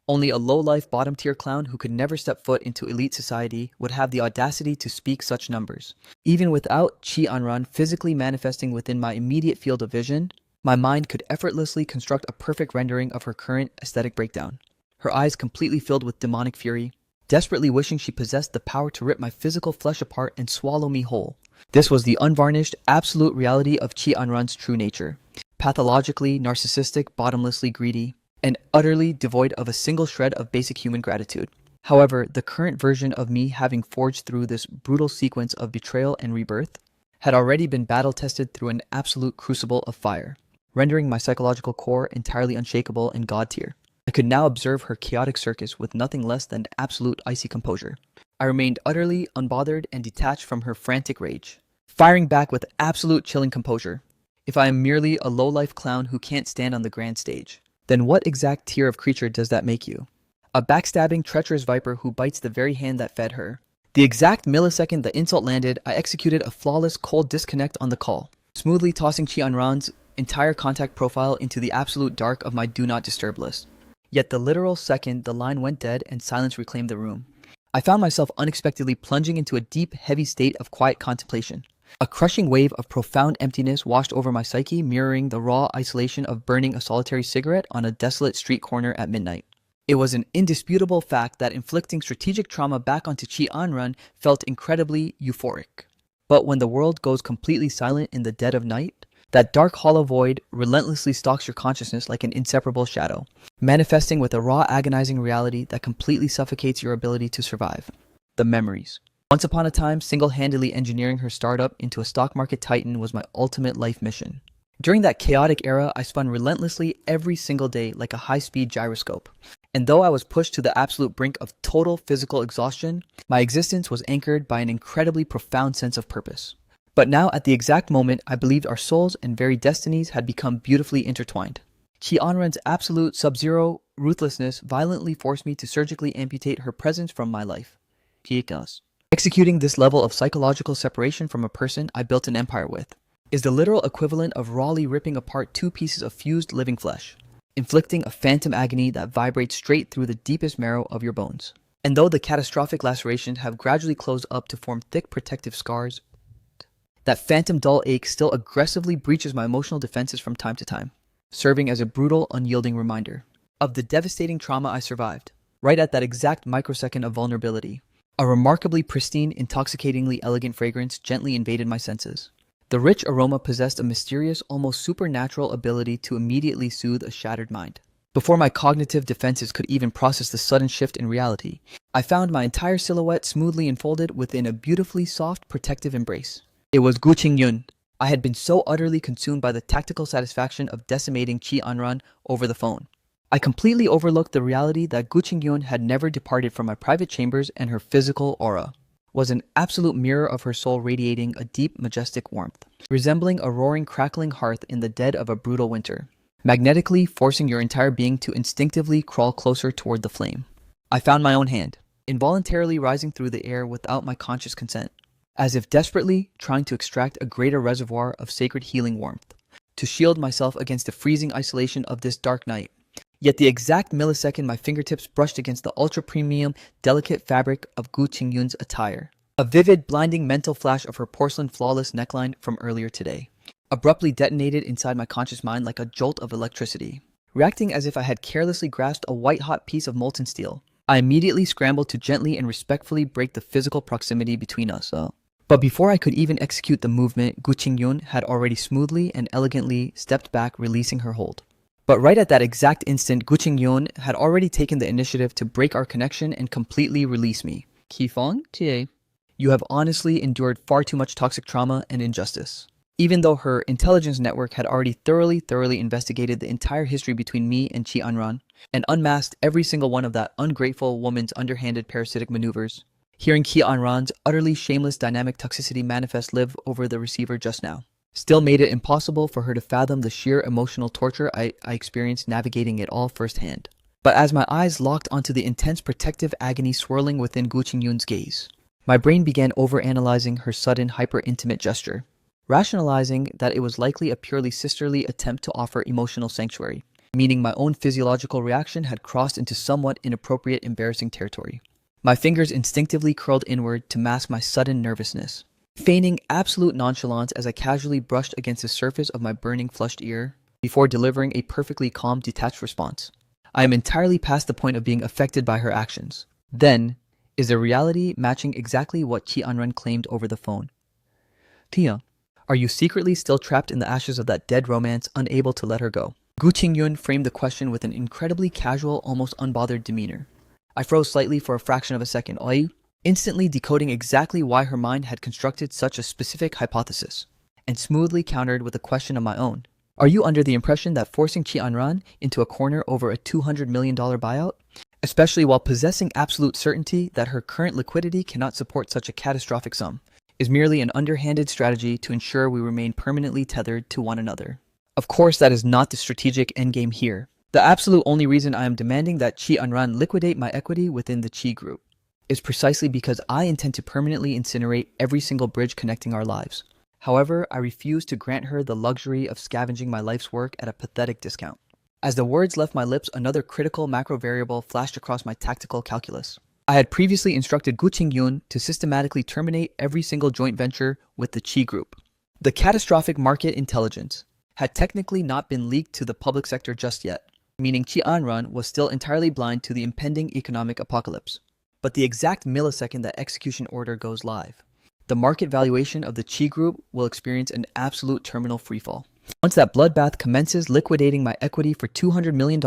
A: Only a low-life bottom-tier clown who could never step foot into elite society would have the audacity to speak such numbers. Even without Chi Anran physically manifesting within my immediate field of vision, my mind could effortlessly construct a perfect rendering of her current aesthetic breakdown. Her eyes completely filled with demonic fury, desperately wishing she possessed the power to rip my physical flesh apart and swallow me whole. This was the unvarnished, absolute reality of Chi Anran's true nature. Pathologically, narcissistic, bottomlessly greedy, and utterly devoid of a single shred of basic human gratitude. However, the current version of me, having forged through this brutal sequence of betrayal and rebirth, had already been battle-tested through an absolute crucible of fire, rendering my psychological core entirely unshakable and god-tier. I could now observe her chaotic circus with nothing less than absolute icy composure. I remained utterly unbothered and detached from her frantic rage, firing back with absolute chilling composure. If I am merely a low-life clown who can't stand on the grand stage, then what exact tier of creature does that make you? A backstabbing, treacherous viper who bites the very hand that fed her. The exact millisecond the insult landed, I executed a flawless cold disconnect on the call, smoothly tossing Chi Anran's entire contact profile into the absolute dark of my do not disturb list. Yet the literal second the line went dead and silence reclaimed the room, I found myself unexpectedly plunging into a deep, heavy state of quiet contemplation. A crushing wave of profound emptiness washed over my psyche, mirroring the raw isolation of burning a solitary cigarette on a desolate street corner at midnight. It was an indisputable fact that inflicting strategic trauma back onto Chi Anran felt incredibly euphoric. But when the world goes completely silent in the dead of night, that dark hollow void relentlessly stalks your consciousness like an inseparable shadow, manifesting with a raw, agonizing reality that completely suffocates your ability to survive. The memories. Once upon a time, single-handedly engineering her startup into a stock market titan was my ultimate life mission. During that chaotic era, I spun relentlessly every single day like a high-speed gyroscope. And though I was pushed to the absolute brink of total physical exhaustion, my existence was anchored by an incredibly profound sense of purpose. But now, at the exact moment, I believed our souls and very destinies had become beautifully intertwined. Chi Anran's absolute sub-zero ruthlessness violently forced me to surgically amputate her presence from my life. Executing this level of psychological separation from a person I built an empire with is the literal equivalent of rawly ripping apart two pieces of fused living flesh, inflicting a phantom agony that vibrates straight through the deepest marrow of your bones. And though the catastrophic lacerations have gradually closed up to form thick protective scars, that phantom dull ache still aggressively breaches my emotional defenses from time to time, serving as a brutal, unyielding reminder of the devastating trauma I survived. Right at that exact microsecond of vulnerability, a remarkably pristine, intoxicatingly elegant fragrance gently invaded my senses. The rich aroma possessed a mysterious, almost supernatural ability to immediately soothe a shattered mind. Before my cognitive defenses could even process the sudden shift in reality, I found my entire silhouette smoothly enfolded within a beautifully soft, protective embrace. It was Gu Qingyun. I had been so utterly consumed by the tactical satisfaction of decimating Chi Anran over the phone. I completely overlooked the reality that Gu Qingyun had never departed from my private chambers, and her physical aura was an absolute mirror of her soul, radiating a deep, majestic warmth, resembling a roaring, crackling hearth in the dead of a brutal winter, magnetically forcing your entire being to instinctively crawl closer toward the flame. I found my own hand, involuntarily rising through the air without my conscious consent, as if desperately trying to extract a greater reservoir of sacred healing warmth, to shield myself against the freezing isolation of this dark night. Yet the exact millisecond my fingertips brushed against the ultra-premium, delicate fabric of Gu Qingyun's attire, a vivid, blinding mental flash of her porcelain flawless neckline from earlier today abruptly detonated inside my conscious mind like a jolt of electricity. Reacting as if I had carelessly grasped a white-hot piece of molten steel, I immediately scrambled to gently and respectfully break the physical proximity between us. But before I could even execute the movement, Gu Qingyun had already smoothly and elegantly stepped back, releasing her hold. But right at that exact instant, Gu Qingyun had already taken the initiative to break our connection and completely release me. Qifeng Tie, you have honestly endured far too much toxic trauma and injustice. Even though her intelligence network had already thoroughly investigated the entire history between me and Chi Anran, and unmasked every single one of that ungrateful woman's underhanded parasitic maneuvers, hearing Chi Anran's utterly shameless dynamic toxicity manifest live over the receiver just now still made it impossible for her to fathom the sheer emotional torture I experienced navigating it all firsthand. But as my eyes locked onto the intense protective agony swirling within Gu Qingyun's gaze, My brain began overanalyzing her sudden hyper-intimate gesture, rationalizing that it was likely a purely sisterly attempt to offer emotional sanctuary, meaning my own physiological reaction had crossed into somewhat inappropriate, embarrassing territory. My fingers instinctively curled inward to mask my sudden nervousness, feigning absolute nonchalance as I casually brushed against the surface of my burning, flushed ear before delivering a perfectly calm, detached response. I am entirely past the point of being affected by her actions. Then, is the reality matching exactly what Chi Anran claimed over the phone? Tia, are you secretly still trapped in the ashes of that dead romance, unable to let her go? Gu Qingyun framed the question with an incredibly casual, almost unbothered demeanor. I froze slightly for a fraction of a second, instantly decoding exactly why her mind had constructed such a specific hypothesis, and smoothly countered with a question of my own. Are you under the impression that forcing Chi Anran into a corner over a $200 million buyout, especially while possessing absolute certainty that her current liquidity cannot support such a catastrophic sum, is merely an underhanded strategy to ensure we remain permanently tethered to one another? Of course, that is not the strategic endgame here. The absolute only reason I am demanding that Chi Anran liquidate my equity within the Chi group is precisely because I intend to permanently incinerate every single bridge connecting our lives. However, I refuse to grant her the luxury of scavenging my life's work at a pathetic discount. As the words left my lips, another critical macro variable flashed across my tactical calculus. I had previously instructed Gu Qingyun to systematically terminate every single joint venture with the Qi Group. The catastrophic market intelligence had technically not been leaked to the public sector just yet, meaning Chi Anran was still entirely blind to the impending economic apocalypse. But the exact millisecond that execution order goes live, the market valuation of the Qi Group will experience an absolute terminal freefall. Once that bloodbath commences, liquidating my equity for $200 million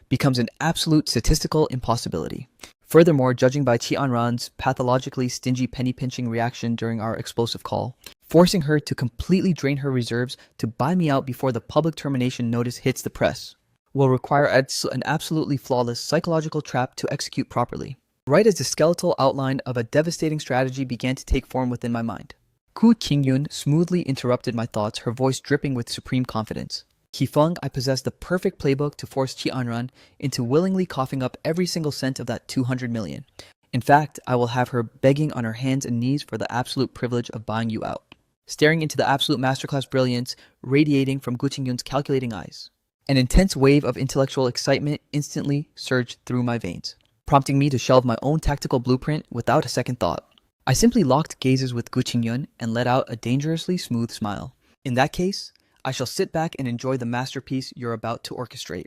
A: becomes an absolute statistical impossibility. Furthermore, judging by Chi Anran's pathologically stingy penny-pinching reaction during our explosive call, forcing her to completely drain her reserves to buy me out before the public termination notice hits the press will require an absolutely flawless psychological trap to execute properly. Right as the skeletal outline of a devastating strategy began to take form within my mind, Gu Qingyun smoothly interrupted my thoughts, her voice dripping with supreme confidence. Qifeng, I possess the perfect playbook to force Chi Anran into willingly coughing up every single cent of that 200 million. In fact, I will have her begging on her hands and knees for the absolute privilege of buying you out. Staring into the absolute masterclass brilliance radiating from Gu Qingyun's calculating eyes, an intense wave of intellectual excitement instantly surged through my veins, prompting me to shelve my own tactical blueprint without a second thought. I simply locked gazes with Gu Qingyun and let out a dangerously smooth smile. In that case, I shall sit back and enjoy the masterpiece you're about to orchestrate.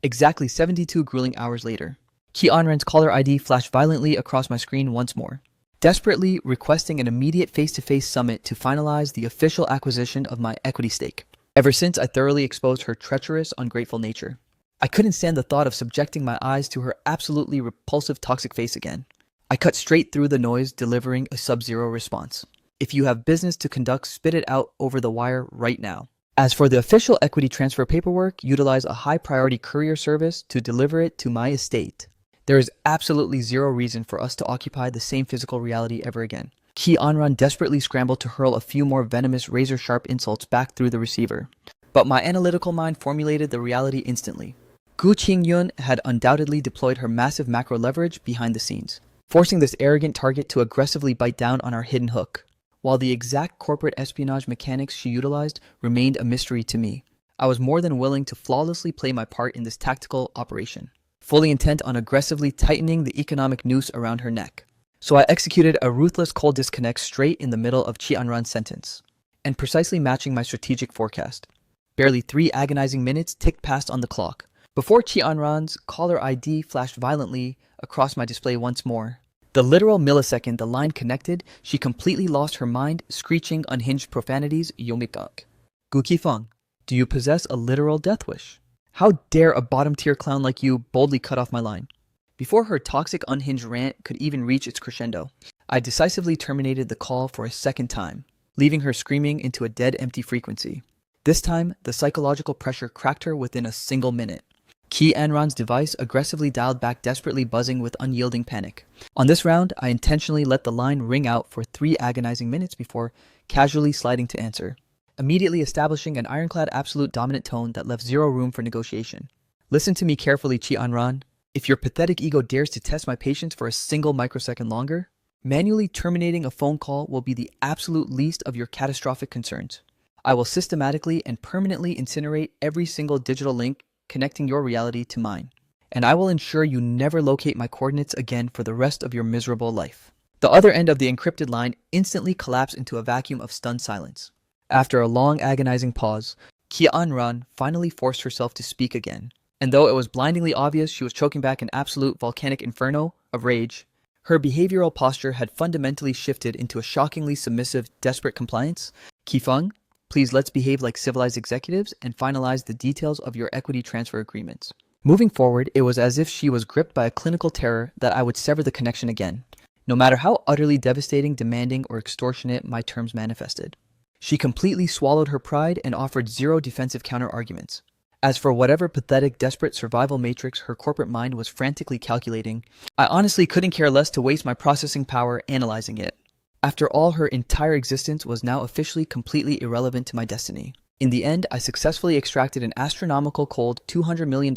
A: Exactly 72 grueling hours later, Chi Anran's caller ID flashed violently across my screen once more, desperately requesting an immediate face-to-face summit to finalize the official acquisition of my equity stake. Ever since I thoroughly exposed her treacherous, ungrateful nature, I couldn't stand the thought of subjecting my eyes to her absolutely repulsive toxic face again. I cut straight through the noise, delivering a sub-zero response. If you have business to conduct, spit it out over the wire right now. As for the official equity transfer paperwork, utilize a high-priority courier service to deliver it to my estate. There is absolutely zero reason for us to occupy the same physical reality ever again. Chi Anran desperately scrambled to hurl a few more venomous, razor-sharp insults back through the receiver. But my analytical mind formulated the reality instantly. Gu Qingyun had undoubtedly deployed her massive macro leverage behind the scenes, forcing this arrogant target to aggressively bite down on our hidden hook. While the exact corporate espionage mechanics she utilized remained a mystery to me, I was more than willing to flawlessly play my part in this tactical operation, fully intent on aggressively tightening the economic noose around her neck. So I executed a ruthless cold disconnect straight in the middle of Chi Anran's sentence, and precisely matching my strategic forecast. Barely 3 agonizing minutes ticked past on the clock, before Chi Anran's caller ID flashed violently across my display once more. The literal millisecond the line connected, she completely lost her mind, screeching unhinged profanities, Yomikak. Gu Qifeng, do you possess a literal death wish? How dare a bottom-tier clown like you boldly cut off my line? Before her toxic, unhinged rant could even reach its crescendo, I decisively terminated the call for a second time, leaving her screaming into a dead, empty frequency. This time, the psychological pressure cracked her within a single minute. Chi Anran's device aggressively dialed back, desperately buzzing with unyielding panic. On this round, I intentionally let the line ring out for 3 agonizing minutes before casually sliding to answer, immediately establishing an ironclad absolute dominant tone that left zero room for negotiation. Listen to me carefully, Chi Anran. If your pathetic ego dares to test my patience for a single microsecond longer, Manually terminating a phone call will be the absolute least of your catastrophic concerns. I will systematically and permanently incinerate every single digital link connecting your reality to mine. And I will ensure you never locate my coordinates again for the rest of your miserable life. The other end of the encrypted line instantly collapsed into a vacuum of stunned silence. After a long agonizing pause, Kianran finally forced herself to speak again. And though it was blindingly obvious she was choking back an absolute volcanic inferno of rage, her behavioral posture had fundamentally shifted into a shockingly submissive, desperate compliance. Kifeng, please let's behave like civilized executives and finalize the details of your equity transfer agreements. Moving forward, it was as if she was gripped by a clinical terror that I would sever the connection again, no matter how utterly devastating, demanding, or extortionate my terms manifested. She completely swallowed her pride and offered zero defensive counter-arguments. As for whatever pathetic, desperate survival matrix her corporate mind was frantically calculating, I honestly couldn't care less to waste my processing power analyzing it. After all, her entire existence was now officially completely irrelevant to my destiny. In the end, I successfully extracted an astronomical cold $200 million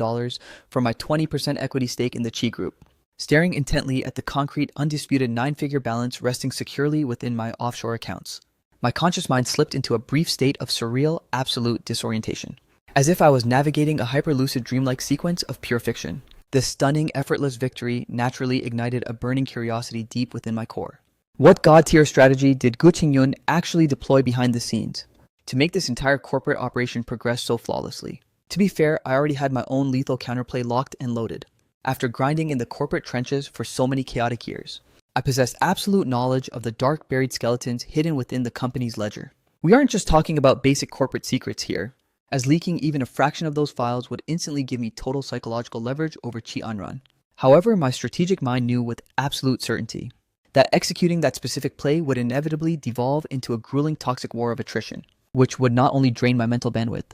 A: from my 20% equity stake in the Chi Group, staring intently at the concrete, undisputed 9-figure balance resting securely within my offshore accounts. My conscious mind slipped into a brief state of surreal, absolute disorientation, as if I was navigating a hyperlucid dreamlike sequence of pure fiction. This stunning, effortless victory naturally ignited a burning curiosity deep within my core. What god-tier strategy did Gu Qingyun actually deploy behind the scenes to make this entire corporate operation progress so flawlessly? To be fair, I already had my own lethal counterplay locked and loaded. After grinding in the corporate trenches for so many chaotic years, I possessed absolute knowledge of the dark buried skeletons hidden within the company's ledger. We aren't just talking about basic corporate secrets here, as leaking even a fraction of those files would instantly give me total psychological leverage over Chi Anran. However, my strategic mind knew with absolute certainty that executing that specific play would inevitably devolve into a grueling toxic war of attrition, which would not only drain my mental bandwidth,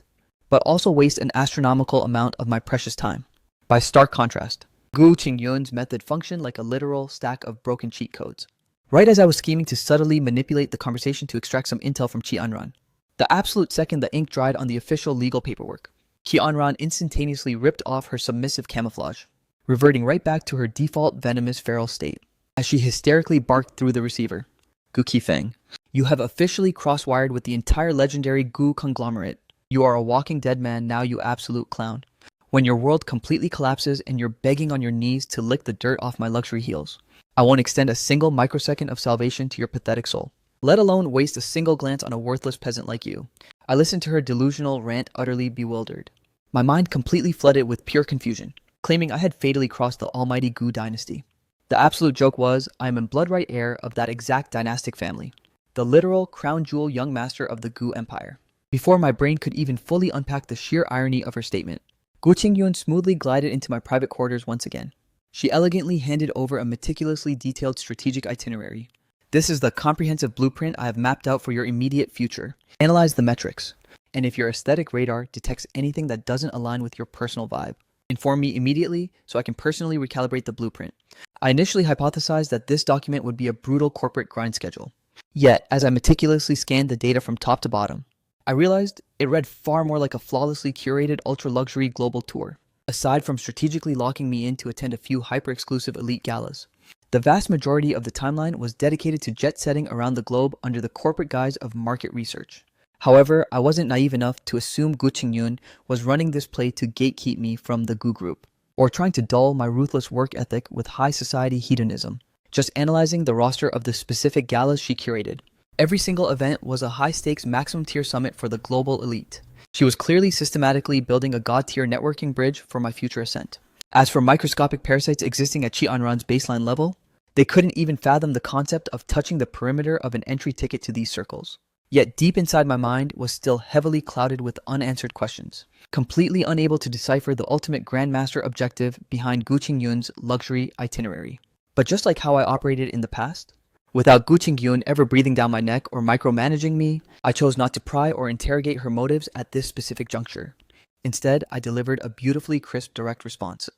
A: but also waste an astronomical amount of my precious time. By stark contrast, Gu Qingyun's method functioned like a literal stack of broken cheat codes. Right as I was scheming to subtly manipulate the conversation to extract some intel from Chi Anran, the absolute second the ink dried on the official legal paperwork, Chi Anran instantaneously ripped off her submissive camouflage, reverting right back to her default venomous feral state, as she hysterically barked through the receiver. Gu Qifeng, you have officially cross-wired with the entire legendary Gu conglomerate. You are a walking dead man now, you absolute clown. When your world completely collapses and you're begging on your knees to lick the dirt off my luxury heels, I won't extend a single microsecond of salvation to your pathetic soul, let alone waste a single glance on a worthless peasant like you. I listened to her delusional rant utterly bewildered, my mind completely flooded with pure confusion, claiming I had fatally crossed the almighty Gu dynasty. The absolute joke was, I am in blood-right heir of that exact dynastic family, the literal crown jewel young master of the Gu Empire. Before my brain could even fully unpack the sheer irony of her statement, Gu Qingyun smoothly glided into my private quarters once again. She elegantly handed over a meticulously detailed strategic itinerary. This is the comprehensive blueprint I have mapped out for your immediate future. Analyze the metrics, and if your aesthetic radar detects anything that doesn't align with your personal vibe, inform me immediately so I can personally recalibrate the blueprint. I initially hypothesized that this document would be a brutal corporate grind schedule. Yet, as I meticulously scanned the data from top to bottom, I realized it read far more like a flawlessly curated ultra-luxury global tour. Aside from strategically locking me in to attend a few hyper-exclusive elite galas, the vast majority of the timeline was dedicated to jet-setting around the globe under the corporate guise of market research. However, I wasn't naive enough to assume Gu Qingyun was running this play to gatekeep me from the Gu Group, or trying to dull my ruthless work ethic with high society hedonism. Just analyzing the roster of the specific galas she curated, every single event was a high-stakes maximum-tier summit for the global elite. She was clearly systematically building a god-tier networking bridge for my future ascent. As for microscopic parasites existing at Chi Anran's baseline level, they couldn't even fathom the concept of touching the perimeter of an entry ticket to these circles. Yet deep inside my mind was still heavily clouded with unanswered questions, completely unable to decipher the ultimate grandmaster objective behind Gu Qingyun's luxury itinerary. But just like how I operated in the past, without Gu Qingyun ever breathing down my neck or micromanaging me, I chose not to pry or interrogate her motives at this specific juncture. Instead, I delivered a beautifully crisp, direct response.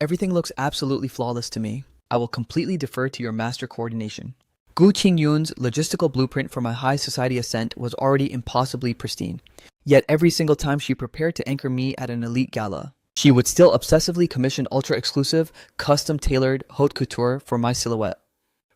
A: Everything looks absolutely flawless to me. I will completely defer to your master coordination. Gu Qingyun's logistical blueprint for my high society ascent was already impossibly pristine. Yet every single time she prepared to anchor me at an elite gala, she would still obsessively commission ultra-exclusive, custom-tailored haute couture for my silhouette.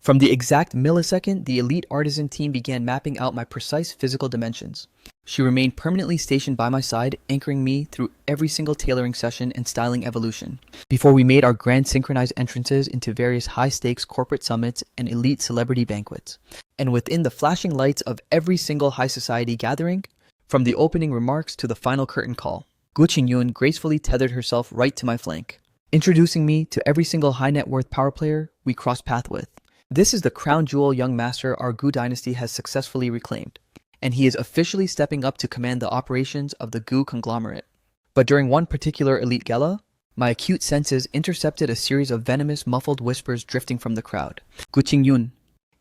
A: From the exact millisecond, the elite artisan team began mapping out my precise physical dimensions. She remained permanently stationed by my side, anchoring me through every single tailoring session and styling evolution, before we made our grand synchronized entrances into various high-stakes corporate summits and elite celebrity banquets. And within the flashing lights of every single high society gathering, from the opening remarks to the final curtain call, Gu Qingyun gracefully tethered herself right to my flank, introducing me to every single high net worth power player we crossed path with. This is the crown jewel young master our Gu dynasty has successfully reclaimed, and he is officially stepping up to command the operations of the Gu conglomerate. But during one particular elite gala, my acute senses intercepted a series of venomous, muffled whispers drifting from the crowd. Gu Qingyun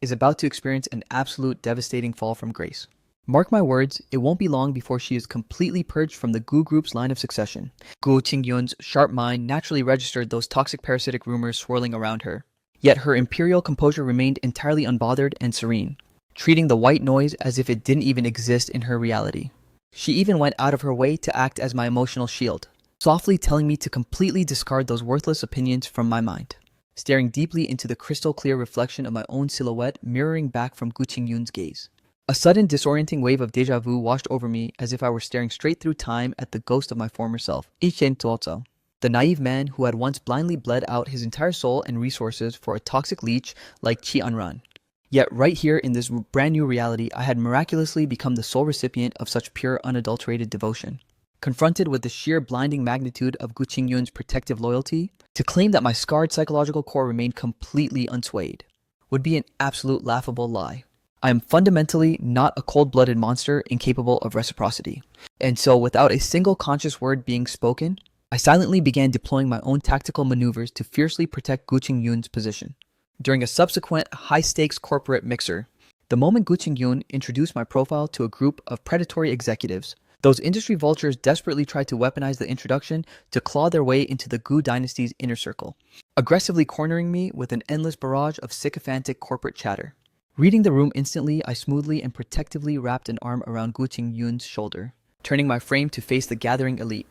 A: is about to experience an absolute devastating fall from grace. Mark my words, it won't be long before she is completely purged from the Gu group's line of succession. Gu Qingyun's sharp mind naturally registered those toxic parasitic rumors swirling around her. Yet her imperial composure remained entirely unbothered and serene, treating the white noise as if it didn't even exist in her reality. She even went out of her way to act as my emotional shield, softly telling me to completely discard those worthless opinions from my mind, staring deeply into the crystal clear reflection of my own silhouette mirroring back from Gu Qingyun's gaze. A sudden disorienting wave of deja vu washed over me as if I were staring straight through time at the ghost of my former self, Ichen Tuozo, the naive man who had once blindly bled out his entire soul and resources for a toxic leech like Qi Anran. Yet right here in this brand new reality, I had miraculously become the sole recipient of such pure, unadulterated devotion. Confronted with the sheer blinding magnitude of Gu Qingyun's protective loyalty, to claim that my scarred psychological core remained completely unswayed would be an absolute laughable lie. I am fundamentally not a cold-blooded monster incapable of reciprocity. And so without a single conscious word being spoken, I silently began deploying my own tactical maneuvers to fiercely protect Gu Qingyun's position. During a subsequent high-stakes corporate mixer, the moment Gu Qingyun introduced my profile to a group of predatory executives, those industry vultures desperately tried to weaponize the introduction to claw their way into the Gu dynasty's inner circle, aggressively cornering me with an endless barrage of sycophantic corporate chatter. Reading the room instantly, I smoothly and protectively wrapped an arm around Gu Qingyun's shoulder, turning my frame to face the gathering elite,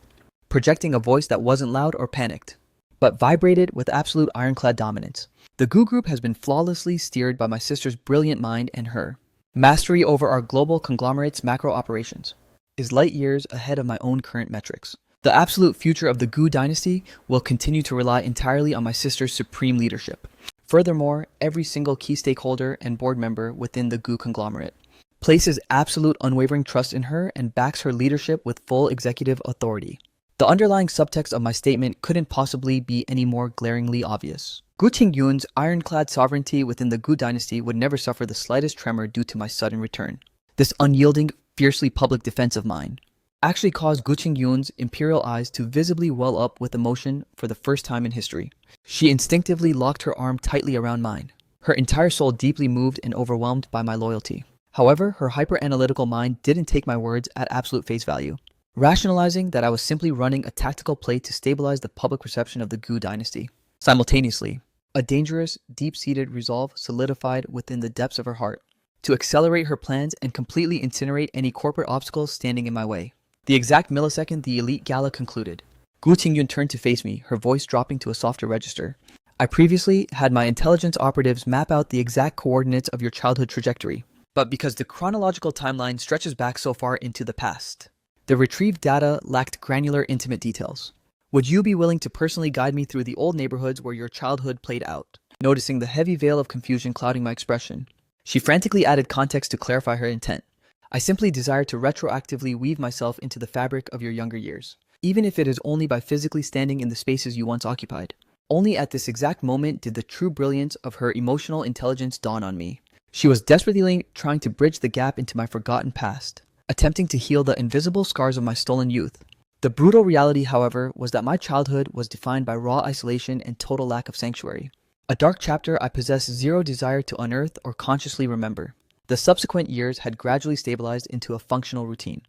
A: projecting a voice that wasn't loud or panicked, but vibrated with absolute ironclad dominance. The Gu group has been flawlessly steered by my sister's brilliant mind, and her mastery over our global conglomerate's macro operations is light years ahead of my own current metrics. The absolute future of the Gu dynasty will continue to rely entirely on my sister's supreme leadership. Furthermore, every single key stakeholder and board member within the Gu conglomerate places absolute unwavering trust in her and backs her leadership with full executive authority. The underlying subtext of my statement couldn't possibly be any more glaringly obvious. Gu Qingyun's ironclad sovereignty within the Gu dynasty would never suffer the slightest tremor due to my sudden return. This unyielding, fiercely public defense of mine actually caused Gu Qingyun's imperial eyes to visibly well up with emotion for the first time in history. She instinctively locked her arm tightly around mine, her entire soul deeply moved and overwhelmed by my loyalty. However, her hyper-analytical mind didn't take my words at absolute face value, rationalizing that I was simply running a tactical play to stabilize the public perception of the Gu dynasty. Simultaneously, a dangerous, deep-seated resolve solidified within the depths of her heart to accelerate her plans and completely incinerate any corporate obstacles standing in my way. The exact millisecond the elite gala concluded, Gu Qingyun turned to face me, her voice dropping to a softer register. I previously had my intelligence operatives map out the exact coordinates of your childhood trajectory, but because the chronological timeline stretches back so far into the past, the retrieved data lacked granular, intimate details. Would you be willing to personally guide me through the old neighborhoods where your childhood played out? Noticing the heavy veil of confusion clouding my expression, she frantically added context to clarify her intent. I simply desire to retroactively weave myself into the fabric of your younger years, even if it is only by physically standing in the spaces you once occupied. Only at this exact moment did the true brilliance of her emotional intelligence dawn on me. She was desperately trying to bridge the gap into my forgotten past, attempting to heal the invisible scars of my stolen youth. The brutal reality, however, was that my childhood was defined by raw isolation and total lack of sanctuary. A dark chapter I possessed zero desire to unearth or consciously remember. The subsequent years had gradually stabilized into a functional routine.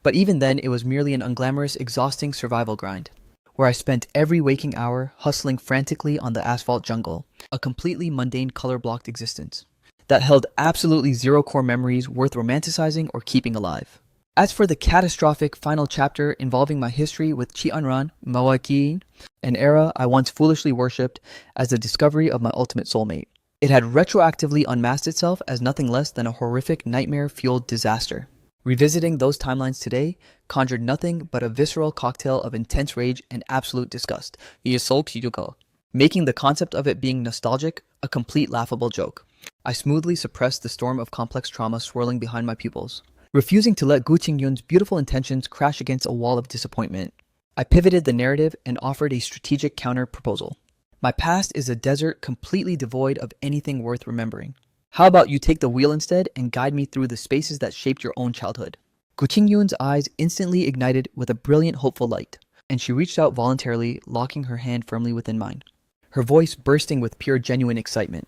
A: But even then, it was merely an unglamorous, exhausting survival grind, where I spent every waking hour hustling frantically on the asphalt jungle, a completely mundane, color-blocked existence that held absolutely zero core memories worth romanticizing or keeping alive. As for the catastrophic final chapter involving my history with Qi Anran, Mawaki, an era I once foolishly worshipped as the discovery of my ultimate soulmate, It had retroactively unmasked itself as nothing less than a horrific nightmare-fueled disaster. Revisiting those timelines today conjured nothing but a visceral cocktail of intense rage and absolute disgust, making the concept of it being nostalgic a complete laughable joke. I smoothly suppressed the storm of complex trauma swirling behind my pupils, refusing to let Gu Qingyun's beautiful intentions crash against a wall of disappointment. I pivoted the narrative and offered a strategic counter-proposal. My past is a desert completely devoid of anything worth remembering. How about you take the wheel instead and guide me through the spaces that shaped your own childhood? Gu Qingyun's eyes instantly ignited with a brilliant, hopeful light, and she reached out voluntarily, locking her hand firmly within mine, her voice bursting with pure, genuine excitement.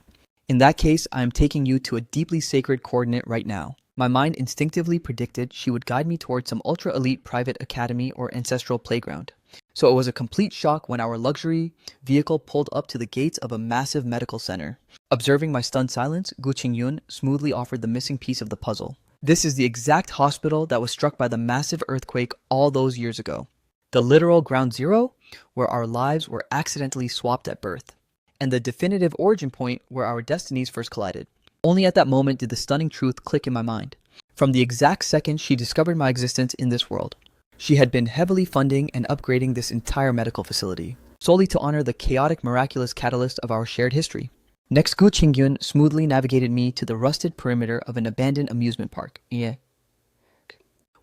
A: In that case, I am taking you to a deeply sacred coordinate right now. My mind instinctively predicted she would guide me towards some ultra-elite private academy or ancestral playground. So it was a complete shock when our luxury vehicle pulled up to the gates of a massive medical center. Observing my stunned silence, Gu Qingyun smoothly offered the missing piece of the puzzle. This is the exact hospital that was struck by the massive earthquake all those years ago. The literal ground zero, where our lives were accidentally swapped at birth, and the definitive origin point where our destinies first collided. Only at that moment did the stunning truth click in my mind. From the exact second she discovered my existence in this world, she had been heavily funding and upgrading this entire medical facility, solely to honor the chaotic, miraculous catalyst of our shared history. Next, Gu Qingyun smoothly navigated me to the rusted perimeter of an abandoned amusement park,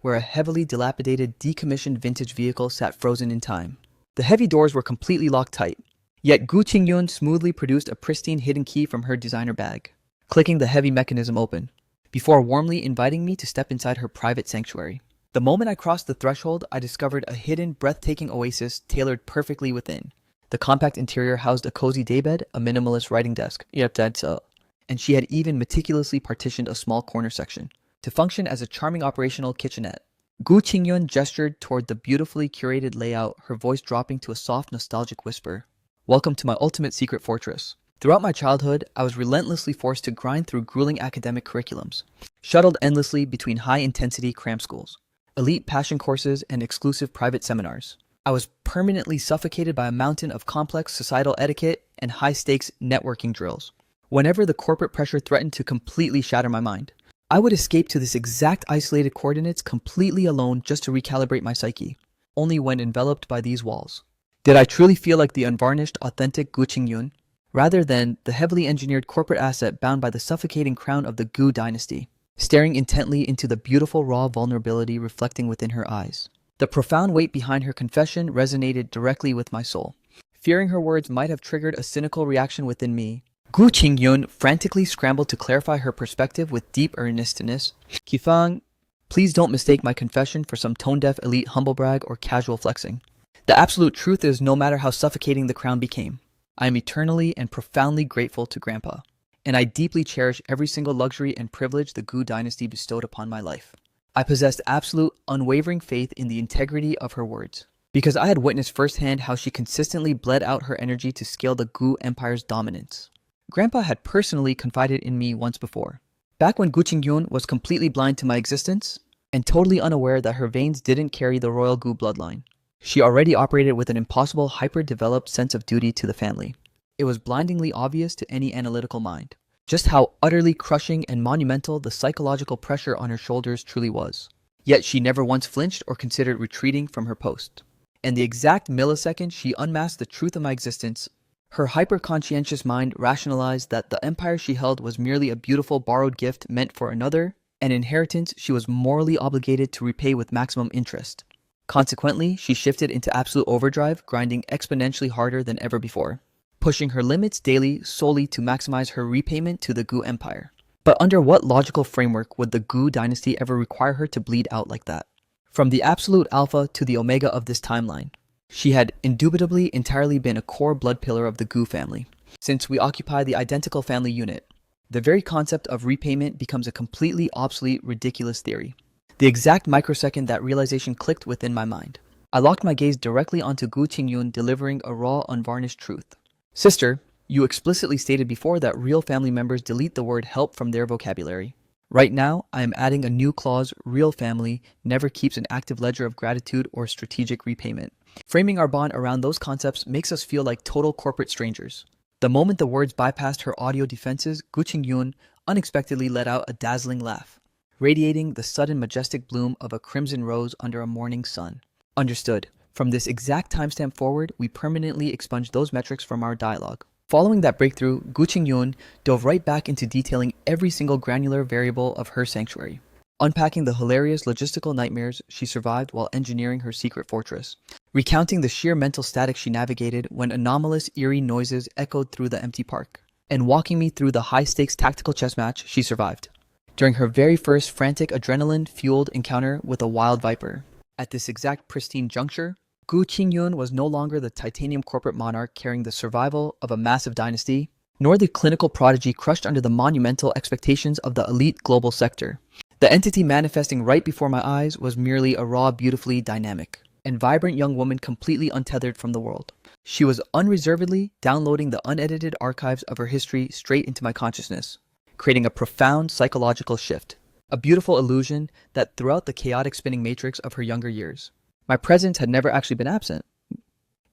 A: where a heavily dilapidated, decommissioned vintage vehicle sat frozen in time. The heavy doors were completely locked tight, yet Gu Qingyun smoothly produced a pristine hidden key from her designer bag, clicking the heavy mechanism open, before warmly inviting me to step inside her private sanctuary. The moment I crossed the threshold, I discovered a hidden, breathtaking oasis tailored perfectly within. The compact interior housed a cozy daybed, a minimalist writing desk, and she had even meticulously partitioned a small corner section to function as a charming operational kitchenette. Gu Qingyun gestured toward the beautifully curated layout, her voice dropping to a soft, nostalgic whisper. Welcome to my ultimate secret fortress. Throughout my childhood, I was relentlessly forced to grind through grueling academic curriculums, shuttled endlessly between high-intensity cram schools, elite passion courses, and exclusive private seminars. I was permanently suffocated by a mountain of complex societal etiquette and high-stakes networking drills. Whenever the corporate pressure threatened to completely shatter my mind, I would escape to this exact isolated coordinates completely alone just to recalibrate my psyche, only when enveloped by these walls. Did I truly feel like the unvarnished, authentic Gu Qingyun, rather than the heavily engineered corporate asset bound by the suffocating crown of the Gu dynasty, staring intently into the beautiful raw vulnerability reflecting within her eyes? The profound weight behind her confession resonated directly with my soul. Fearing her words might have triggered a cynical reaction within me, Gu Qingyun frantically scrambled to clarify her perspective with deep earnestness. Qifang, please don't mistake my confession for some tone-deaf elite humblebrag or casual flexing. The absolute truth is, no matter how suffocating the crown became, I am eternally and profoundly grateful to Grandpa, and I deeply cherish every single luxury and privilege the Gu dynasty bestowed upon my life. I possessed absolute, unwavering faith in the integrity of her words, because I had witnessed firsthand how she consistently bled out her energy to scale the Gu Empire's dominance. Grandpa had personally confided in me once before, back when Gu Qingyun was completely blind to my existence and totally unaware that her veins didn't carry the royal Gu bloodline. She already operated with an impossible, hyper-developed sense of duty to the family. It was blindingly obvious to any analytical mind just how utterly crushing and monumental the psychological pressure on her shoulders truly was. Yet she never once flinched or considered retreating from her post. And the exact millisecond she unmasked the truth of my existence, her hyper-conscientious mind rationalized that the empire she held was merely a beautiful borrowed gift meant for another, an inheritance she was morally obligated to repay with maximum interest. Consequently, she shifted into absolute overdrive, grinding exponentially harder than ever before, pushing her limits daily solely to maximize her repayment to the Gu Empire. But under what logical framework would the Gu dynasty ever require her to bleed out like that? From the absolute alpha to the omega of this timeline, she had indubitably entirely been a core blood pillar of the Gu family. Since we occupy the identical family unit, the very concept of repayment becomes a completely obsolete, ridiculous theory. The exact microsecond that realization clicked within my mind, I locked my gaze directly onto Gu Qingyun delivering a raw, unvarnished truth. Sister, you explicitly stated before that real family members delete the word help from their vocabulary. Right now, I am adding a new clause: real family never keeps an active ledger of gratitude or strategic repayment. Framing our bond around those concepts makes us feel like total corporate strangers, The moment the words bypassed her audio defenses, Gu Qingyun unexpectedly let out a dazzling laugh, radiating the sudden majestic bloom of a crimson rose under a morning sun. Understood. From this exact timestamp forward, we permanently expunged those metrics from our dialogue. Following that breakthrough, Gu Qingyun dove right back into detailing every single granular variable of her sanctuary, unpacking the hilarious logistical nightmares she survived while engineering her secret fortress, recounting the sheer mental static she navigated when anomalous, eerie noises echoed through the empty park, and walking me through the high-stakes tactical chess match she survived during her very first frantic adrenaline-fueled encounter with a wild viper. At this exact pristine juncture, Gu Qingyun was no longer the titanium corporate monarch carrying the survival of a massive dynasty, nor the clinical prodigy crushed under the monumental expectations of the elite global sector. The entity manifesting right before my eyes was merely a raw, beautifully dynamic and vibrant young woman completely untethered from the world. She was unreservedly downloading the unedited archives of her history straight into my consciousness, creating a profound psychological shift, a beautiful illusion that throughout the chaotic spinning matrix of her younger years, my presence had never actually been absent.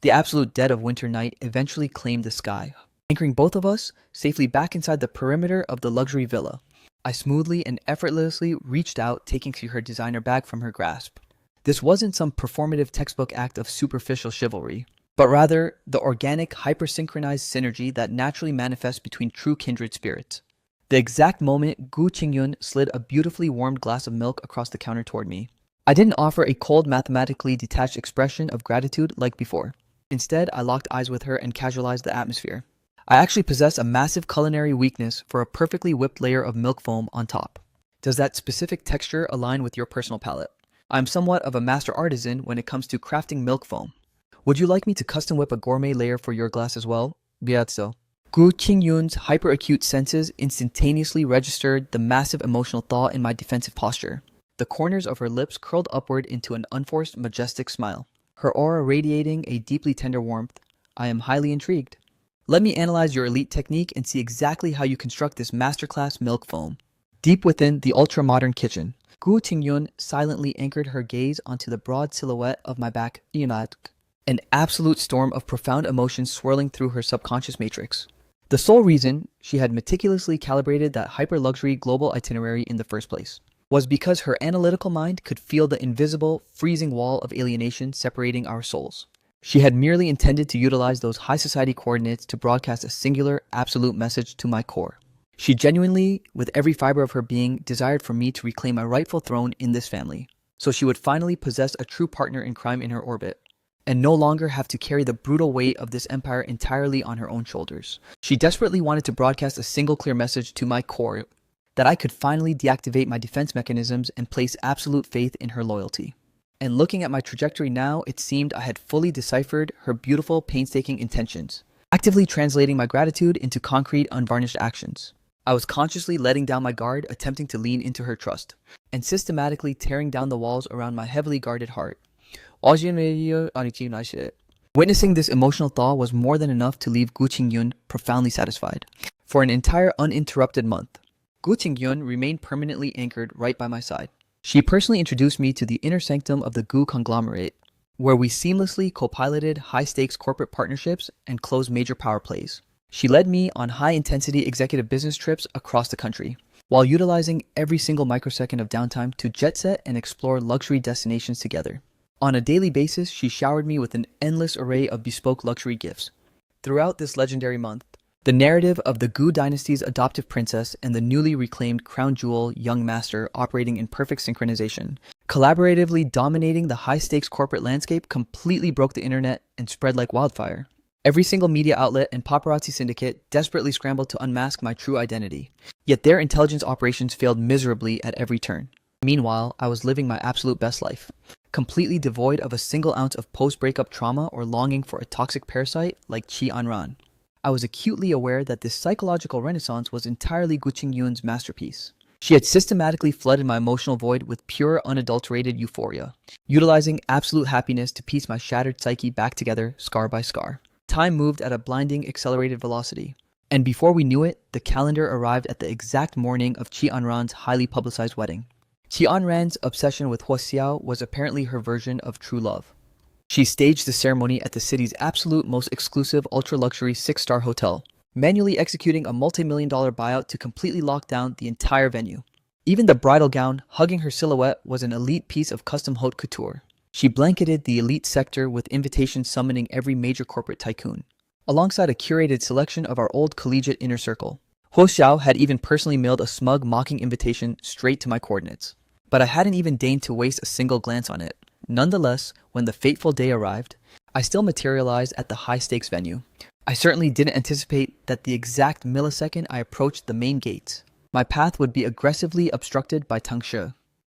A: The absolute dead of winter night eventually claimed the sky, anchoring both of us safely back inside the perimeter of the luxury villa. I smoothly and effortlessly reached out, taking her designer bag from her grasp. This wasn't some performative textbook act of superficial chivalry, but rather the organic, hyper-synchronized synergy that naturally manifests between true kindred spirits. The exact moment Gu Qingyun slid a beautifully warmed glass of milk across the counter toward me, I didn't offer a cold, mathematically detached expression of gratitude like before. Instead, I locked eyes with her and casualized the atmosphere. I actually possess a massive culinary weakness for a perfectly whipped layer of milk foam on top. Does that specific texture align with your personal palate? I'm somewhat of a master artisan when it comes to crafting milk foam. Would you like me to custom whip a gourmet layer for your glass as well? Biatso. Gu Qingyun's hyper-acute senses instantaneously registered the massive emotional thaw in my defensive posture. The corners of her lips curled upward into an unforced, majestic smile, her aura radiating a deeply tender warmth. I am highly intrigued. Let me analyze your elite technique and see exactly how you construct this masterclass milk foam. Deep within the ultra-modern kitchen, Gu Qingyun silently anchored her gaze onto the broad silhouette of my back, an absolute storm of profound emotions swirling through her subconscious matrix. The sole reason she had meticulously calibrated that hyper-luxury global itinerary in the first place was because her analytical mind could feel the invisible, freezing wall of alienation separating our souls. She had merely intended to utilize those high society coordinates to broadcast a singular, absolute message to my core. She genuinely, with every fiber of her being, desired for me to reclaim my rightful throne in this family, so she would finally possess a true partner in crime in her orbit, and no longer have to carry the brutal weight of this empire entirely on her own shoulders. She desperately wanted to broadcast a single clear message to my core that I could finally deactivate my defense mechanisms and place absolute faith in her loyalty. And looking at my trajectory now, it seemed I had fully deciphered her beautiful, painstaking intentions, actively translating my gratitude into concrete, unvarnished actions. I was consciously letting down my guard, attempting to lean into her trust, and systematically tearing down the walls around my heavily guarded heart. Witnessing this emotional thaw was more than enough to leave Gu Qingyun profoundly satisfied. For an entire uninterrupted month, Gu Qingyun remained permanently anchored right by my side. She personally introduced me to the inner sanctum of the Gu conglomerate, where we seamlessly co-piloted high-stakes corporate partnerships and closed major power plays. She led me on high-intensity executive business trips across the country, while utilizing every single microsecond of downtime to jet-set and explore luxury destinations together. On a daily basis, she showered me with an endless array of bespoke luxury gifts. Throughout this legendary month, the narrative of the Gu dynasty's adoptive princess and the newly reclaimed crown jewel young master operating in perfect synchronization, collaboratively dominating the high-stakes corporate landscape, completely broke the internet and spread like wildfire. Every single media outlet and paparazzi syndicate desperately scrambled to unmask my true identity, yet their intelligence operations failed miserably at every turn. Meanwhile, I was living my absolute best life, completely devoid of a single ounce of post-breakup trauma or longing for a toxic parasite like Qi Anran. I was acutely aware that this psychological renaissance was entirely Gu Qingyun's masterpiece. She had systematically flooded my emotional void with pure, unadulterated euphoria, utilizing absolute happiness to piece my shattered psyche back together, scar by scar. Time moved at a blinding, accelerated velocity, and before we knew it, the calendar arrived at the exact morning of Qi Anran's highly publicized wedding. Qi Anran's obsession with Huo Xiao was apparently her version of true love. She staged the ceremony at the city's absolute most exclusive ultra-luxury 6-star hotel, manually executing a multi-million-dollar buyout to completely lock down the entire venue. Even the bridal gown hugging her silhouette was an elite piece of custom haute couture. She blanketed the elite sector with invitations summoning every major corporate tycoon, alongside a curated selection of our old collegiate inner circle. Huo Xiao had even personally mailed a smug, mocking invitation straight to my coordinates. But I hadn't even deigned to waste a single glance on it. Nonetheless, when the fateful day arrived, I still materialized at the high-stakes venue. I certainly didn't anticipate that the exact millisecond I approached the main gates, my path would be aggressively obstructed by Tang Shi.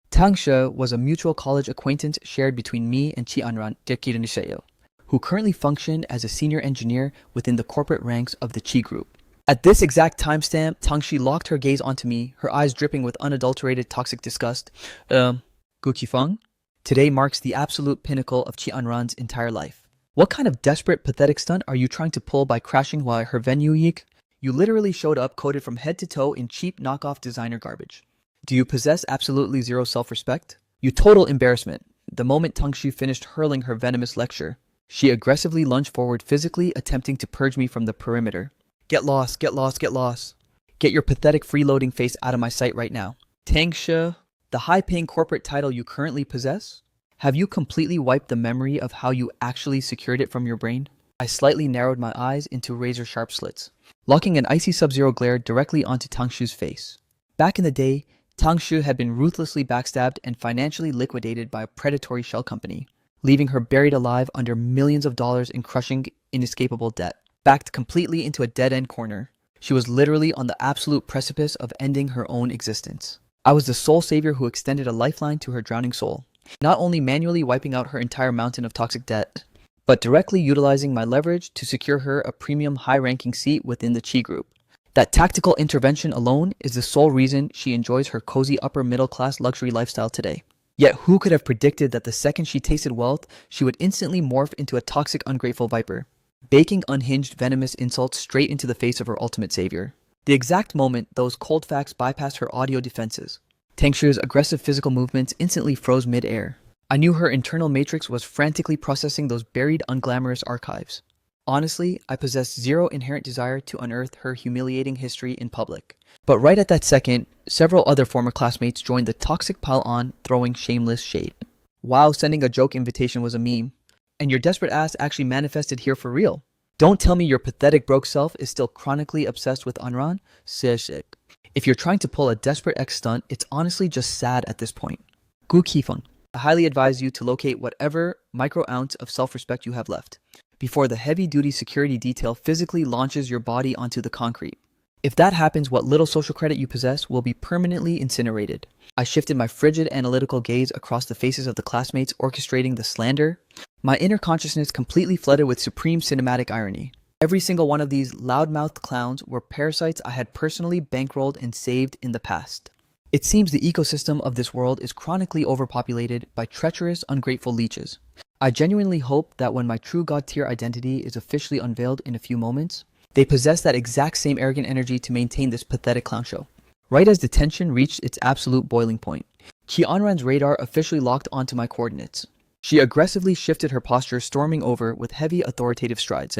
A: Tang Shi was a mutual college acquaintance shared between me and Qi Anran, who currently functioned as a senior engineer within the corporate ranks of the Qi group. At this exact timestamp, Tang Shi locked her gaze onto me, her eyes dripping with unadulterated toxic disgust. Gu Qifeng? Today marks the absolute pinnacle of Qi Anran's entire life. What kind of desperate, pathetic stunt are you trying to pull by crashing while her venue yeek? You literally showed up coated from head to toe in cheap knockoff designer garbage. Do you possess absolutely zero self-respect? You total embarrassment. The moment Tang Shi finished hurling her venomous lecture, she aggressively lunged forward, physically attempting to purge me from the perimeter. Get lost, get lost, get lost. Get your pathetic freeloading face out of my sight right now. Tang Shi, the high-paying corporate title you currently possess? Have you completely wiped the memory of how you actually secured it from your brain? I slightly narrowed my eyes into razor-sharp slits, locking an icy sub-zero glare directly onto Tang Shi's face. Back in the day, Tang Shi had been ruthlessly backstabbed and financially liquidated by a predatory shell company, leaving her buried alive under millions of dollars in crushing, inescapable debt. Backed completely into a dead-end corner, she was literally on the absolute precipice of ending her own existence. I was the sole savior who extended a lifeline to her drowning soul, not only manually wiping out her entire mountain of toxic debt, but directly utilizing my leverage to secure her a premium high-ranking seat within the Qi group. That tactical intervention alone is the sole reason she enjoys her cozy upper-middle-class luxury lifestyle today. Yet who could have predicted that the second she tasted wealth, she would instantly morph into a toxic, ungrateful viper, baking unhinged, venomous insults straight into the face of her ultimate savior. The exact moment those cold facts bypassed her audio defenses, Tang Shi's aggressive physical movements instantly froze mid-air. I knew her internal matrix was frantically processing those buried, unglamorous archives. Honestly, I possessed zero inherent desire to unearth her humiliating history in public. But right at that second, several other former classmates joined the toxic pile-on, throwing shameless shade. Wow, sending a joke invitation was a meme. And your desperate ass actually manifested here for real. Don't tell me your pathetic broke self is still chronically obsessed with Anran? Sick. If you're trying to pull a desperate X stunt, it's honestly just sad at this point. Gu Qifeng. I highly advise you to locate whatever micro-ounce of self-respect you have left, before the heavy-duty security detail physically launches your body onto the concrete. If that happens, what little social credit you possess will be permanently incinerated. I shifted my frigid analytical gaze across the faces of the classmates orchestrating the slander, my inner consciousness completely flooded with supreme cinematic irony. Every single one of these loudmouthed clowns were parasites I had personally bankrolled and saved in the past. It seems the ecosystem of this world is chronically overpopulated by treacherous, ungrateful leeches. I genuinely hope that when my true god-tier identity is officially unveiled in a few moments, they possess that exact same arrogant energy to maintain this pathetic clown show. Right as the tension reached its absolute boiling point, Qi Anran's radar officially locked onto my coordinates. She aggressively shifted her posture, storming over with heavy, authoritative strides,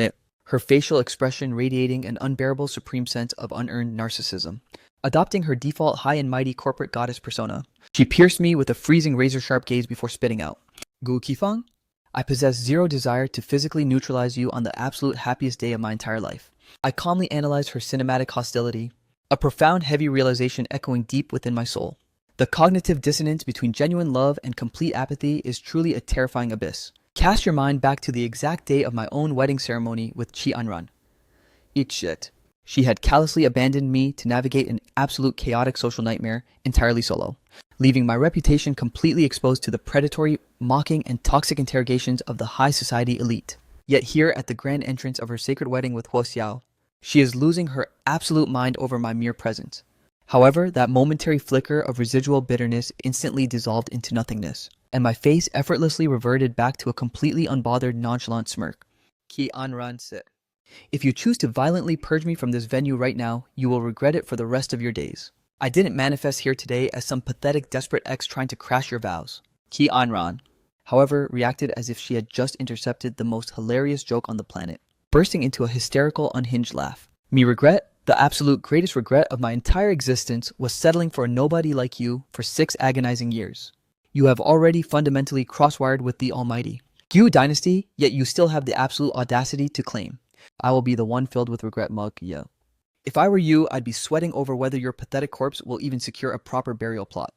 A: her facial expression radiating an unbearable supreme sense of unearned narcissism. Adopting her default high and mighty corporate goddess persona, she pierced me with a freezing razor-sharp gaze before spitting out. Gu Qifeng? I possess zero desire to physically neutralize you on the absolute happiest day of my entire life. I calmly analyzed her cinematic hostility, a profound, heavy realization echoing deep within my soul. The cognitive dissonance between genuine love and complete apathy is truly a terrifying abyss. Cast your mind back to the exact day of my own wedding ceremony with Qi Anran. Eat shit. She had callously abandoned me to navigate an absolute chaotic social nightmare entirely solo, leaving my reputation completely exposed to the predatory, mocking, and toxic interrogations of the high society elite. Yet here at the grand entrance of her sacred wedding with Huo Xiao, she is losing her absolute mind over my mere presence. However, that momentary flicker of residual bitterness instantly dissolved into nothingness, and my face effortlessly reverted back to a completely unbothered, nonchalant smirk. Qi Anran sit. If you choose to violently purge me from this venue right now, you will regret it for the rest of your days. I didn't manifest here today as some pathetic, desperate ex trying to crash your vows. Qi Anran, however, reacted as if she had just intercepted the most hilarious joke on the planet, bursting into a hysterical, unhinged laugh. Me regret, the absolute greatest regret of my entire existence was settling for a nobody like you for 6 agonizing years. You have already fundamentally crosswired with the Almighty. Gu dynasty, yet you still have the absolute audacity to claim. I will be the one filled with regret mug, yeah. If I were you, I'd be sweating over whether your pathetic corpse will even secure a proper burial plot.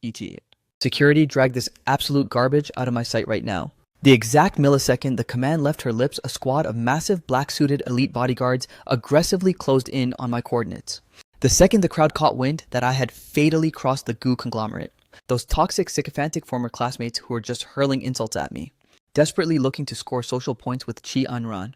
A: E.T. Security, drag this absolute garbage out of my sight right now. The exact millisecond the command left her lips, a squad of massive black-suited elite bodyguards aggressively closed in on my coordinates. The second the crowd caught wind that I had fatally crossed the goo conglomerate, those toxic, sycophantic former classmates who were just hurling insults at me, desperately looking to score social points with Chi Anran,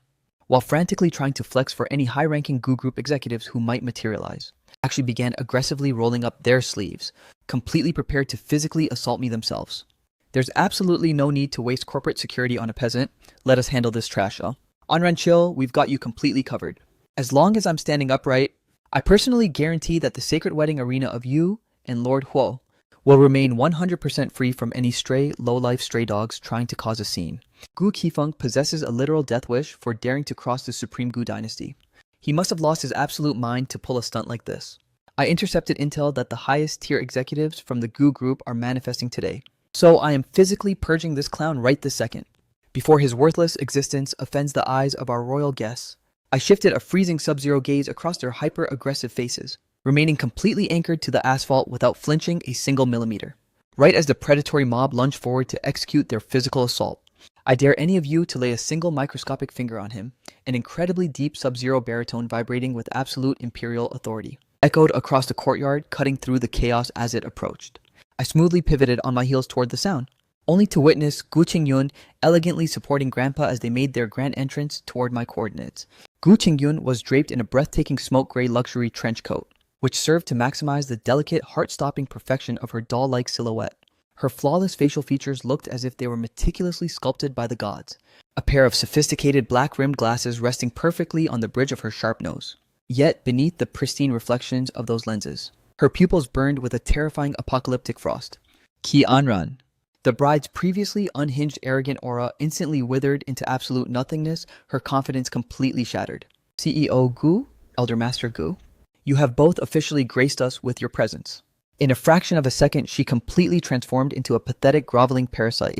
A: while frantically trying to flex for any high-ranking goo group executives who might materialize, actually began aggressively rolling up their sleeves, completely prepared to physically assault me themselves. There's absolutely no need to waste corporate security on a peasant. Let us handle this trash, y'all. Anran chill, we've got you completely covered. As long as I'm standing upright, I personally guarantee that the sacred wedding arena of you and Lord Huo will remain 100% free from any stray, low-life stray dogs trying to cause a scene. Gu Qifeng possesses a literal death wish for daring to cross the Supreme Gu dynasty. He must have lost his absolute mind to pull a stunt like this. I intercepted intel that the highest tier executives from the Gu group are manifesting today. So I am physically purging this clown right this second. Before his worthless existence offends the eyes of our royal guests, I shifted a freezing sub-zero gaze across their hyper-aggressive faces, remaining completely anchored to the asphalt without flinching a single millimeter. Right as the predatory mob lunged forward to execute their physical assault, I dare any of you to lay a single microscopic finger on him, an incredibly deep sub-zero baritone vibrating with absolute imperial authority, echoed across the courtyard, cutting through the chaos as it approached. I smoothly pivoted on my heels toward the sound, only to witness Gu Qingyun elegantly supporting Grandpa as they made their grand entrance toward my coordinates. Gu Qingyun was draped in a breathtaking smoke-gray luxury trench coat, which served to maximize the delicate, heart-stopping perfection of her doll-like silhouette. Her flawless facial features looked as if they were meticulously sculpted by the gods, a pair of sophisticated black-rimmed glasses resting perfectly on the bridge of her sharp nose. Yet, beneath the pristine reflections of those lenses, her pupils burned with a terrifying apocalyptic frost. Ki Anran. The bride's previously unhinged arrogant aura instantly withered into absolute nothingness, her confidence completely shattered. CEO Gu, Elder Master Gu, you have both officially graced us with your presence. In a fraction of a second, she completely transformed into a pathetic groveling parasite,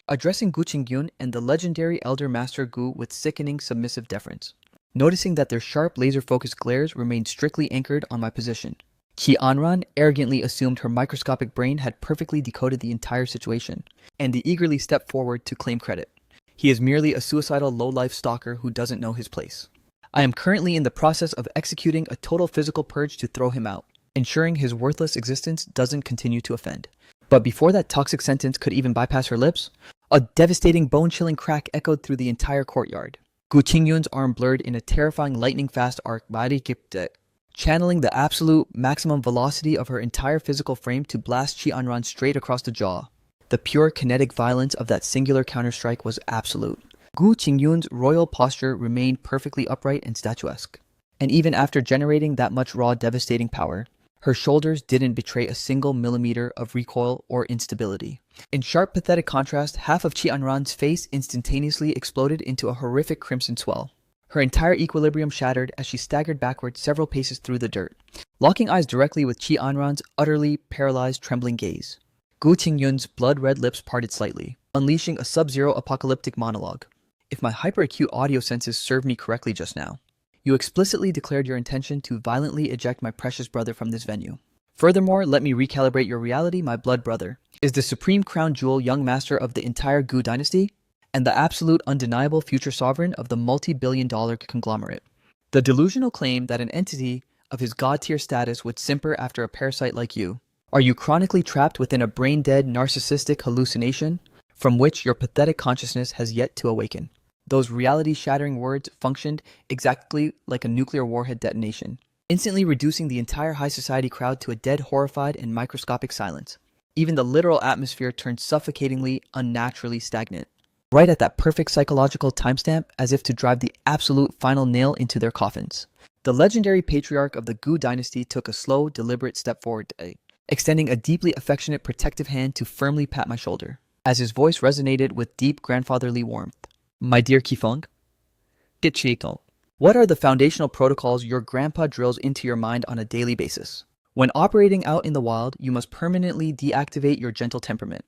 A: addressing Gu Qingyun and the legendary Elder Master Gu with sickening submissive deference. Noticing that their sharp laser-focused glares remained strictly anchored on my position, Qi Anran arrogantly assumed her microscopic brain had perfectly decoded the entire situation, and he eagerly stepped forward to claim credit. He is merely a suicidal low-life stalker who doesn't know his place. I am currently in the process of executing a total physical purge to throw him out, ensuring his worthless existence doesn't continue to offend. But before that toxic sentence could even bypass her lips, a devastating bone-chilling crack echoed through the entire courtyard. Gu Qingyun's arm blurred in a terrifying lightning-fast arc, channeling the absolute maximum velocity of her entire physical frame to blast Qi Anran straight across the jaw. The pure kinetic violence of that singular counterstrike was absolute. Gu Qingyun's royal posture remained perfectly upright and statuesque. And even after generating that much raw, devastating power, her shoulders didn't betray a single millimeter of recoil or instability. In sharp, pathetic contrast, half of Qi Anran's face instantaneously exploded into a horrific crimson swell. Her entire equilibrium shattered as she staggered backward several paces through the dirt, locking eyes directly with Qi Anran's utterly paralyzed, trembling gaze. Gu Qingyun's blood-red lips parted slightly, unleashing a sub-zero apocalyptic monologue. If my hyper-acute audio senses served me correctly just now, you explicitly declared your intention to violently eject my precious brother from this venue. Furthermore, let me recalibrate your reality. My blood brother is the supreme crown jewel young master of the entire Gu dynasty, and the absolute undeniable future sovereign of the multi-billion-dollar conglomerate. The delusional claim that an entity of his god-tier status would simper after a parasite like you. Are you chronically trapped within a brain-dead narcissistic hallucination from which your pathetic consciousness has yet to awaken? Those reality-shattering words functioned exactly like a nuclear warhead detonation, instantly reducing the entire high society crowd to a dead, horrified, and microscopic silence. Even the literal atmosphere turned suffocatingly, unnaturally stagnant. Right at that perfect psychological timestamp, as if to drive the absolute final nail into their coffins. The legendary patriarch of the Gu dynasty took a slow, deliberate step forward, extending a deeply affectionate, protective hand to firmly pat my shoulder, as his voice resonated with deep grandfatherly warmth. My dear Qifeng, get chico. What are the foundational protocols your grandpa drills into your mind on a daily basis? When operating out in the wild, you must permanently deactivate your gentle temperament.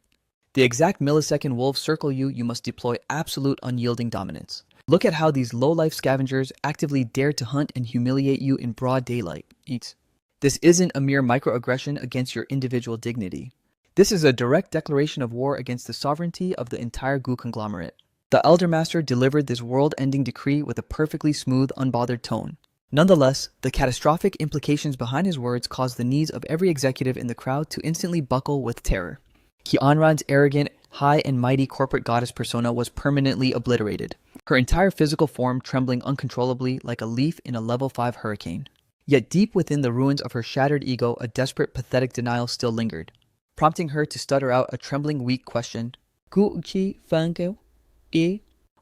A: The exact millisecond wolves circle you, you must deploy absolute unyielding dominance. Look at how these low-life scavengers actively dare to hunt and humiliate you in broad daylight. This isn't a mere microaggression against your individual dignity. This is a direct declaration of war against the sovereignty of the entire Gu conglomerate. The Elder Master delivered this world-ending decree with a perfectly smooth, unbothered tone. Nonetheless, the catastrophic implications behind his words caused the knees of every executive in the crowd to instantly buckle with terror. Kianran's arrogant, high and mighty corporate goddess persona was permanently obliterated, her entire physical form trembling uncontrollably like a leaf in a level 5 hurricane. Yet deep within the ruins of her shattered ego, a desperate, pathetic denial still lingered, prompting her to stutter out a trembling, weak question. Gucci Fango?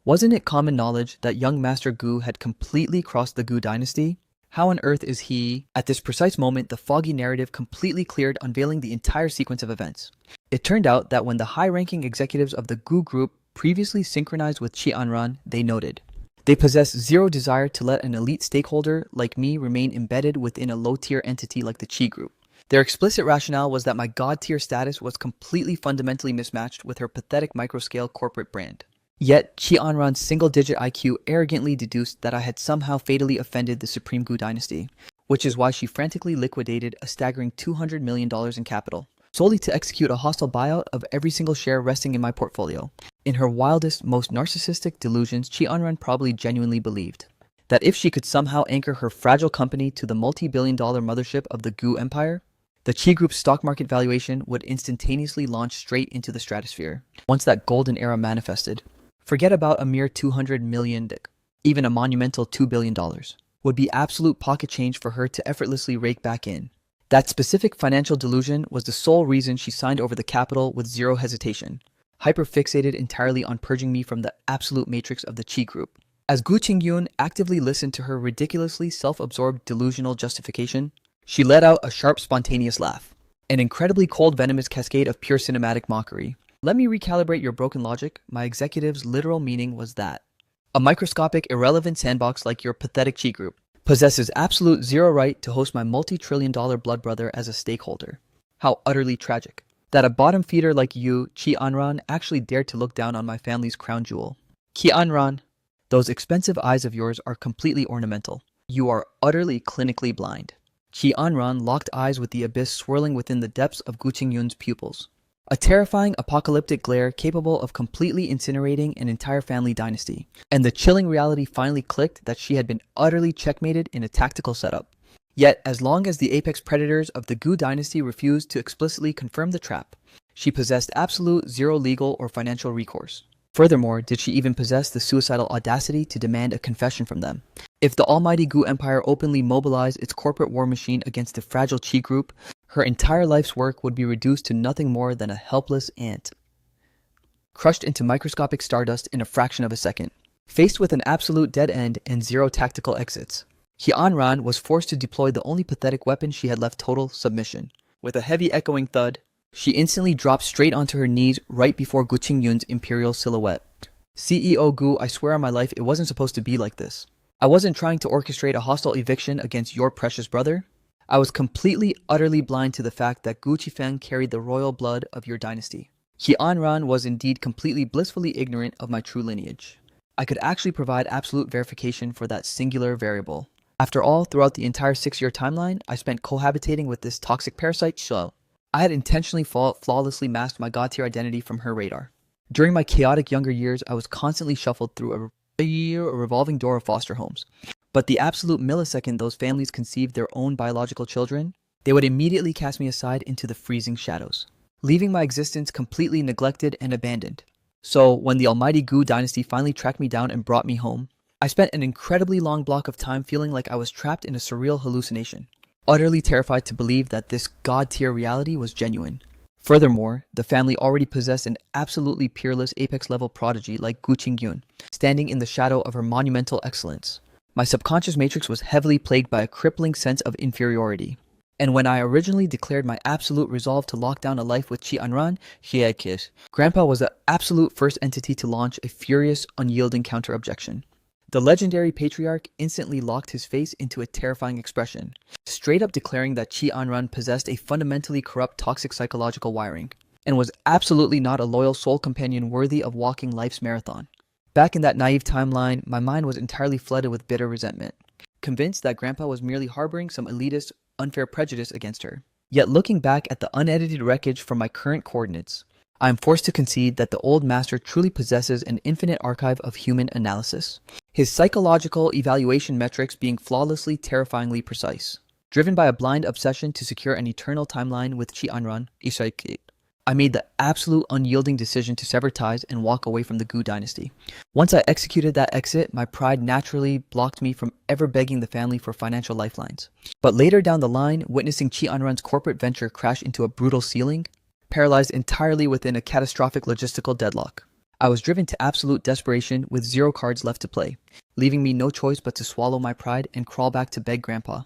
A: Wasn't it common knowledge that young Master Gu had completely crossed the Gu dynasty? How on earth is he? At this precise moment, the foggy narrative completely cleared, unveiling the entire sequence of events. It turned out that when the high-ranking executives of the Gu group previously synchronized with Qianran, they noted, they possess zero desire to let an elite stakeholder like me remain embedded within a low-tier entity like the Qi group. Their explicit rationale was that my god-tier status was completely fundamentally mismatched with her pathetic microscale corporate brand. Yet, Qianran's single-digit IQ arrogantly deduced that I had somehow fatally offended the Supreme Gu dynasty, which is why she frantically liquidated a staggering $200 million in capital, solely to execute a hostile buyout of every single share resting in my portfolio. In her wildest, most narcissistic delusions, Qianran probably genuinely believed that if she could somehow anchor her fragile company to the multi-billion-dollar mothership of the Gu Empire, the Qi Group's stock market valuation would instantaneously launch straight into the stratosphere. Once that golden era manifested, forget about a mere 200 million, even a monumental $2 billion, would be absolute pocket change for her to effortlessly rake back in. That specific financial delusion was the sole reason she signed over the capital with zero hesitation, hyper-fixated entirely on purging me from the absolute matrix of the Qi Group. As Gu Qingyun actively listened to her ridiculously self-absorbed delusional justification, she let out a sharp, spontaneous laugh, an incredibly cold, venomous cascade of pure cinematic mockery. Let me recalibrate your broken logic. My executive's literal meaning was that a microscopic, irrelevant sandbox like your pathetic Qi Group possesses absolute zero right to host my multi-trillion-dollar blood brother as a stakeholder. How utterly tragic. That a bottom feeder like you, Qianran, actually dared to look down on my family's crown jewel. Qianran, those expensive eyes of yours are completely ornamental. You are utterly clinically blind. Qianran locked eyes with the abyss swirling within the depths of Gu Qingyun's pupils. A terrifying apocalyptic glare capable of completely incinerating an entire family dynasty. And the chilling reality finally clicked that she had been utterly checkmated in a tactical setup. Yet, as long as the apex predators of the Gu dynasty refused to explicitly confirm the trap, she possessed absolute zero legal or financial recourse. Furthermore, did she even possess the suicidal audacity to demand a confession from them? If the almighty Gu Empire openly mobilized its corporate war machine against the fragile Qi Group, her entire life's work would be reduced to nothing more than a helpless ant, crushed into microscopic stardust in a fraction of a second. Faced with an absolute dead end and zero tactical exits, Qianran was forced to deploy the only pathetic weapon she had left: total submission. With a heavy echoing thud, she instantly dropped straight onto her knees right before Gu Qingyun's imperial silhouette. CEO Gu, I swear on my life it wasn't supposed to be like this. I wasn't trying to orchestrate a hostile eviction against your precious brother. I was completely, utterly blind to the fact that Gu Qifeng carried the royal blood of your dynasty. Qianran was indeed completely blissfully ignorant of my true lineage. I could actually provide absolute verification for that singular variable. After all, throughout the entire 6-year timeline, I spent cohabitating with this toxic parasite Shou. I had intentionally flawlessly masked my god-tier identity from her radar. During my chaotic younger years, I was constantly shuffled through a revolving door of foster homes. But the absolute millisecond those families conceived their own biological children, they would immediately cast me aside into the freezing shadows, leaving my existence completely neglected and abandoned. So, when the almighty Gu dynasty finally tracked me down and brought me home, I spent an incredibly long block of time feeling like I was trapped in a surreal hallucination, utterly terrified to believe that this god-tier reality was genuine. Furthermore, the family already possessed an absolutely peerless apex-level prodigy like Gu Qingyun, standing in the shadow of her monumental excellence. My subconscious matrix was heavily plagued by a crippling sense of inferiority. And when I originally declared my absolute resolve to lock down a life with Qianran, Grandpa was the absolute first entity to launch a furious, unyielding counter-objection. The legendary patriarch instantly locked his face into a terrifying expression, straight up declaring that Chi Anran possessed a fundamentally corrupt toxic psychological wiring, and was absolutely not a loyal soul companion worthy of walking life's marathon. Back in that naive timeline, my mind was entirely flooded with bitter resentment, convinced that Grandpa was merely harboring some elitist, unfair prejudice against her. Yet looking back at the unedited wreckage from my current coordinates, I am forced to concede that the old master truly possesses an infinite archive of human analysis, his psychological evaluation metrics being flawlessly, terrifyingly precise. Driven by a blind obsession to secure an eternal timeline with Chi Anran, I made the absolute unyielding decision to sever ties and walk away from the Gu dynasty. Once I executed that exit, my pride naturally blocked me from ever begging the family for financial lifelines. But later down the line, witnessing Chi Anran's corporate venture crash into a brutal ceiling, paralyzed entirely within a catastrophic logistical deadlock, I was driven to absolute desperation with 0 cards left to play, leaving me no choice but to swallow my pride and crawl back to beg Grandpa.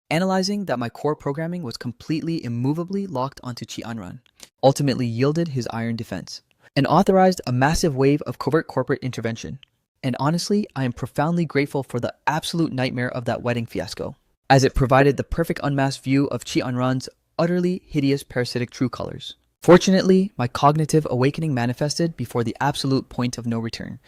A: Analyzing that my core programming was completely immovably locked onto Chi Anran, ultimately yielded his iron defense, and authorized a massive wave of covert corporate intervention. And honestly, I am profoundly grateful for the absolute nightmare of that wedding fiasco, as it provided the perfect unmasked view of Chi Anran's utterly hideous parasitic true colors. Fortunately, my cognitive awakening manifested before the absolute point of no return,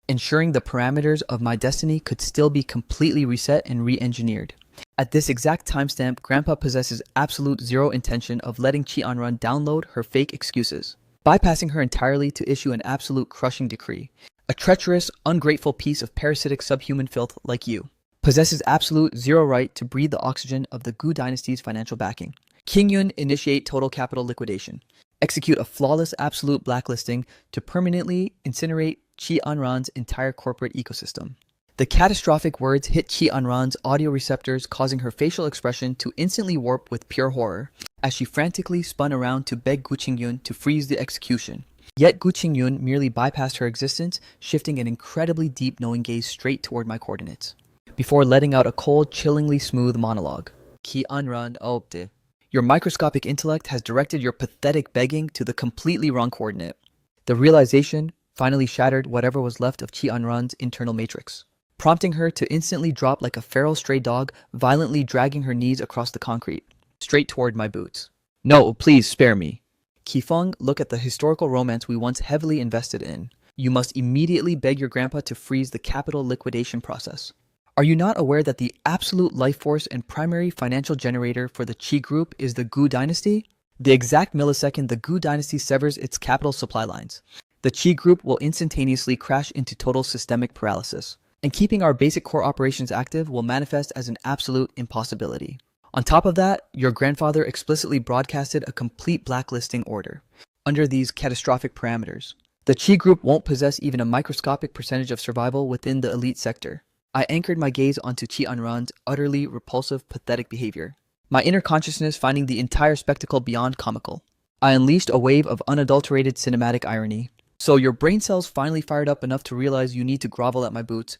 A: ensuring the parameters of my destiny could still be completely reset and re-engineered. At this exact timestamp, Grandpa possesses absolute zero intention of letting Chi Anran download her fake excuses, bypassing her entirely to issue an absolute crushing decree. A treacherous, ungrateful piece of parasitic subhuman filth like you possesses absolute zero right to breathe the oxygen of the Gu dynasty's financial backing. King Yun initiate total capital liquidation. Execute a flawless absolute blacklisting to permanently incinerate Chi Anran's entire corporate ecosystem. The catastrophic words hit Chi Anran's audio receptors, causing her facial expression to instantly warp with pure horror, as she frantically spun around to beg Gu Qingyun to freeze the execution. Yet Gu Qingyun merely bypassed her existence, shifting an incredibly deep knowing gaze straight toward my coordinates, before letting out a cold, chillingly smooth monologue. Chi Anran opte. Your microscopic intellect has directed your pathetic begging to the completely wrong coordinate. The realization finally shattered whatever was left of Chi Anran's internal matrix, prompting her to instantly drop like a feral stray dog, violently dragging her knees across the concrete, straight toward my boots. No, please spare me. Qifeng, look at the historical romance we once heavily invested in. You must immediately beg your grandpa to freeze the capital liquidation process. Are you not aware that the absolute life force and primary financial generator for the Qi group is the Gu dynasty? The exact millisecond the Gu dynasty severs its capital supply lines, the Qi group will instantaneously crash into total systemic paralysis, and keeping our basic core operations active will manifest as an absolute impossibility. On top of that, your grandfather explicitly broadcasted a complete blacklisting order. Under these catastrophic parameters, the Qi group won't possess even a microscopic percentage of survival within the elite sector. I anchored my gaze onto Chi Anran's utterly repulsive, pathetic behavior, my inner consciousness finding the entire spectacle beyond comical. I unleashed a wave of unadulterated cinematic irony. So your brain cells finally fired up enough to realize you need to grovel at my boots.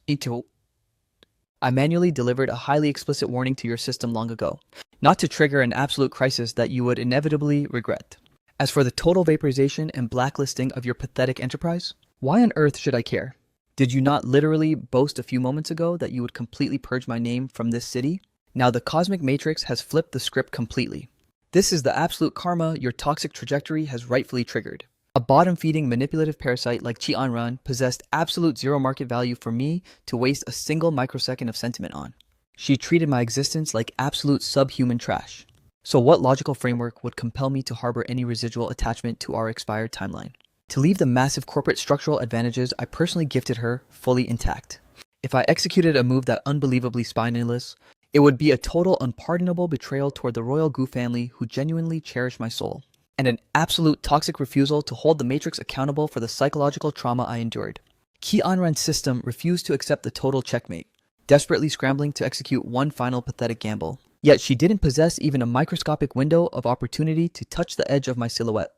A: I manually delivered a highly explicit warning to your system long ago, not to trigger an absolute crisis that you would inevitably regret. As for the total vaporization and blacklisting of your pathetic enterprise, why on earth should I care? Did you not literally boast a few moments ago that you would completely purge my name from this city? Now the cosmic matrix has flipped the script completely. This is the absolute karma your toxic trajectory has rightfully triggered. A bottom-feeding manipulative parasite like Chi Anran possessed absolute zero market value for me to waste a single microsecond of sentiment on. She treated my existence like absolute subhuman trash. So what logical framework would compel me to harbor any residual attachment to our expired timeline? To leave the massive corporate structural advantages I personally gifted her fully intact. If I executed a move that unbelievably spineless, it would be a total unpardonable betrayal toward the royal Gu family who genuinely cherish my soul, and an absolute toxic refusal to hold the Matrix accountable for the psychological trauma I endured. Chi Anran's system refused to accept the total checkmate, desperately scrambling to execute one final pathetic gamble. Yet she didn't possess even a microscopic window of opportunity to touch the edge of my silhouette.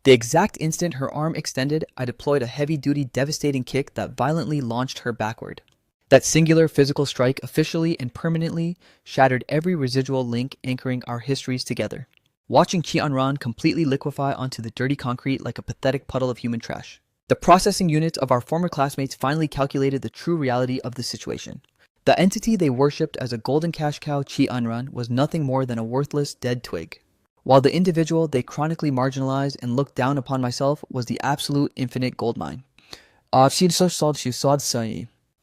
A: The exact instant her arm extended, I deployed a heavy-duty, devastating kick that violently launched her backward. That singular physical strike officially and permanently shattered every residual link anchoring our histories together. Watching Chi Anran completely liquefy onto the dirty concrete like a pathetic puddle of human trash, The processing units of our former classmates finally calculated the true reality of the situation. The entity they worshipped as a golden cash cow, Chi Anran, was nothing more than a worthless, dead twig, while the individual they chronically marginalized and looked down upon myself was the absolute infinite goldmine. The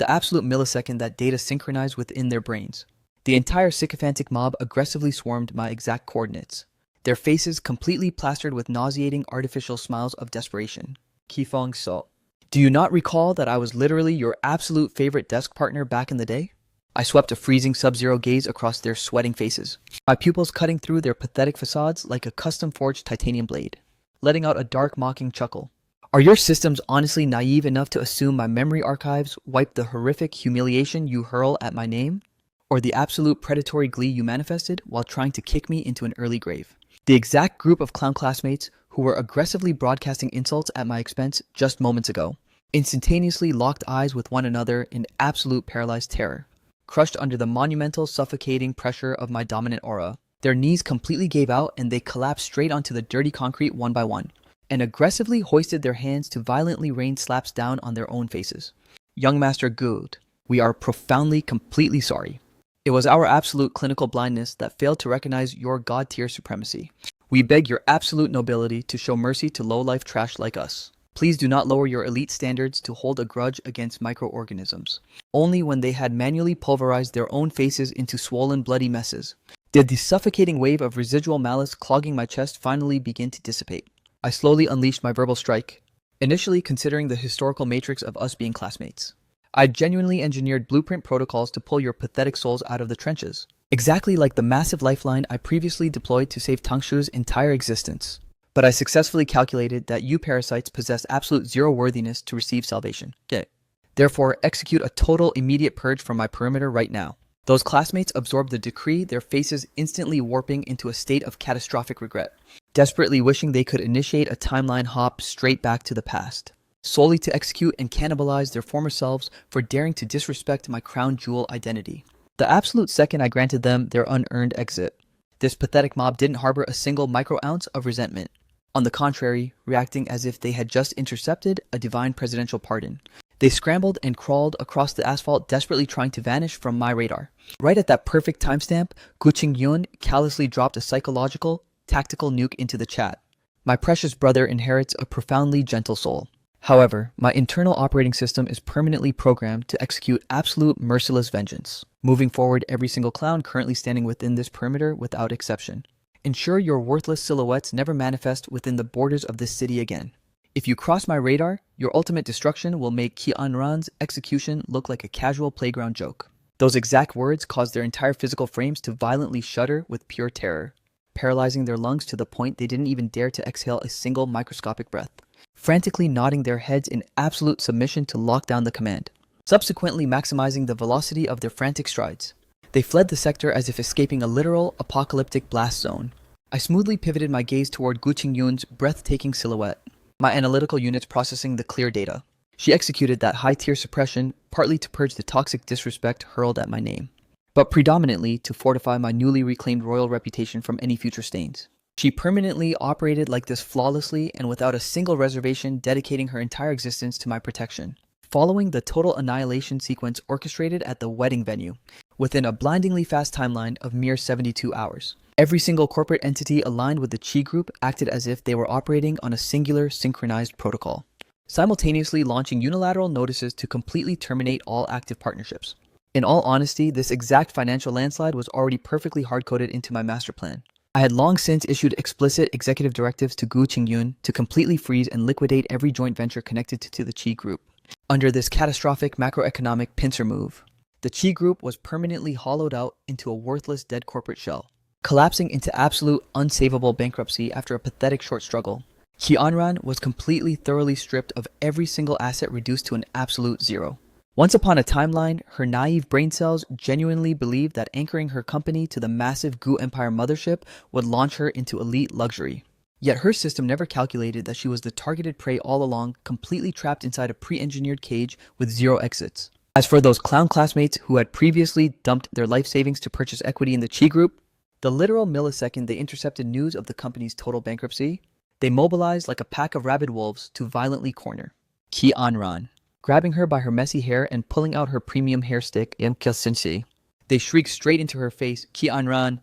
A: absolute millisecond that data synchronized within their brains. The entire sycophantic mob aggressively swarmed my exact coordinates, their faces completely plastered with nauseating artificial smiles of desperation. Kifong So. Do you not recall that I was literally your absolute favorite desk partner back in the day? I swept a freezing sub-zero gaze across their sweating faces, my pupils cutting through their pathetic facades like a custom-forged titanium blade, letting out a dark mocking chuckle. Are your systems honestly naive enough to assume my memory archives wiped the horrific humiliation you hurl at my name? Or the absolute predatory glee you manifested while trying to kick me into an early grave? The exact group of clown classmates who were aggressively broadcasting insults at my expense just moments ago, instantaneously locked eyes with one another in absolute paralyzed terror. Crushed under the monumental, suffocating pressure of my dominant aura, their knees completely gave out and they collapsed straight onto the dirty concrete one by one, and aggressively hoisted their hands to violently rain slaps down on their own faces. Young Master Good, we are profoundly, completely sorry. It was our absolute clinical blindness that failed to recognize your god-tier supremacy. We beg your absolute nobility to show mercy to low-life trash like us. Please do not lower your elite standards to hold a grudge against microorganisms. Only when they had manually pulverized their own faces into swollen, bloody messes did the suffocating wave of residual malice clogging my chest finally begin to dissipate. I slowly unleashed my verbal strike, initially considering the historical matrix of us being classmates. I genuinely engineered blueprint protocols to pull your pathetic souls out of the trenches, exactly like the massive lifeline I previously deployed to save Tangshu's entire existence. But I successfully calculated that you parasites possess absolute zero worthiness to receive salvation. Okay. Therefore, execute a total immediate purge from my perimeter right now. Those classmates absorbed the decree, their faces instantly warping into a state of catastrophic regret, desperately wishing they could initiate a timeline hop straight back to the past, solely to execute and cannibalize their former selves for daring to disrespect my crown jewel identity. The absolute second I granted them their unearned exit, this pathetic mob didn't harbor a single micro-ounce of resentment. On the contrary, reacting as if they had just intercepted a divine presidential pardon. They scrambled and crawled across the asphalt, desperately trying to vanish from my radar. Right at that perfect timestamp, Gu Qingyun callously dropped a psychological, tactical nuke into the chat. My precious brother inherits a profoundly gentle soul. However, my internal operating system is permanently programmed to execute absolute merciless vengeance, moving forward every single clown currently standing within this perimeter without exception. Ensure your worthless silhouettes never manifest within the borders of this city again. If you cross my radar, your ultimate destruction will make Ki Anran's execution look like a casual playground joke. Those exact words caused their entire physical frames to violently shudder with pure terror, paralyzing their lungs to the point they didn't even dare to exhale a single microscopic breath, frantically nodding their heads in absolute submission to lock down the command, subsequently maximizing the velocity of their frantic strides. They fled the sector as if escaping a literal apocalyptic blast zone. I smoothly pivoted my gaze toward Gu Qingyun's breathtaking silhouette, my analytical units processing the clear data. She executed that high-tier suppression partly to purge the toxic disrespect hurled at my name, but predominantly to fortify my newly reclaimed royal reputation from any future stains. She permanently operated like this flawlessly and without a single reservation, dedicating her entire existence to my protection, following the total annihilation sequence orchestrated at the wedding venue, within a blindingly fast timeline of mere 72 hours. Every single corporate entity aligned with the Qi group acted as if they were operating on a singular synchronized protocol, simultaneously launching unilateral notices to completely terminate all active partnerships. In all honesty, this exact financial landslide was already perfectly hard-coded into my master plan. I had long since issued explicit executive directives to Gu Qingyun to completely freeze and liquidate every joint venture connected to the Qi group. Under this catastrophic macroeconomic pincer move, the Qi group was permanently hollowed out into a worthless dead corporate shell, collapsing into absolute unsavable bankruptcy after a pathetic short struggle. Qi Anran was completely thoroughly stripped of every single asset, reduced to an absolute zero. Once upon a timeline, her naive brain cells genuinely believed that anchoring her company to the massive Gu Empire mothership would launch her into elite luxury. Yet her system never calculated that she was the targeted prey all along, completely trapped inside a pre-engineered cage with zero exits. As for those clown classmates who had previously dumped their life savings to purchase equity in the Qi group, the literal millisecond they intercepted news of the company's total bankruptcy, they mobilized like a pack of rabid wolves to violently corner, Ki Anran, grabbing her by her messy hair and pulling out her premium hair stick, Concise. They shriek straight into her face, Ki Anran.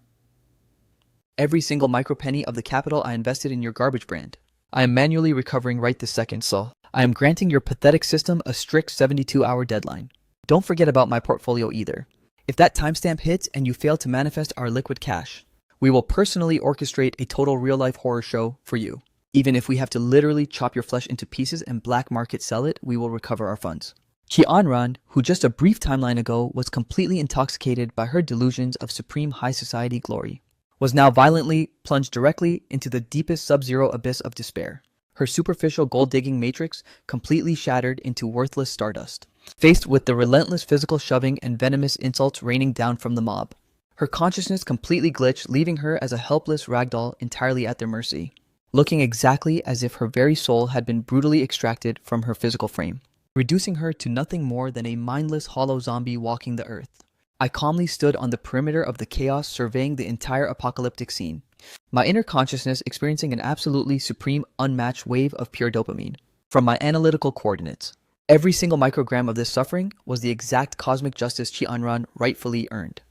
A: Every single micropenny of the capital I invested in your garbage brand. I am manually recovering right this second, so I am granting your pathetic system a strict 72-hour deadline. Don't forget about my portfolio either. If that timestamp hits and you fail to manifest our liquid cash, we will personally orchestrate a total real-life horror show for you. Even if we have to literally chop your flesh into pieces and black market sell it, we will recover our funds. Ki Anran, who just a brief timeline ago was completely intoxicated by her delusions of supreme high society glory, was now violently plunged directly into the deepest sub-zero abyss of despair. Her superficial gold-digging matrix completely shattered into worthless stardust. Faced with the relentless physical shoving and venomous insults raining down from the mob, her consciousness completely glitched, leaving her as a helpless ragdoll entirely at their mercy, looking exactly as if her very soul had been brutally extracted from her physical frame, reducing her to nothing more than a mindless hollow zombie walking the earth. I calmly stood on the perimeter of the chaos, surveying the entire apocalyptic scene, my inner consciousness experiencing an absolutely supreme, unmatched wave of pure dopamine from my analytical coordinates. Every single microgram of this suffering was the exact cosmic justice Ki Anran rightfully earned.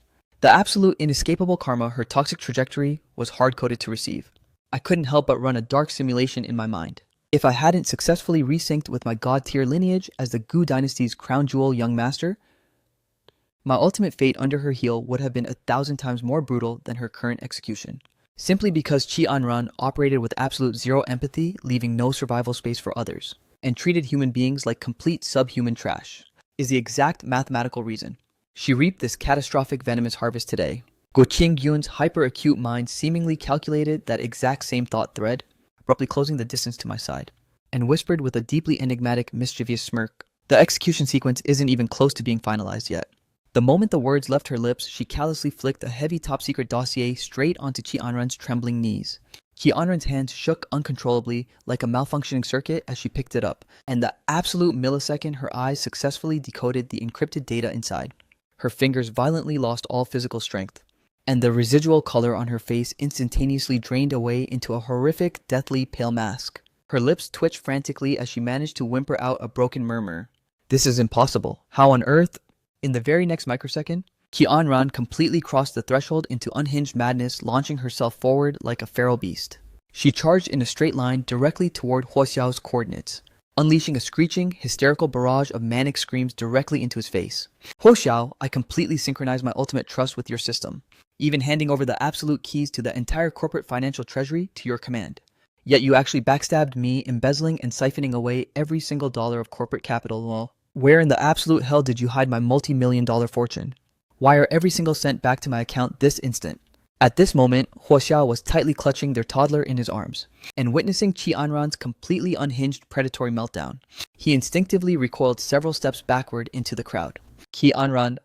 A: The absolute inescapable karma her toxic trajectory was hard-coded to receive. I couldn't help but run a dark simulation in my mind. If I hadn't successfully resynced with my god-tier lineage as the Gu dynasty's crown jewel young master, my ultimate fate under her heel would have been 1,000 times more brutal than her current execution. Simply because Ki Anran operated with absolute zero empathy, leaving no survival space for others, and treated human beings like complete subhuman trash, is the exact mathematical reason she reaped this catastrophic venomous harvest today. Go Qingyun's hyper-acute mind seemingly calculated that exact same thought thread, abruptly closing the distance to my side, and whispered with a deeply enigmatic, mischievous smirk, "The execution sequence isn't even close to being finalized yet." The moment the words left her lips, she callously flicked a heavy top-secret dossier straight onto Ki Anran's trembling knees. Ki Anran's hands shook uncontrollably like a malfunctioning circuit as she picked it up, and the absolute millisecond her eyes successfully decoded the encrypted data inside, her fingers violently lost all physical strength, and the residual color on her face instantaneously drained away into a horrific, deathly pale mask. Her lips twitched frantically as she managed to whimper out a broken murmur. "This is impossible. How on earth?" In the very next microsecond, Ki Anran completely crossed the threshold into unhinged madness, launching herself forward like a feral beast. She charged in a straight line directly toward Huo Xiao's coordinates, unleashing a screeching, hysterical barrage of manic screams directly into his face. "Huo Xiao, I completely synchronized my ultimate trust with your system, even handing over the absolute keys to the entire corporate financial treasury to your command. Yet you actually backstabbed me, embezzling and siphoning away every single dollar of corporate capital. Well, where in the absolute hell did you hide my multi-million-dollar fortune? Wire every single cent back to my account this instant." At this moment, Huo Xiao was tightly clutching their toddler in his arms, and witnessing Ki Anran's completely unhinged predatory meltdown, he instinctively recoiled several steps backward into the crowd. "Ki Anran,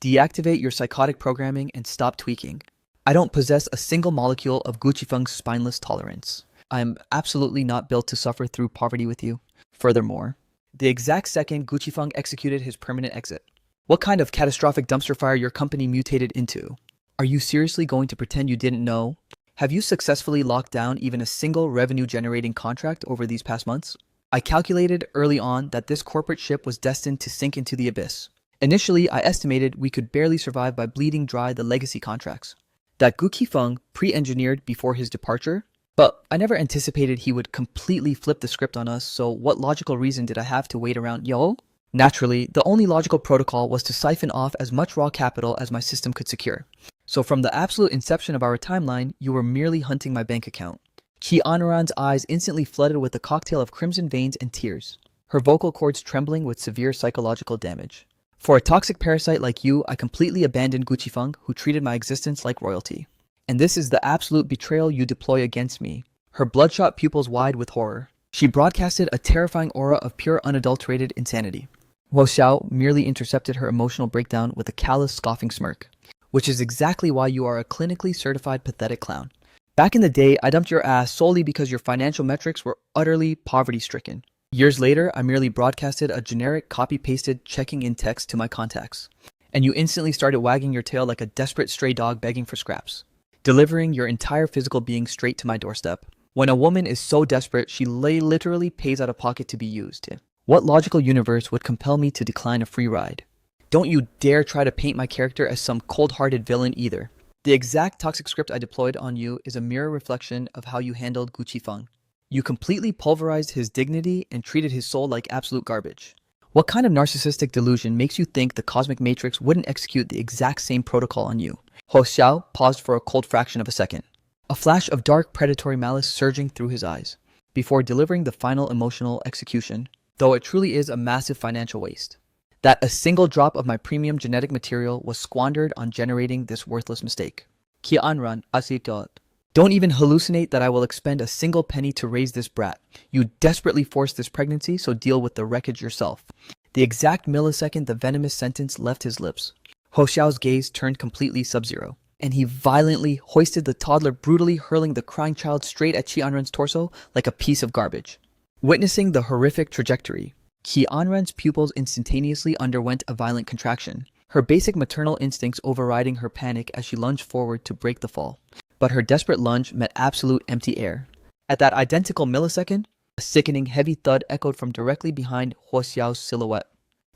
A: deactivate your psychotic programming and stop tweaking. I don't possess a single molecule of Gucci Feng's spineless tolerance. I am absolutely not built to suffer through poverty with you. Furthermore, the exact second Gucci Feng executed his permanent exit, what kind of catastrophic dumpster fire your company mutated into? Are you seriously going to pretend you didn't know? Have you successfully locked down even a single revenue-generating contract over these past months? I calculated early on that this corporate ship was destined to sink into the abyss. Initially, I estimated we could barely survive by bleeding dry the legacy contracts that Gu Qifeng pre-engineered before his departure, but I never anticipated he would completely flip the script on us, so what logical reason did I have to wait around, yo? Naturally, the only logical protocol was to siphon off as much raw capital as my system could secure. So from the absolute inception of our timeline, you were merely hunting my bank account. Ki Anran's eyes instantly flooded with a cocktail of crimson veins and tears, her vocal cords trembling with severe psychological damage. For a toxic parasite like you, I completely abandoned Gu Qifeng, who treated my existence like royalty. And this is the absolute betrayal you deploy against me. Her bloodshot pupils wide with horror, she broadcasted a terrifying aura of pure unadulterated insanity. Huo Xiao merely intercepted her emotional breakdown with a callous, scoffing smirk. "Which is exactly why you are a clinically certified pathetic clown. Back in the day, I dumped your ass solely because your financial metrics were utterly poverty-stricken. Years later, I merely broadcasted a generic copy-pasted checking-in text to my contacts, and you instantly started wagging your tail like a desperate stray dog begging for scraps, delivering your entire physical being straight to my doorstep. When a woman is so desperate, she literally pays out of pocket to be used. What logical universe would compel me to decline a free ride? Don't you dare try to paint my character as some cold-hearted villain either. The exact toxic script I deployed on you is a mirror reflection of how you handled Gu Qifeng. You completely pulverized his dignity and treated his soul like absolute garbage. What kind of narcissistic delusion makes you think the cosmic matrix wouldn't execute the exact same protocol on you? Huo Xiao paused for a cold fraction of a second, a flash of dark predatory malice surging through his eyes, before delivering the final emotional execution, though it truly is a massive financial waste. That a single drop of my premium genetic material was squandered on generating this worthless mistake. Qianran asitot. Don't even hallucinate that I will expend a single penny to raise this brat. You desperately forced this pregnancy, so deal with the wreckage yourself. The exact millisecond the venomous sentence left his lips, Huo Xiao's gaze turned completely sub-zero, and he violently hoisted the toddler, brutally hurling the crying child straight at Qianren's torso like a piece of garbage. Witnessing the horrific trajectory, Qianren's pupils instantaneously underwent a violent contraction, her basic maternal instincts overriding her panic as she lunged forward to break the fall. But her desperate lunge met absolute empty air. At that identical millisecond, a sickening heavy thud echoed from directly behind Huo Xiao's silhouette.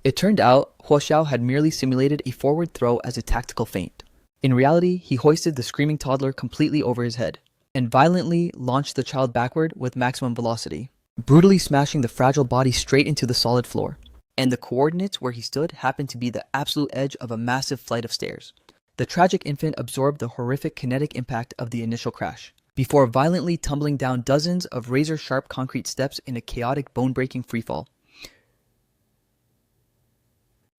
A: It turned out Huo Xiao had merely simulated a forward throw as a tactical feint. In reality, he hoisted the screaming toddler completely over his head, and violently launched the child backward with maximum velocity, brutally smashing the fragile body straight into the solid floor. And the coordinates where he stood happened to be the absolute edge of a massive flight of stairs. The tragic infant absorbed the horrific kinetic impact of the initial crash, before violently tumbling down dozens of razor-sharp concrete steps in a chaotic bone-breaking freefall,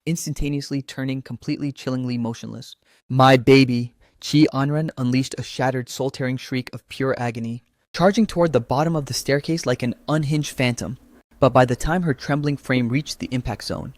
A: instantaneously turning completely chillingly motionless. My baby! Qianren unleashed a shattered, soul-tearing shriek of pure agony, charging toward the bottom of the staircase like an unhinged phantom. But by the time her trembling frame reached the impact zone,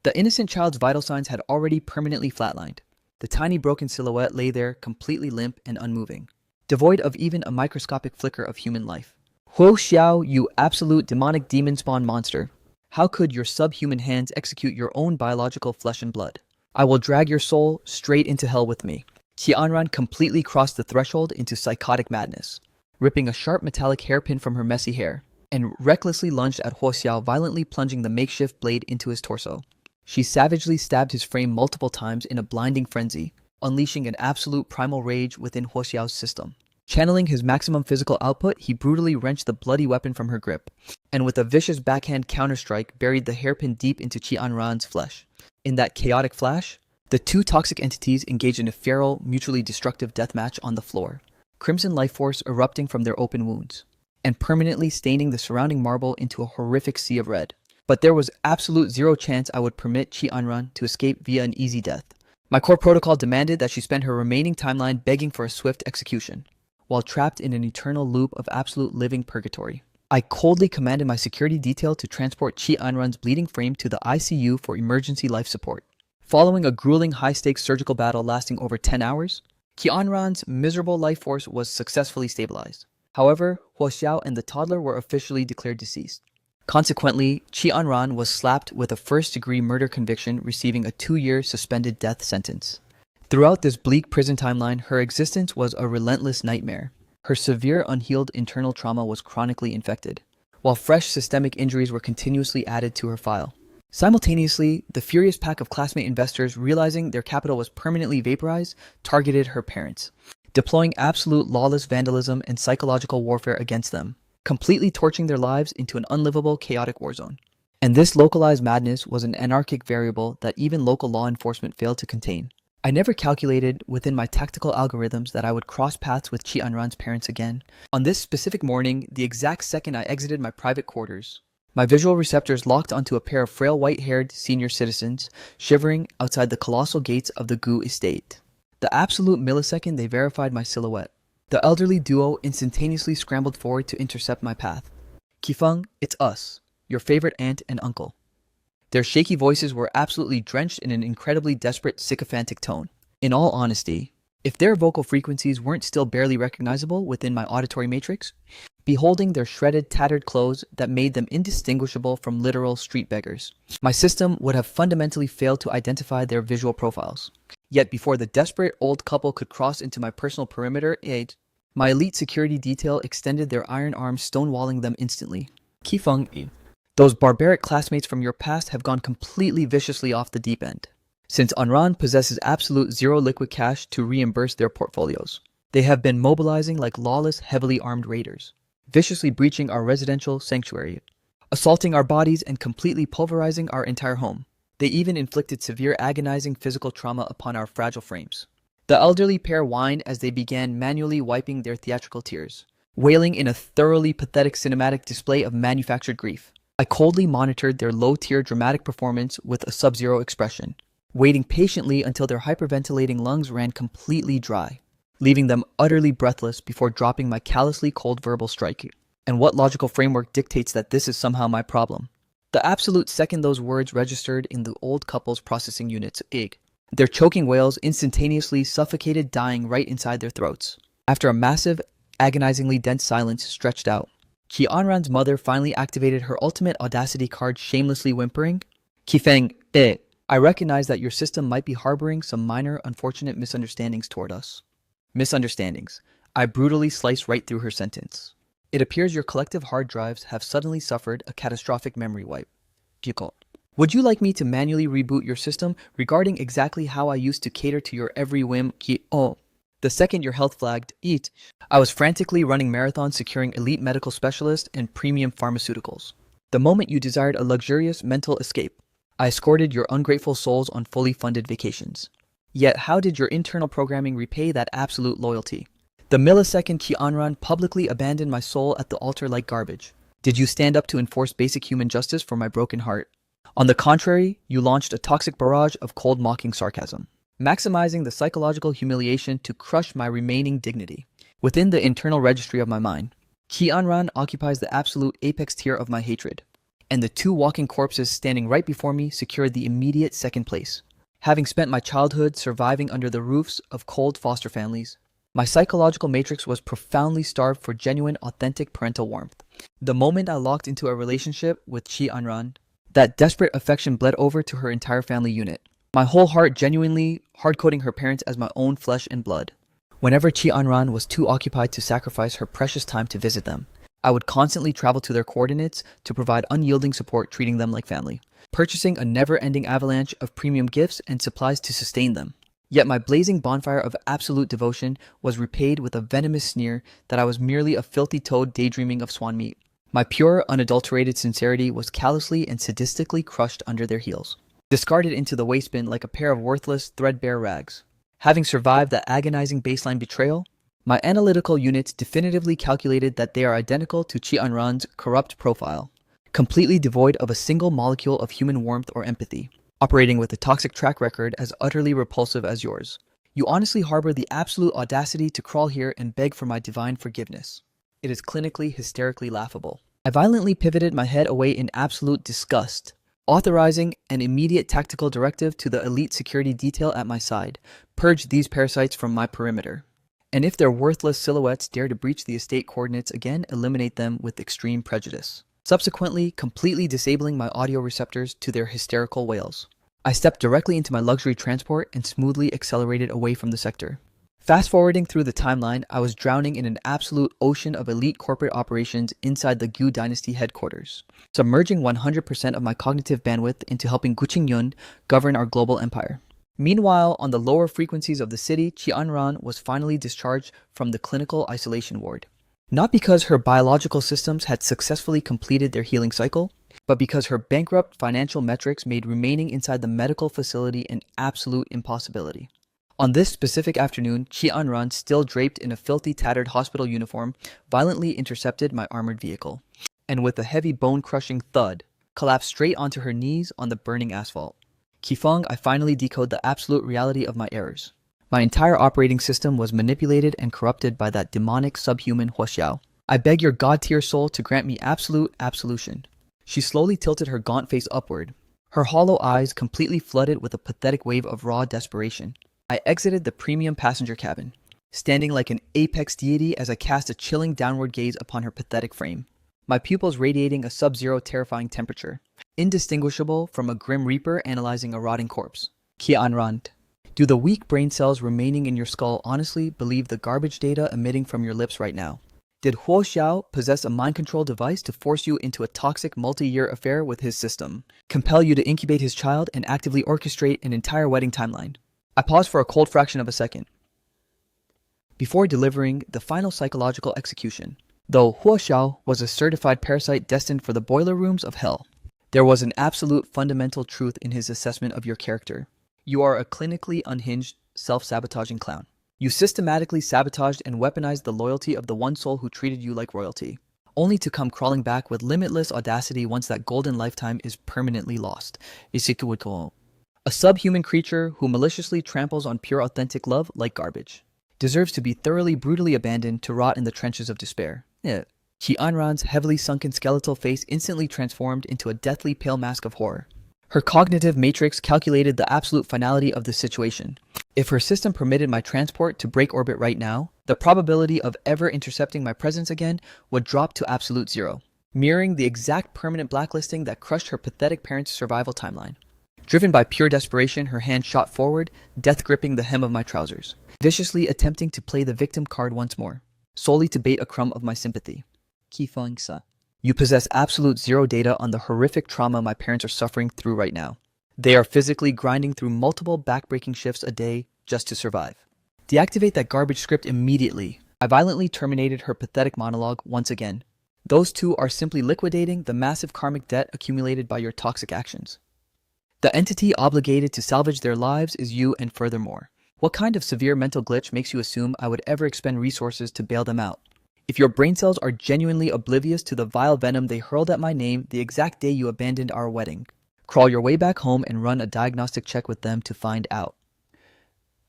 A: the innocent child's vital signs had already permanently flatlined. The tiny broken silhouette lay there completely limp and unmoving, devoid of even a microscopic flicker of human life. Huo Xiao, you absolute demonic demon-spawn monster! How could your subhuman hands execute your own biological flesh and blood? I will drag your soul straight into hell with me. Qianran completely crossed the threshold into psychotic madness, ripping a sharp metallic hairpin from her messy hair, and recklessly lunged at Huo Xiao, violently plunging the makeshift blade into his torso. She savagely stabbed his frame multiple times in a blinding frenzy, unleashing an absolute primal rage within Huo Xiao's system. Channeling his maximum physical output, he brutally wrenched the bloody weapon from her grip, and with a vicious backhand counterstrike buried the hairpin deep into Qianran's flesh. In that chaotic flash, the two toxic entities engaged in a feral, mutually destructive deathmatch on the floor, crimson life force erupting from their open wounds, and permanently staining the surrounding marble into a horrific sea of red. But there was absolute zero chance I would permit Qianran to escape via an easy death. My core protocol demanded that she spend her remaining timeline begging for a swift execution, while trapped in an eternal loop of absolute living purgatory. I coldly commanded my security detail to transport Qianran's bleeding frame to the ICU for emergency life support. Following a grueling high-stakes surgical battle lasting over 10 hours, Qianran's miserable life force was successfully stabilized. However, Huo Xiao and the toddler were officially declared deceased. Consequently, Qianran was slapped with a first-degree murder conviction, receiving a 2-year suspended death sentence. Throughout this bleak prison timeline, her existence was a relentless nightmare. Her severe unhealed internal trauma was chronically infected, while fresh systemic injuries were continuously added to her file. Simultaneously, the furious pack of classmate investors, realizing their capital was permanently vaporized, targeted her parents, deploying absolute lawless vandalism and psychological warfare against them, completely torching their lives into an unlivable, chaotic war zone. And this localized madness was an anarchic variable that even local law enforcement failed to contain. I never calculated within my tactical algorithms that I would cross paths with Qianran's parents again. On this specific morning, the exact second I exited my private quarters, my visual receptors locked onto a pair of frail white-haired senior citizens shivering outside the colossal gates of the Gu estate. The absolute millisecond they verified my silhouette, the elderly duo instantaneously scrambled forward to intercept my path. Qifeng, it's us, your favorite aunt and uncle. Their shaky voices were absolutely drenched in an incredibly desperate, sycophantic tone. In all honesty, if their vocal frequencies weren't still barely recognizable within my auditory matrix, beholding their shredded, tattered clothes that made them indistinguishable from literal street beggars, my system would have fundamentally failed to identify their visual profiles. Yet before the desperate old couple could cross into my personal perimeter, My elite security detail extended their iron arms, stonewalling them instantly. Qifeng, those barbaric classmates from your past have gone completely viciously off the deep end. Since Anran possesses absolute zero liquid cash to reimburse their portfolios, they have been mobilizing like lawless, heavily armed raiders, viciously breaching our residential sanctuary, assaulting our bodies and completely pulverizing our entire home. They even inflicted severe agonizing physical trauma upon our fragile frames. The elderly pair whined as they began manually wiping their theatrical tears, wailing in a thoroughly pathetic cinematic display of manufactured grief. I coldly monitored their low-tier dramatic performance with a sub-zero expression, waiting patiently until their hyperventilating lungs ran completely dry, leaving them utterly breathless before dropping my callously cold verbal strike. And what logical framework dictates that this is somehow my problem? The absolute second those words registered in the old couple's processing units, their choking wails instantaneously suffocated, dying right inside their throats. After a massive, agonizingly dense silence stretched out, Qianran's mother finally activated her ultimate audacity card, shamelessly whimpering, "Qifeng, I recognize that your system might be harboring some minor, unfortunate misunderstandings toward us." Misunderstandings. I brutally sliced right through her sentence. It appears your collective hard drives have suddenly suffered a catastrophic memory wipe. Would you like me to manually reboot your system regarding exactly how I used to cater to your every whim? The second your health flagged, I was frantically running marathons securing elite medical specialists and premium pharmaceuticals. The moment you desired a luxurious mental escape, I escorted your ungrateful souls on fully funded vacations. Yet how did your internal programming repay that absolute loyalty? The millisecond Qianran publicly abandoned my soul at the altar like garbage, did you stand up to enforce basic human justice for my broken heart? On the contrary, you launched a toxic barrage of cold mocking sarcasm, maximizing the psychological humiliation to crush my remaining dignity. Within the internal registry of my mind, Qianran occupies the absolute apex tier of my hatred, and the two walking corpses standing right before me secured the immediate second place. Having spent my childhood surviving under the roofs of cold foster families, my psychological matrix was profoundly starved for genuine, authentic parental warmth. The moment I locked into a relationship with Qianran, that desperate affection bled over to her entire family unit, my whole heart genuinely hard-coding her parents as my own flesh and blood. Whenever Qianran was too occupied to sacrifice her precious time to visit them, I would constantly travel to their coordinates to provide unyielding support, treating them like family, purchasing a never-ending avalanche of premium gifts and supplies to sustain them. Yet my blazing bonfire of absolute devotion was repaid with a venomous sneer that I was merely a filthy toad daydreaming of swan meat. My pure, unadulterated sincerity was callously and sadistically crushed under their heels, discarded into the waste bin like a pair of worthless, threadbare rags. Having survived that agonizing baseline betrayal, my analytical units definitively calculated that they are identical to Qianran's corrupt profile, completely devoid of a single molecule of human warmth or empathy, operating with a toxic track record as utterly repulsive as yours. You honestly harbor the absolute audacity to crawl here and beg for my divine forgiveness. It is clinically, hysterically laughable. I violently pivoted my head away in absolute disgust, authorizing an immediate tactical directive to the elite security detail at my side: purge these parasites from my perimeter. And if their worthless silhouettes dare to breach the estate coordinates again, eliminate them with extreme prejudice, subsequently completely disabling my audio receptors to their hysterical wails. I stepped directly into my luxury transport and smoothly accelerated away from the sector. Fast forwarding through the timeline, I was drowning in an absolute ocean of elite corporate operations inside the Gu Dynasty headquarters, submerging 100% of my cognitive bandwidth into helping Gu Qingyun govern our global empire. Meanwhile, on the lower frequencies of the city, Qianran was finally discharged from the clinical isolation ward. Not because her biological systems had successfully completed their healing cycle, but because her bankrupt financial metrics made remaining inside the medical facility an absolute impossibility. On this specific afternoon, Qianran, still draped in a filthy, tattered hospital uniform, violently intercepted my armored vehicle, and with a heavy bone-crushing thud, collapsed straight onto her knees on the burning asphalt. Qifeng, I finally decode the absolute reality of my errors. My entire operating system was manipulated and corrupted by that demonic subhuman Huaxiao. I beg your god-tier soul to grant me absolute absolution. She slowly tilted her gaunt face upward, her hollow eyes completely flooded with a pathetic wave of raw desperation. I exited the premium passenger cabin, standing like an apex deity as I cast a chilling downward gaze upon her pathetic frame, my pupils radiating a sub-zero terrifying temperature, indistinguishable from a grim reaper analyzing a rotting corpse. Qianran, Do the weak brain cells remaining in your skull honestly believe the garbage data emitting from your lips right now? Did Huo Xiao possess a mind control device to force you into a toxic multi-year affair with his system, compel you to incubate his child, and actively orchestrate an entire wedding timeline? I paused for a cold fraction of a second before delivering the final psychological execution. Though Huo Xiao was a certified parasite destined for the boiler rooms of hell, there was an absolute fundamental truth in his assessment of your character. You are a clinically unhinged, self-sabotaging clown. You systematically sabotaged and weaponized the loyalty of the one soul who treated you like royalty, only to come crawling back with limitless audacity once that golden lifetime is permanently lost. A subhuman creature who maliciously tramples on pure authentic love like garbage deserves to be thoroughly brutally abandoned to rot in the trenches of despair. Qianran's heavily sunken skeletal face instantly transformed into a deathly pale mask of horror. Her cognitive matrix calculated the absolute finality of the situation. If her system permitted my transport to break orbit right now, the probability of ever intercepting my presence again would drop to absolute zero, mirroring the exact permanent blacklisting that crushed her pathetic parents' survival timeline. Driven by pure desperation, her hand shot forward, death gripping the hem of my trousers, viciously attempting to play the victim card once more, solely to bait a crumb of my sympathy. Qifengsa. You possess absolute zero data on the horrific trauma my parents are suffering through right now. They are physically grinding through multiple backbreaking shifts a day just to survive. Deactivate that garbage script immediately. I violently terminated her pathetic monologue once again. Those two are simply liquidating the massive karmic debt accumulated by your toxic actions. The entity obligated to salvage their lives is you, and furthermore, what kind of severe mental glitch makes you assume I would ever expend resources to bail them out? If your brain cells are genuinely oblivious to the vile venom they hurled at my name the exact day you abandoned our wedding, crawl your way back home and run a diagnostic check with them to find out.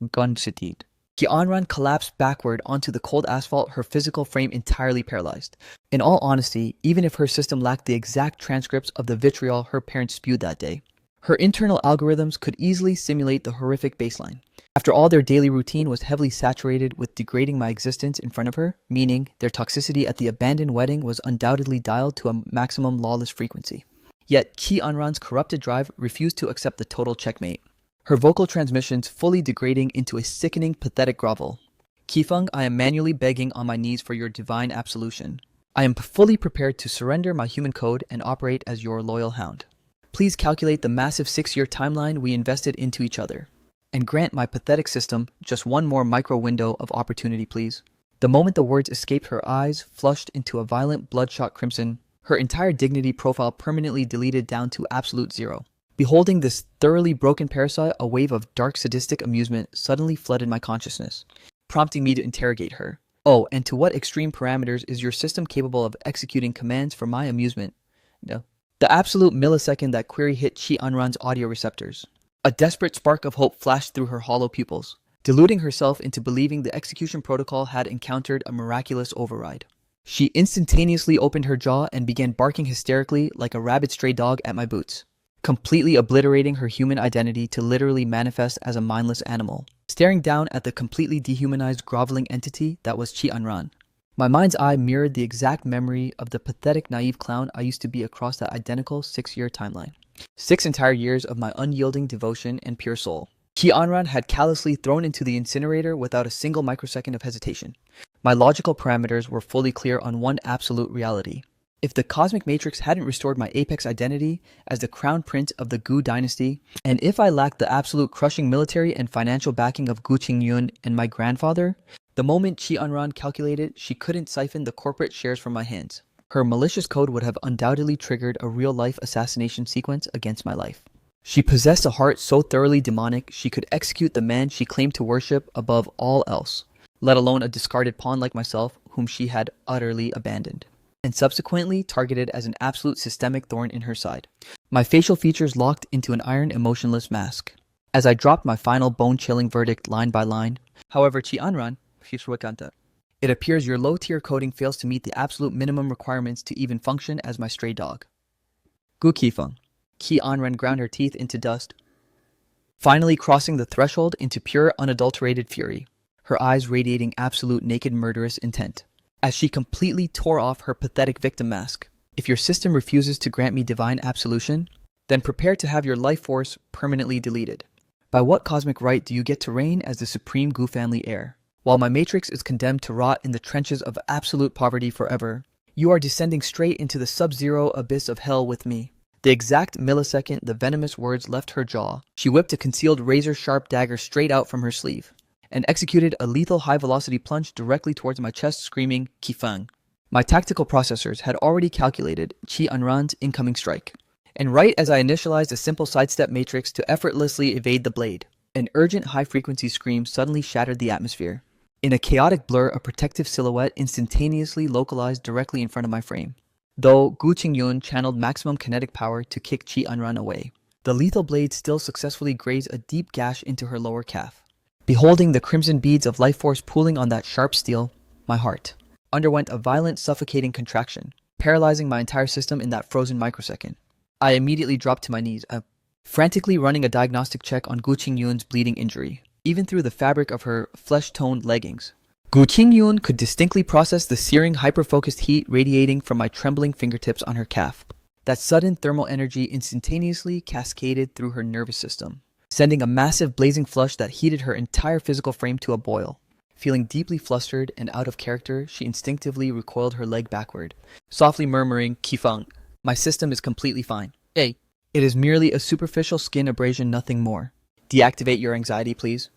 A: Gunshitid. Qianran collapsed backward onto the cold asphalt, her physical frame entirely paralyzed. In all honesty, even if her system lacked the exact transcripts of the vitriol her parents spewed that day, her internal algorithms could easily simulate the horrific baseline. After all, their daily routine was heavily saturated with degrading my existence in front of her, meaning their toxicity at the abandoned wedding was undoubtedly dialed to a maximum lawless frequency. Yet Qianran's corrupted drive refused to accept the total checkmate, her vocal transmissions fully degrading into a sickening, pathetic grovel. Qifeng, I am manually begging on my knees for your divine absolution. I am fully prepared to surrender my human code and operate as your loyal hound. Please calculate the massive 6-year timeline we invested into each other, and grant my pathetic system just one more micro window of opportunity, please. The moment the words escaped, her eyes flushed into a violent bloodshot crimson, her entire dignity profile permanently deleted down to absolute zero. Beholding this thoroughly broken parasite, a wave of dark sadistic amusement suddenly flooded my consciousness, prompting me to interrogate her. Oh, and to what extreme parameters is your system capable of executing commands for my amusement? No. The absolute millisecond that query hit Qianran's audio receptors, a desperate spark of hope flashed through her hollow pupils, deluding herself into believing the execution protocol had encountered a miraculous override. She instantaneously opened her jaw and began barking hysterically like a rabid stray dog at my boots, completely obliterating her human identity to literally manifest as a mindless animal, staring down at the completely dehumanized groveling entity that was Qianran. My mind's eye mirrored the exact memory of the pathetic naive clown I used to be across that identical 6-year timeline. 6 entire years of my unyielding devotion and pure soul. Qianran had callously thrown into the incinerator without a single microsecond of hesitation. My logical parameters were fully clear on one absolute reality. If the cosmic matrix hadn't restored my apex identity as the crown prince of the Gu dynasty, and if I lacked the absolute crushing military and financial backing of Gu Qingyun and my grandfather, the moment Qianran calculated she couldn't siphon the corporate shares from my hands, her malicious code would have undoubtedly triggered a real-life assassination sequence against my life. She possessed a heart so thoroughly demonic she could execute the man she claimed to worship above all else, let alone a discarded pawn like myself whom she had utterly abandoned, and subsequently targeted as an absolute systemic thorn in her side. My facial features locked into an iron emotionless mask as I dropped my final bone-chilling verdict line by line. However, Qianran, it appears your low-tier coding fails to meet the absolute minimum requirements to even function as my stray dog. Gu Qifeng. Qianran ground her teeth into dust, finally crossing the threshold into pure unadulterated fury, her eyes radiating absolute naked murderous intent, as she completely tore off her pathetic victim mask. If your system refuses to grant me divine absolution, then prepare to have your life force permanently deleted. By what cosmic right do you get to reign as the supreme Gu family heir? While my matrix is condemned to rot in the trenches of absolute poverty forever, you are descending straight into the sub-zero abyss of hell with me. The exact millisecond the venomous words left her jaw, she whipped a concealed razor-sharp dagger straight out from her sleeve and executed a lethal high-velocity plunge directly towards my chest, screaming, "Qifeng." My tactical processors had already calculated Qi Anran's incoming strike, and right as I initialized a simple sidestep matrix to effortlessly evade the blade, an urgent high-frequency scream suddenly shattered the atmosphere. In a chaotic blur, a protective silhouette instantaneously localized directly in front of my frame. Though Gu Qingyun channeled maximum kinetic power to kick Qi Anran away, the lethal blade still successfully grazed a deep gash into her lower calf. Beholding the crimson beads of life force pooling on that sharp steel, my heart underwent a violent suffocating contraction, paralyzing my entire system in that frozen microsecond. I immediately dropped to my knees, frantically running a diagnostic check on Gu Qingyun's bleeding injury, even through the fabric of her flesh-toned leggings. Gu Qingyun could distinctly process the searing, hyper-focused heat radiating from my trembling fingertips on her calf. That sudden thermal energy instantaneously cascaded through her nervous system, sending a massive blazing flush that heated her entire physical frame to a boil. Feeling deeply flustered and out of character, she instinctively recoiled her leg backward, softly murmuring, "Qifeng, my system is completely fine. Hey, it is merely a superficial skin abrasion, nothing more. Deactivate your anxiety, please."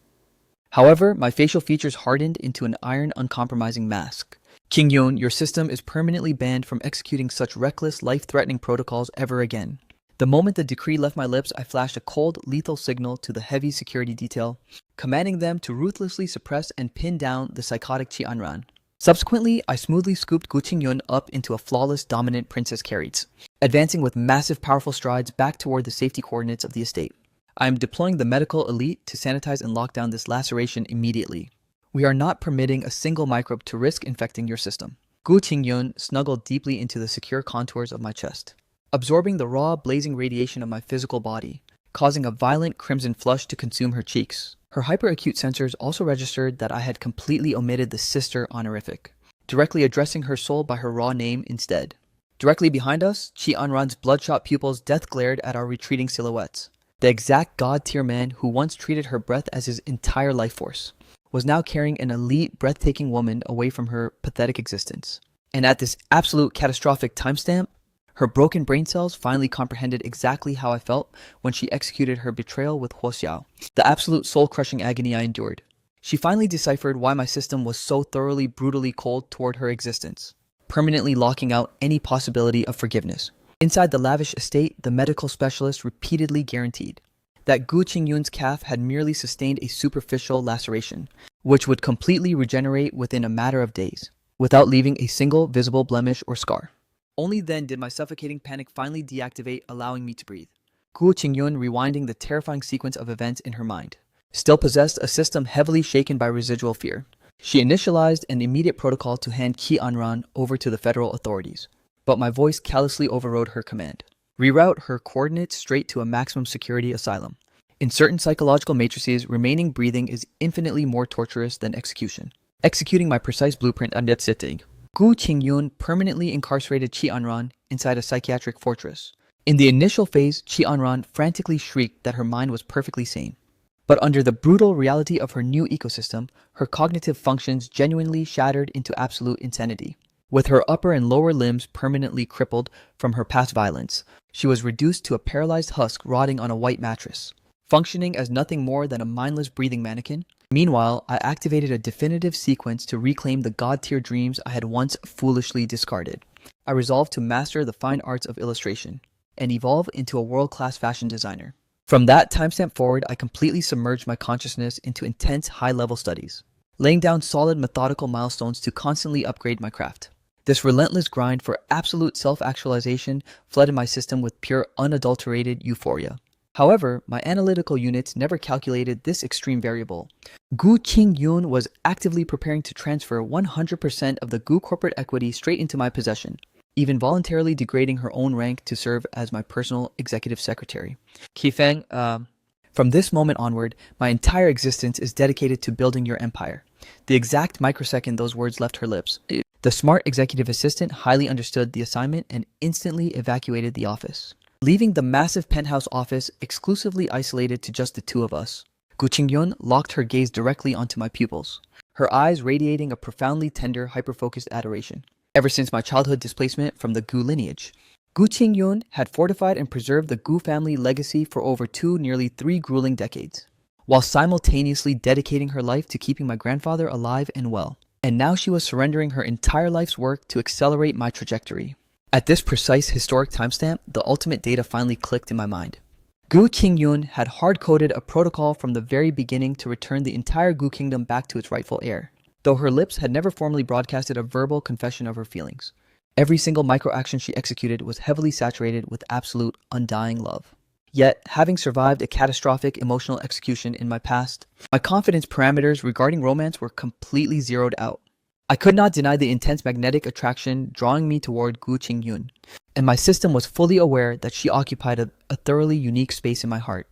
A: However, my facial features hardened into an iron, uncompromising mask. "Qingyun, your system is permanently banned from executing such reckless, life-threatening protocols ever again." The moment the decree left my lips, I flashed a cold, lethal signal to the heavy security detail, commanding them to ruthlessly suppress and pin down the psychotic Qi Anran. Subsequently, I smoothly scooped Gu Qingyun up into a flawless, dominant Princess Carries, advancing with massive, powerful strides back toward the safety coordinates of the estate. I am deploying the medical elite to sanitize and lock down this laceration immediately. We are not permitting a single microbe to risk infecting your system. Gu Qingyun snuggled deeply into the secure contours of my chest, absorbing the raw, blazing radiation of my physical body, causing a violent crimson flush to consume her cheeks. Her hyperacute sensors also registered that I had completely omitted the sister honorific, directly addressing her soul by her raw name instead. Directly behind us, Qi Anran's bloodshot pupils death glared at our retreating silhouettes. The exact god-tier man who once treated her breath as his entire life force was now carrying an elite, breathtaking woman away from her pathetic existence. And at this absolute catastrophic timestamp, her broken brain cells finally comprehended exactly how I felt when she executed her betrayal with Huo Xiao, the absolute soul-crushing agony I endured. She finally deciphered why my system was so thoroughly, brutally cold toward her existence, permanently locking out any possibility of forgiveness. Inside the lavish estate, the medical specialist repeatedly guaranteed that Gu Qingyun's calf had merely sustained a superficial laceration, which would completely regenerate within a matter of days, without leaving a single visible blemish or scar. Only then did my suffocating panic finally deactivate, allowing me to breathe. Gu Qingyun, rewinding the terrifying sequence of events in her mind, still possessed a system heavily shaken by residual fear. She initialized an immediate protocol to hand Qi Anran over to the federal authorities, but my voice callously overrode her command. Reroute her coordinates straight to a maximum security asylum. In certain psychological matrices, remaining breathing is infinitely more torturous than execution. Executing my precise blueprint on that sitting, Gu Qingyun permanently incarcerated Qi Anran inside a psychiatric fortress. In the initial phase, Qi Anran frantically shrieked that her mind was perfectly sane. But under the brutal reality of her new ecosystem, her cognitive functions genuinely shattered into absolute insanity. With her upper and lower limbs permanently crippled from her past violence, she was reduced to a paralyzed husk rotting on a white mattress, functioning as nothing more than a mindless breathing mannequin. Meanwhile, I activated a definitive sequence to reclaim the god-tier dreams I had once foolishly discarded. I resolved to master the fine arts of illustration and evolve into a world-class fashion designer. From that timestamp forward, I completely submerged my consciousness into intense high-level studies, laying down solid methodical milestones to constantly upgrade my craft. This relentless grind for absolute self-actualization flooded my system with pure, unadulterated euphoria. However, my analytical units never calculated this extreme variable. Gu Qingyun was actively preparing to transfer 100% of the Gu corporate equity straight into my possession, even voluntarily degrading her own rank to serve as my personal executive secretary. Qifeng, from this moment onward, my entire existence is dedicated to building your empire. The exact microsecond those words left her lips, the smart executive assistant highly understood the assignment and instantly evacuated the office. leaving the massive penthouse office exclusively isolated to just the two of us. Gu Qingyun locked her gaze directly onto my pupils, her eyes radiating a profoundly tender, hyper-focused adoration. Ever since my childhood displacement from the Gu lineage, Gu Qingyun had fortified and preserved the Gu family legacy for over nearly three grueling decades, while simultaneously dedicating her life to keeping my grandfather alive and well. And now she was surrendering her entire life's work to accelerate my trajectory. At this precise historic timestamp, the ultimate data finally clicked in my mind. Gu Qingyun had hard-coded a protocol from the very beginning to return the entire Gu kingdom back to its rightful heir, though her lips had never formally broadcasted a verbal confession of her feelings. Every single micro-action she executed was heavily saturated with absolute, undying love. Yet, having survived a catastrophic emotional execution in my past, my confidence parameters regarding romance were completely zeroed out. I could not deny the intense magnetic attraction drawing me toward Gu Qingyun, and my system was fully aware that she occupied a thoroughly unique space in my heart.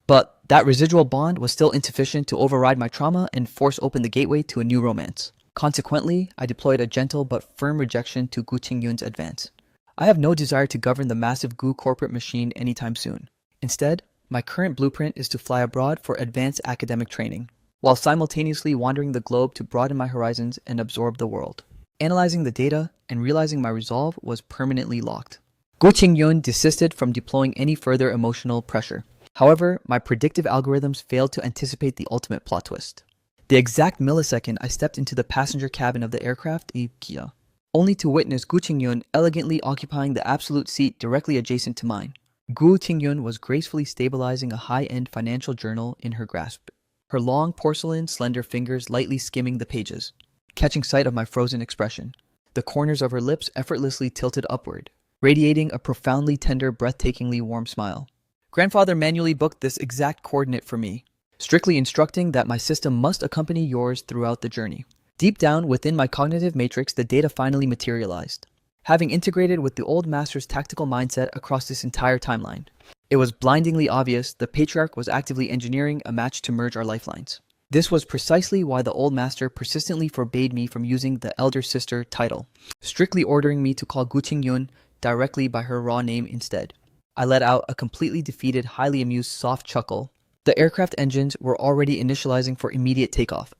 A: But that residual bond was still insufficient to override my trauma and force open the gateway to a new romance. Consequently, I deployed a gentle but firm rejection to Gu Qingyun's advance. I have no desire to govern the massive Gu corporate machine anytime soon. Instead, my current blueprint is to fly abroad for advanced academic training, while simultaneously wandering the globe to broaden my horizons and absorb the world. Analyzing the data and realizing my resolve was permanently locked. Gu Qingyun desisted from deploying any further emotional pressure. However, my predictive algorithms failed to anticipate the ultimate plot twist. The exact millisecond I stepped into the passenger cabin of the aircraft, Kia, only to witness Gu Qingyun elegantly occupying the absolute seat directly adjacent to mine. Gu Qingyun was gracefully stabilizing a high-end financial journal in her grasp, her long porcelain, slender fingers lightly skimming the pages. Catching sight of my frozen expression, the corners of her lips effortlessly tilted upward, radiating a profoundly tender, breathtakingly warm smile. Grandfather manually booked this exact coordinate for me, strictly instructing that my system must accompany yours throughout the journey. Deep down within my cognitive matrix, the data finally materialized. Having integrated with the old master's tactical mindset across this entire timeline, it was blindingly obvious the patriarch was actively engineering a match to merge our lifelines. This was precisely why the old master persistently forbade me from using the elder sister title, strictly ordering me to call Gu Qingyun directly by her raw name instead. I let out a completely defeated, highly amused soft chuckle. The aircraft engines were already initializing for immediate takeoff,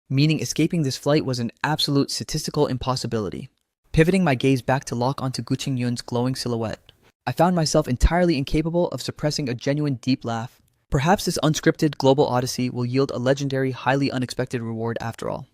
A: meaning escaping this flight was an absolute statistical impossibility. Pivoting my gaze back to lock onto Gu Qingyun's glowing silhouette, I found myself entirely incapable of suppressing a genuine deep laugh. Perhaps this unscripted global odyssey will yield a legendary, highly unexpected reward after all.